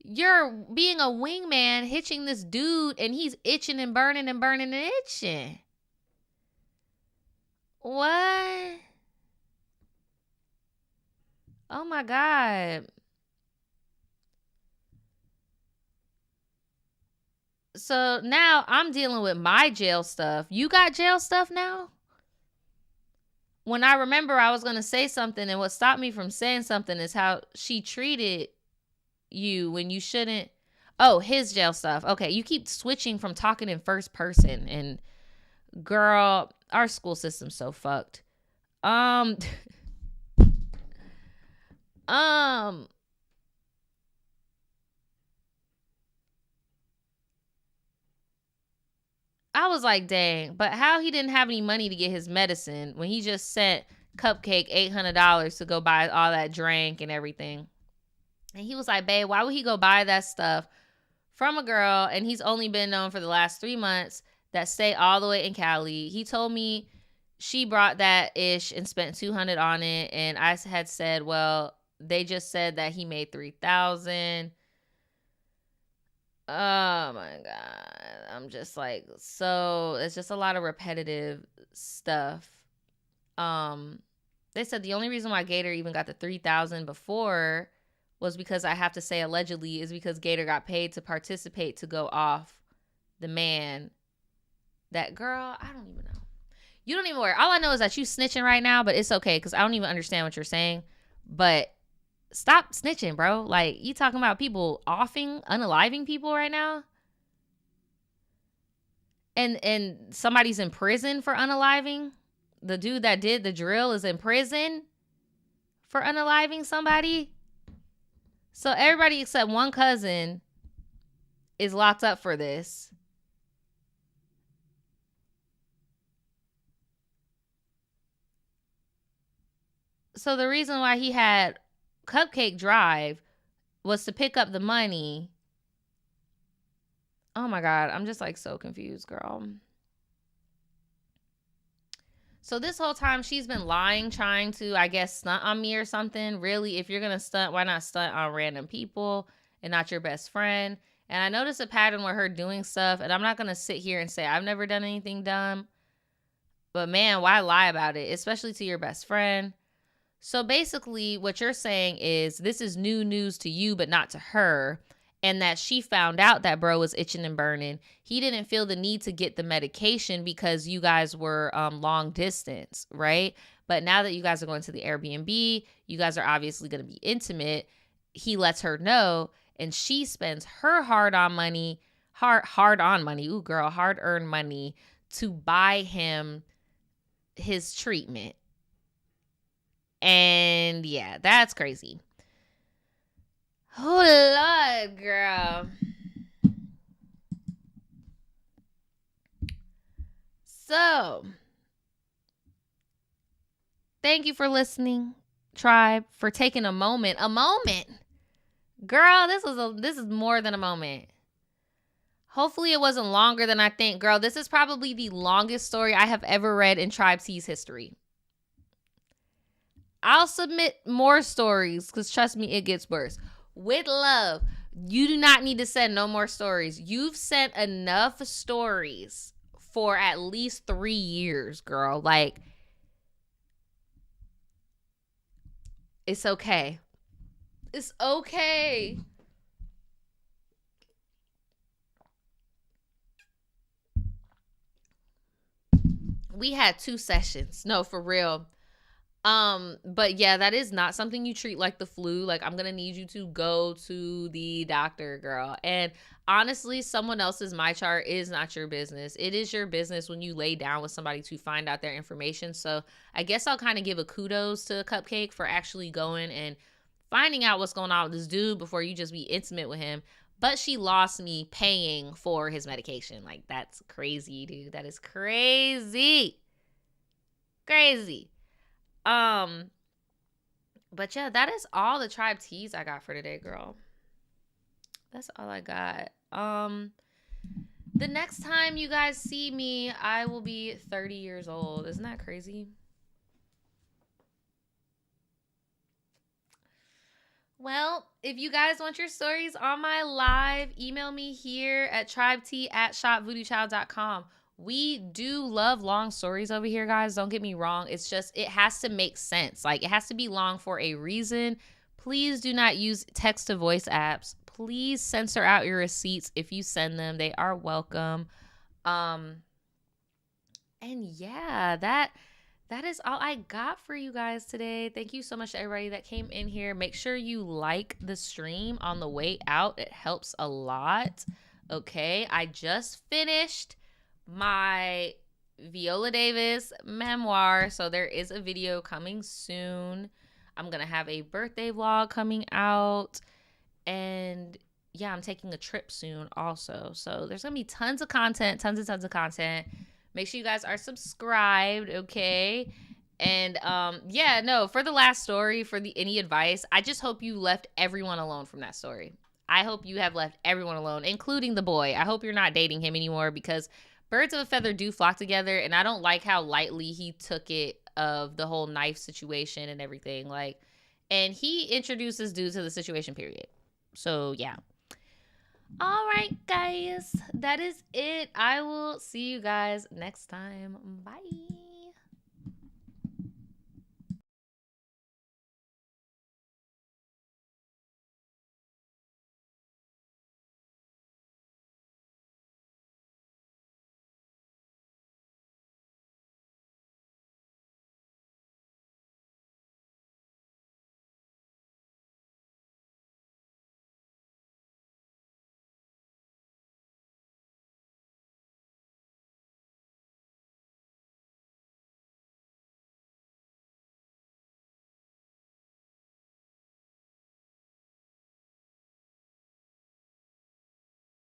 You're being a wingman hitching this dude, and he's itching and burning and burning and itching. What? Oh my God. So now I'm dealing with my jail stuff. You got jail stuff now? When I remember I was going to say something, and what stopped me from saying something is how she treated you when you shouldn't. Oh, his jail stuff. Okay, you keep switching from talking in first person, and girl, our school system's so fucked. I was like, dang, but how he didn't have any money to get his medicine when he just sent Cupcake $800 to go buy all that drink and everything. And he was like, babe, why would he go buy that stuff from a girl? And he's only been known for the last 3 months that stay all the way in Cali. He told me she brought that ish and spent $200 on it. And I had said, well, they just said that he made $3,000. Oh my God. I'm just like, so it's just a lot of repetitive stuff. They said the only reason why Gator even got the $3,000 before was because I have to say allegedly is because Gator got paid to participate to go off the man. That girl, I don't even know. You don't even worry. All I know is that you snitching right now, but it's okay because I don't even understand what you're saying. But stop snitching, bro. Like, you talking about people unaliving people right now? And somebody's in prison for unaliving? The dude that did the drill is in prison for unaliving somebody? So everybody except one cousin is locked up for this. So the reason why he had Cupcake drive was to pick up the money. Oh my God, I'm just like so confused, girl. So this whole time she's been lying, trying to, I guess, stunt on me or something. Really, if you're going to stunt, why not stunt on random people and not your best friend? And I noticed a pattern with her doing stuff, and I'm not going to sit here and say I've never done anything dumb. But man, why lie about it, especially to your best friend? So basically what you're saying is this is new news to you, but not to her. And that she found out that bro was itching and burning. He didn't feel the need to get the medication because you guys were long distance, right? But now that you guys are going to the Airbnb, you guys are obviously going to be intimate. He lets her know, and she spends her hard-earned money, ooh, girl, hard-earned money to buy him his treatment. And yeah, that's crazy. Oh, Lord, girl. So, thank you for listening, Tribe, for taking a moment. A moment. Girl, this is more than a moment. Hopefully it wasn't longer than I think. Girl, this is probably the longest story I have ever read in Tribe T's history. I'll submit more stories because trust me, it gets worse. With love, you do not need to send no more stories. You've sent enough stories for at least 3 years, girl. Like, it's okay. It's okay. We had 2 sessions. No, for real. But yeah, that is not something you treat like the flu. Like, I'm gonna need you to go to the doctor, girl. And honestly, someone else's my chart is not your business. It is your business when you lay down with somebody to find out their information. So I guess I'll kind of give a kudos to Cupcake for actually going and finding out what's going on with this dude before you just be intimate with him. But she lost me paying for his medication. Like, that's crazy, dude. That is crazy. Crazy. But yeah, that is all the Tribe Teas I got for today, girl. That's all I got. The next time you guys see me, I will be 30 years old. Isn't that crazy? Well, if you guys want your stories on my live, email me here at tribet@shopvoodoochild.com. We do love long stories over here, guys. Don't get me wrong. It's just, it has to make sense. Like, it has to be long for a reason. Please do not use text to voice apps. please censor out your receipts if you send them. They are welcome. And yeah, that is all I got for you guys today. Thank you so much to everybody that came in here. Make sure you like the stream on the way out. It helps a lot. Okay, I just finished my Viola Davis memoir, so there is a video coming soon. I'm gonna have a birthday vlog coming out, and yeah, I'm taking a trip soon also. So there's gonna be tons of content, tons of content. Make sure you guys are subscribed, okay? And yeah, no, for the last story, for the any advice, I just hope you left everyone alone from that story. I hope you have left everyone alone, including the boy. I hope you're not dating him anymore, because birds of a feather do flock together, and I don't like how lightly he took it of the whole knife situation and everything. Like, and he introduced this dude to the situation, period. So yeah. All right, guys, that is it. I will see you guys next time. Bye.